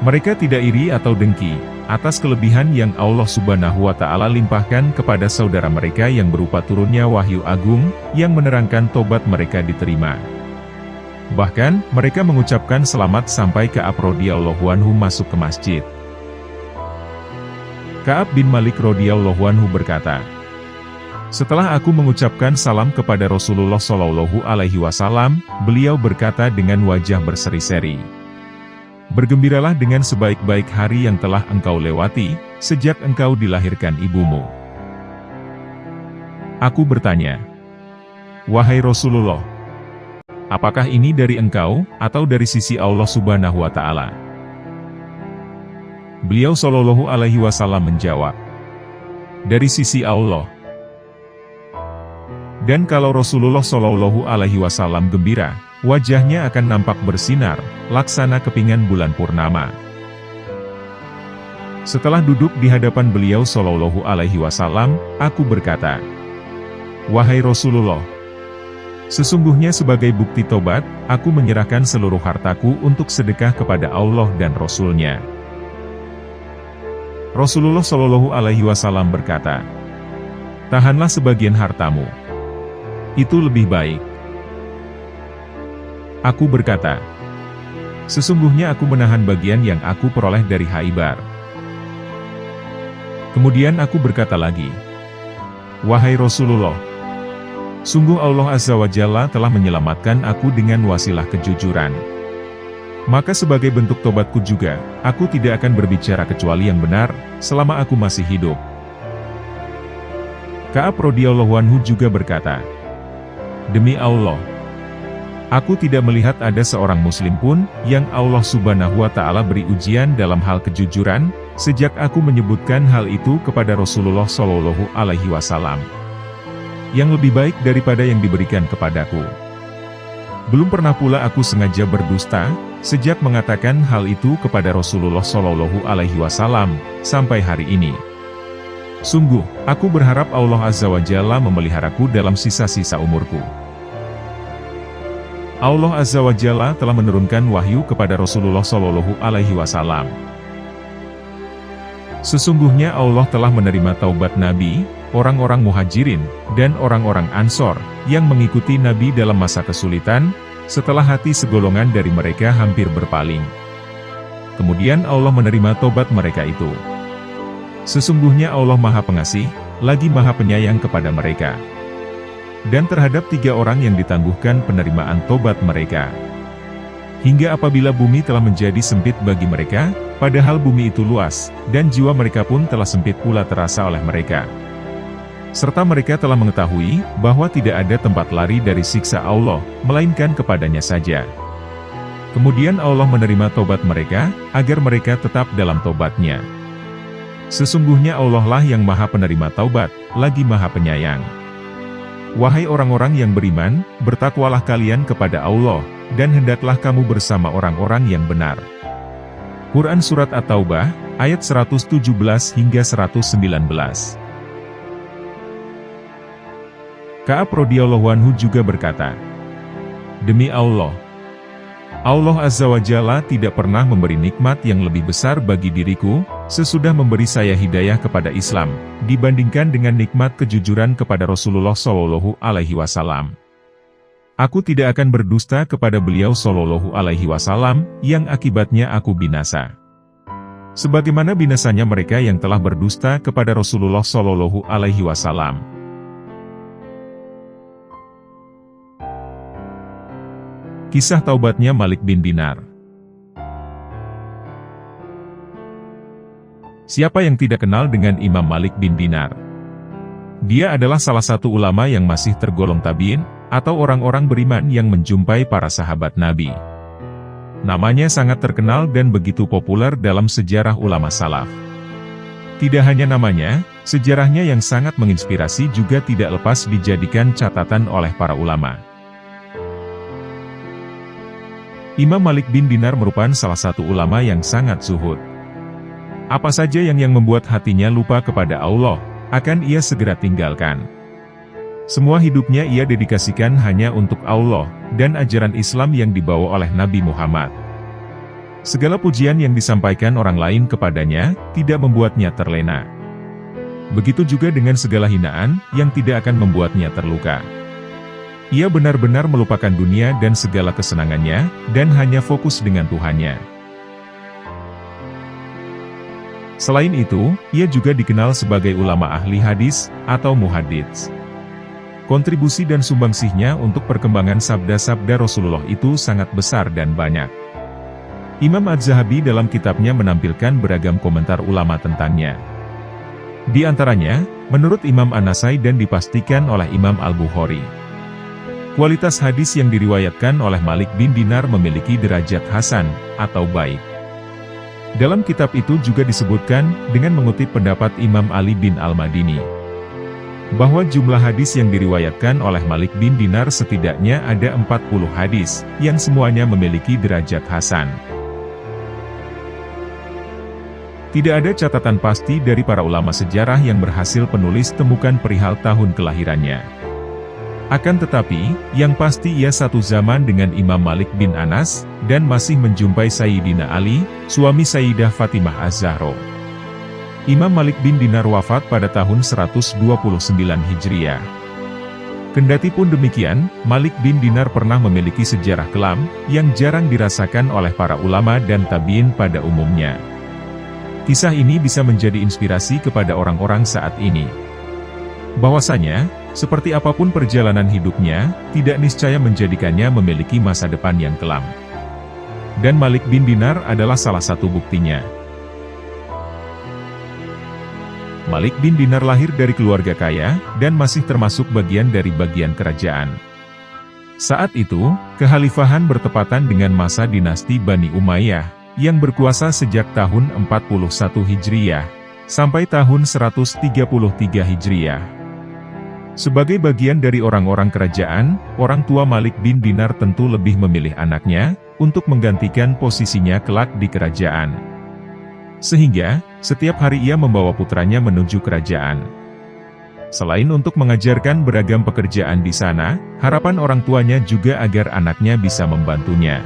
Mereka tidak iri atau dengki atas kelebihan yang Allah Subhanahu wa Ta'ala limpahkan kepada saudara mereka yang berupa turunnya wahyu agung, yang menerangkan tobat mereka diterima. Bahkan, mereka mengucapkan selamat sampai Ka'ab radhiyallahu anhu masuk ke masjid. Ka'ab bin Malik radhiyallahu anhu berkata, "Setelah aku mengucapkan salam kepada Rasulullah Shallallahu Alaihi Wasallam, beliau berkata dengan wajah berseri-seri, 'Bergembiralah dengan sebaik-baik hari yang telah engkau lewati, sejak engkau dilahirkan ibumu.'" Aku bertanya, "Wahai Rasulullah, apakah ini dari engkau, atau dari sisi Allah Subhanahu wa Ta'ala?" Beliau Shallallahu Alaihi Wasallam menjawab, "Dari sisi Allah." Dan kalau Rasulullah Shallallahu Alaihi Wasallam gembira, wajahnya akan nampak bersinar, laksana kepingan bulan purnama. Setelah duduk di hadapan beliau Shallallahu Alaihi Wasallam, aku berkata, "Wahai Rasulullah, sesungguhnya sebagai bukti tobat, aku menyerahkan seluruh hartaku untuk sedekah kepada Allah dan Rasul-Nya." Rasulullah Shallallahu Alaihi Wasallam berkata, "Tahanlah sebagian hartamu. Itu lebih baik." Aku berkata, "Sesungguhnya aku menahan bagian yang aku peroleh dari Khaybar." Kemudian aku berkata lagi, "Wahai Rasulullah, sungguh Allah Azza wa Jalla telah menyelamatkan aku dengan wasilah kejujuran. Maka sebagai bentuk tobatku juga, aku tidak akan berbicara kecuali yang benar, selama aku masih hidup." Ka'ab radhiyallahu anhu juga berkata, "Demi Allah, aku tidak melihat ada seorang muslim pun, yang Allah Subhanahu wa Ta'ala beri ujian dalam hal kejujuran, sejak aku menyebutkan hal itu kepada Rasulullah Shallallahu Alaihi Wasallam, yang lebih baik daripada yang diberikan kepadaku." Belum pernah pula aku sengaja berdusta, sejak mengatakan hal itu kepada Rasulullah Shallallahu Alaihi Wasallam, sampai hari ini. Sungguh, aku berharap Allah Azza wa Jalla memeliharaku dalam sisa-sisa umurku. Allah Azza wa Jalla telah menurunkan wahyu kepada Rasulullah Shallallahu Alaihi Wasallam. Sesungguhnya Allah telah menerima taubat Nabi, orang-orang Muhajirin, dan orang-orang Ansor, yang mengikuti Nabi dalam masa kesulitan, setelah hati segolongan dari mereka hampir berpaling. Kemudian Allah menerima taubat mereka itu. Sesungguhnya Allah Maha Pengasih, lagi Maha Penyayang kepada mereka. Dan terhadap 3 orang yang ditangguhkan penerimaan taubat mereka. Hingga apabila bumi telah menjadi sempit bagi mereka, padahal bumi itu luas, dan jiwa mereka pun telah sempit pula terasa oleh mereka. Serta mereka telah mengetahui, bahwa tidak ada tempat lari dari siksa Allah, melainkan kepadanya saja. Kemudian Allah menerima taubat mereka, agar mereka tetap dalam taubatnya. Sesungguhnya Allah lah yang Maha Penerima Taubat, lagi Maha Penyayang. Wahai orang-orang yang beriman, bertakwalah kalian kepada Allah, dan hendaklah kamu bersama orang-orang yang benar. Quran Surat At-Taubah, ayat 117 hingga 119. Ka'ab radhiyallahu anhu juga berkata, "Demi Allah, Allah Azza wa Jalla tidak pernah memberi nikmat yang lebih besar bagi diriku, sesudah memberi saya hidayah kepada Islam, dibandingkan dengan nikmat kejujuran kepada Rasulullah Shallallahu Alaihi Wasallam. Aku tidak akan berdusta kepada beliau Shallallahu Alaihi Wasallam, yang akibatnya aku binasa. Sebagaimana binasanya mereka yang telah berdusta kepada Rasulullah Shallallahu Alaihi Wasallam." Kisah taubatnya Malik bin Dinar. Siapa yang tidak kenal dengan Imam Malik bin Dinar? Dia adalah salah satu ulama yang masih tergolong tabi'in, atau orang-orang beriman yang menjumpai para sahabat Nabi. Namanya sangat terkenal dan begitu populer dalam sejarah ulama salaf. Tidak hanya namanya, sejarahnya yang sangat menginspirasi juga tidak lepas dijadikan catatan oleh para ulama. Imam Malik bin Dinar merupakan salah satu ulama yang sangat zuhud. Apa saja yang membuat hatinya lupa kepada Allah, akan ia segera tinggalkan. Semua hidupnya ia dedikasikan hanya untuk Allah, dan ajaran Islam yang dibawa oleh Nabi Muhammad. Segala pujian yang disampaikan orang lain kepadanya, tidak membuatnya terlena. Begitu juga dengan segala hinaan, yang tidak akan membuatnya terluka. Ia benar-benar melupakan dunia dan segala kesenangannya, dan hanya fokus dengan Tuhannya. Selain itu, ia juga dikenal sebagai ulama ahli hadis, atau muhadits. Kontribusi dan sumbangsihnya untuk perkembangan sabda-sabda Rasulullah itu sangat besar dan banyak. Imam Az-Zahabi dalam kitabnya menampilkan beragam komentar ulama tentangnya. Di antaranya, menurut Imam An-Nasai dan dipastikan oleh Imam Al-Bukhari, kualitas hadis yang diriwayatkan oleh Malik bin Dinar memiliki derajat hasan, atau baik. Dalam kitab itu juga disebutkan, dengan mengutip pendapat Imam Ali bin Al-Madini, bahwa jumlah hadis yang diriwayatkan oleh Malik bin Dinar setidaknya ada 40 hadis, yang semuanya memiliki derajat hasan. Tidak ada catatan pasti dari para ulama sejarah yang berhasil penulis temukan perihal tahun kelahirannya. Akan tetapi, yang pasti ia satu zaman dengan Imam Malik bin Anas, dan masih menjumpai Sayyidina Ali, suami Sayyidah Fatimah Az-Zahra. Imam Malik bin Dinar wafat pada tahun 129 Hijriah. Kendati pun demikian, Malik bin Dinar pernah memiliki sejarah kelam, yang jarang dirasakan oleh para ulama dan tabi'in pada umumnya. Kisah ini bisa menjadi inspirasi kepada orang-orang saat ini. Bahwasanya, seperti apapun perjalanan hidupnya, tidak niscaya menjadikannya memiliki masa depan yang kelam. Dan Malik bin Dinar adalah salah satu buktinya. Malik bin Dinar lahir dari keluarga kaya, dan masih termasuk bagian dari bagian kerajaan. Saat itu, kekhalifahan bertepatan dengan masa dinasti Bani Umayyah, yang berkuasa sejak tahun 41 Hijriah, sampai tahun 133 Hijriah. Sebagai bagian dari orang-orang kerajaan, orang tua Malik bin Dinar tentu lebih memilih anaknya untuk menggantikan posisinya kelak di kerajaan. Sehingga, setiap hari ia membawa putranya menuju kerajaan. Selain untuk mengajarkan beragam pekerjaan di sana, harapan orang tuanya juga agar anaknya bisa membantunya.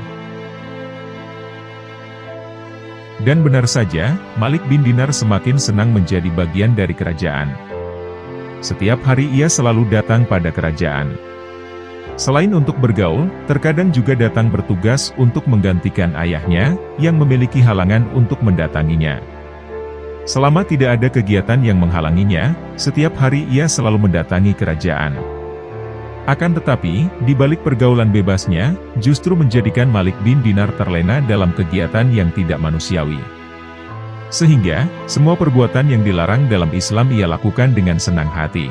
Dan benar saja, Malik bin Dinar semakin senang menjadi bagian dari kerajaan. Setiap hari ia selalu datang pada kerajaan. Selain untuk bergaul, terkadang juga datang bertugas untuk menggantikan ayahnya, yang memiliki halangan untuk mendatanginya. Selama tidak ada kegiatan yang menghalanginya, setiap hari ia selalu mendatangi kerajaan. Akan tetapi, di balik pergaulan bebasnya, justru menjadikan Malik bin Dinar terlena dalam kegiatan yang tidak manusiawi. Sehingga, semua perbuatan yang dilarang dalam Islam ia lakukan dengan senang hati.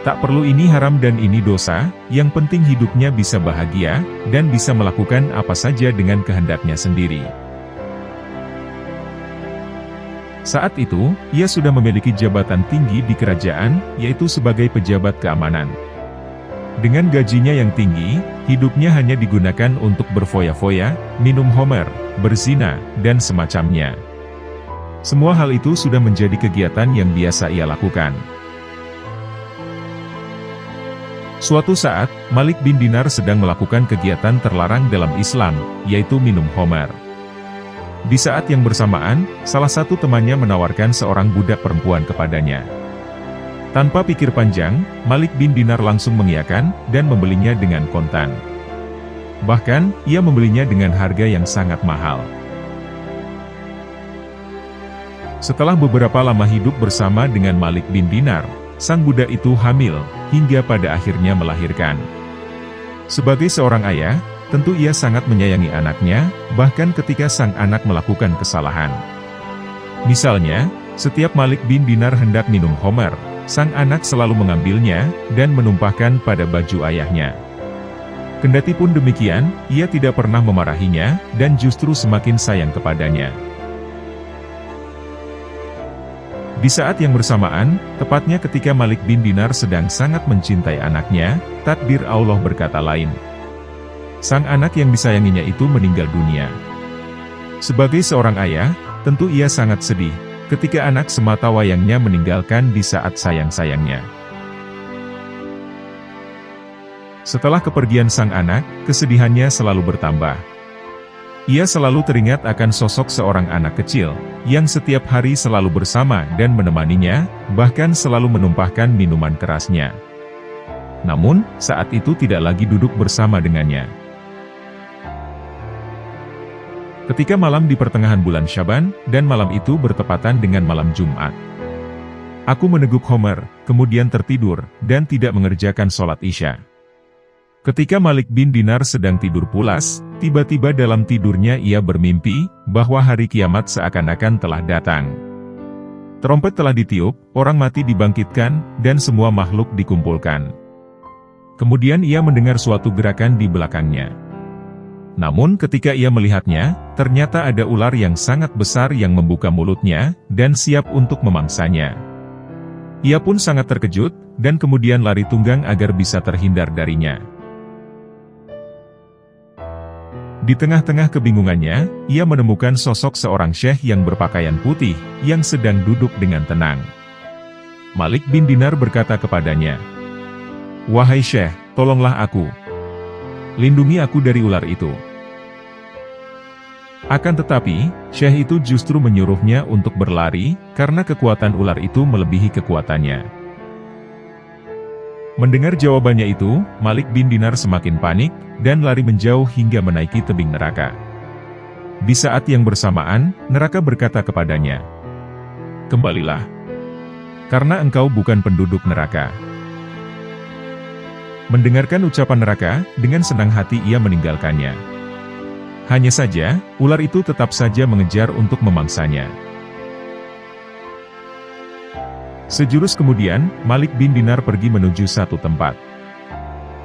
Tak perlu ini haram dan ini dosa, yang penting hidupnya bisa bahagia, dan bisa melakukan apa saja dengan kehendaknya sendiri. Saat itu, ia sudah memiliki jabatan tinggi di kerajaan, yaitu sebagai pejabat keamanan. Dengan gajinya yang tinggi, hidupnya hanya digunakan untuk berfoya-foya, minum homer, berzina, dan semacamnya. Semua hal itu sudah menjadi kegiatan yang biasa ia lakukan. Suatu saat, Malik bin Dinar sedang melakukan kegiatan terlarang dalam Islam, yaitu minum homer. Di saat yang bersamaan, salah satu temannya menawarkan seorang budak perempuan kepadanya. Tanpa pikir panjang, Malik bin Dinar langsung mengiyakan, dan membelinya dengan kontan. Bahkan, ia membelinya dengan harga yang sangat mahal. Setelah beberapa lama hidup bersama dengan Malik bin Dinar, sang budak itu hamil, hingga pada akhirnya melahirkan. Sebagai seorang ayah, tentu ia sangat menyayangi anaknya, bahkan ketika sang anak melakukan kesalahan. Misalnya, setiap Malik bin Dinar hendak minum homer, sang anak selalu mengambilnya, dan menumpahkan pada baju ayahnya. Kendati pun demikian, ia tidak pernah memarahinya, dan justru semakin sayang kepadanya. Di saat yang bersamaan, tepatnya ketika Malik bin Dinar sedang sangat mencintai anaknya, takdir Allah berkata lain. Sang anak yang disayanginya itu meninggal dunia. Sebagai seorang ayah, tentu ia sangat sedih, ketika anak sematawayangnya meninggalkan di saat sayang-sayangnya. Setelah kepergian sang anak, kesedihannya selalu bertambah. Ia selalu teringat akan sosok seorang anak kecil, yang setiap hari selalu bersama dan menemaninya, bahkan selalu menumpahkan minuman kerasnya. Namun, saat itu tidak lagi duduk bersama dengannya. Ketika malam di pertengahan bulan Syaban, dan malam itu bertepatan dengan malam Jumat. Aku meneguk homer, kemudian tertidur, dan tidak mengerjakan sholat Isya. Ketika Malik bin Dinar sedang tidur pulas, tiba-tiba dalam tidurnya ia bermimpi, bahwa hari kiamat seakan-akan telah datang. Trompet telah ditiup, orang mati dibangkitkan, dan semua makhluk dikumpulkan. Kemudian ia mendengar suatu gerakan di belakangnya. Namun ketika ia melihatnya, ternyata ada ular yang sangat besar yang membuka mulutnya, dan siap untuk memangsanya. Ia pun sangat terkejut, dan kemudian lari tunggang agar bisa terhindar darinya. Di tengah-tengah kebingungannya, ia menemukan sosok seorang syekh yang berpakaian putih, yang sedang duduk dengan tenang. Malik bin Dinar berkata kepadanya, "Wahai syekh, tolonglah aku. Lindungi aku dari ular itu." Akan tetapi, syekh itu justru menyuruhnya untuk berlari, karena kekuatan ular itu melebihi kekuatannya. Mendengar jawabannya itu, Malik bin Dinar semakin panik, dan lari menjauh hingga menaiki tebing neraka. Di saat yang bersamaan, neraka berkata kepadanya, "Kembalilah, karena engkau bukan penduduk neraka." Mendengarkan ucapan neraka, dengan senang hati ia meninggalkannya. Hanya saja, ular itu tetap saja mengejar untuk memangsanya. Sejurus kemudian, Malik bin Dinar pergi menuju satu tempat.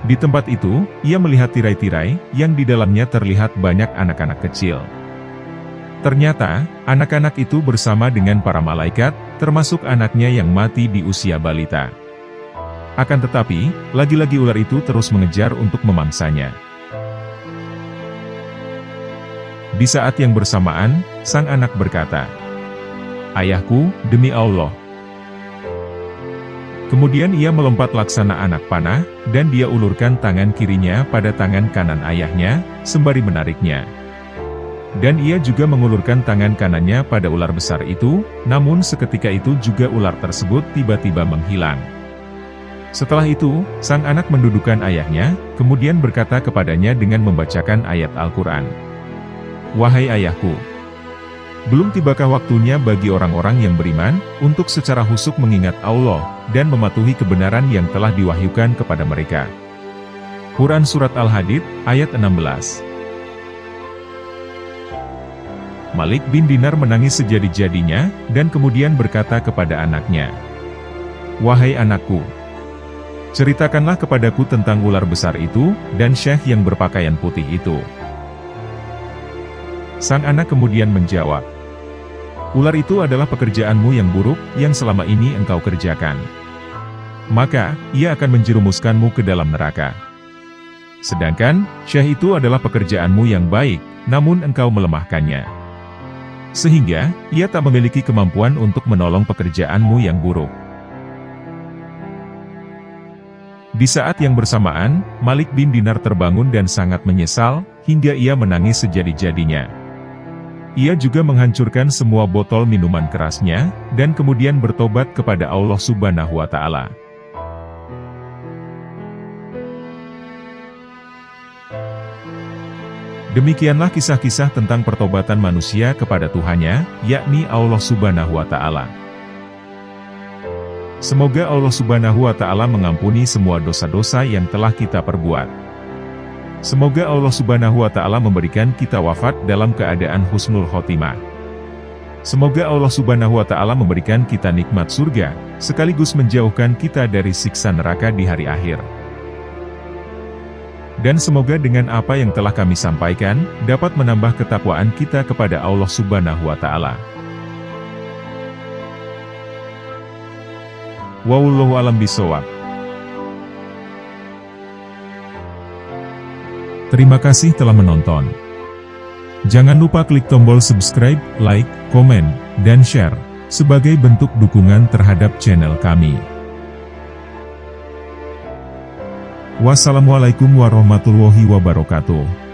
Di tempat itu, ia melihat tirai-tirai, yang di dalamnya terlihat banyak anak-anak kecil. Ternyata, anak-anak itu bersama dengan para malaikat, termasuk anaknya yang mati di usia balita. Akan tetapi, lagi-lagi ular itu terus mengejar untuk memangsanya. Di saat yang bersamaan, sang anak berkata, "Ayahku, demi Allah." Kemudian ia melompat laksana anak panah, dan dia ulurkan tangan kirinya pada tangan kanan ayahnya, sembari menariknya. Dan ia juga mengulurkan tangan kanannya pada ular besar itu, namun seketika itu juga ular tersebut tiba-tiba menghilang. Setelah itu, sang anak mendudukkan ayahnya, kemudian berkata kepadanya dengan membacakan ayat Al-Quran. "Wahai ayahku, belum tibakah waktunya bagi orang-orang yang beriman, untuk secara husuk mengingat Allah, dan mematuhi kebenaran yang telah diwahyukan kepada mereka?" Quran Surat Al-Hadid, ayat 16. Malik bin Dinar menangis sejadi-jadinya, dan kemudian berkata kepada anaknya, "Wahai anakku, ceritakanlah kepadaku tentang ular besar itu, dan syekh yang berpakaian putih itu." Sang anak kemudian menjawab, "Ular itu adalah pekerjaanmu yang buruk, yang selama ini engkau kerjakan. Maka, ia akan menjerumuskanmu ke dalam neraka. Sedangkan, syekh itu adalah pekerjaanmu yang baik, namun engkau melemahkannya. Sehingga, ia tak memiliki kemampuan untuk menolong pekerjaanmu yang buruk." Di saat yang bersamaan, Malik bin Dinar terbangun dan sangat menyesal, hingga ia menangis sejadi-jadinya. Ia juga menghancurkan semua botol minuman kerasnya, dan kemudian bertobat kepada Allah Subhanahu wa Ta'ala. Demikianlah kisah-kisah tentang pertobatan manusia kepada Tuhannya, yakni Allah Subhanahu wa Ta'ala. Semoga Allah Subhanahu wa Ta'ala mengampuni semua dosa-dosa yang telah kita perbuat. Semoga Allah Subhanahu wa Ta'ala memberikan kita wafat dalam keadaan husnul khotimah. Semoga Allah Subhanahu wa Ta'ala memberikan kita nikmat surga, sekaligus menjauhkan kita dari siksa neraka di hari akhir. Dan semoga dengan apa yang telah kami sampaikan, dapat menambah ketakwaan kita kepada Allah Subhanahu wa Ta'ala. Wallahu a'lam bishawab. Terima kasih telah menonton. Jangan lupa klik tombol subscribe, like, komen, dan share, sebagai bentuk dukungan terhadap channel kami. Wassalamualaikum warahmatullahi wabarakatuh.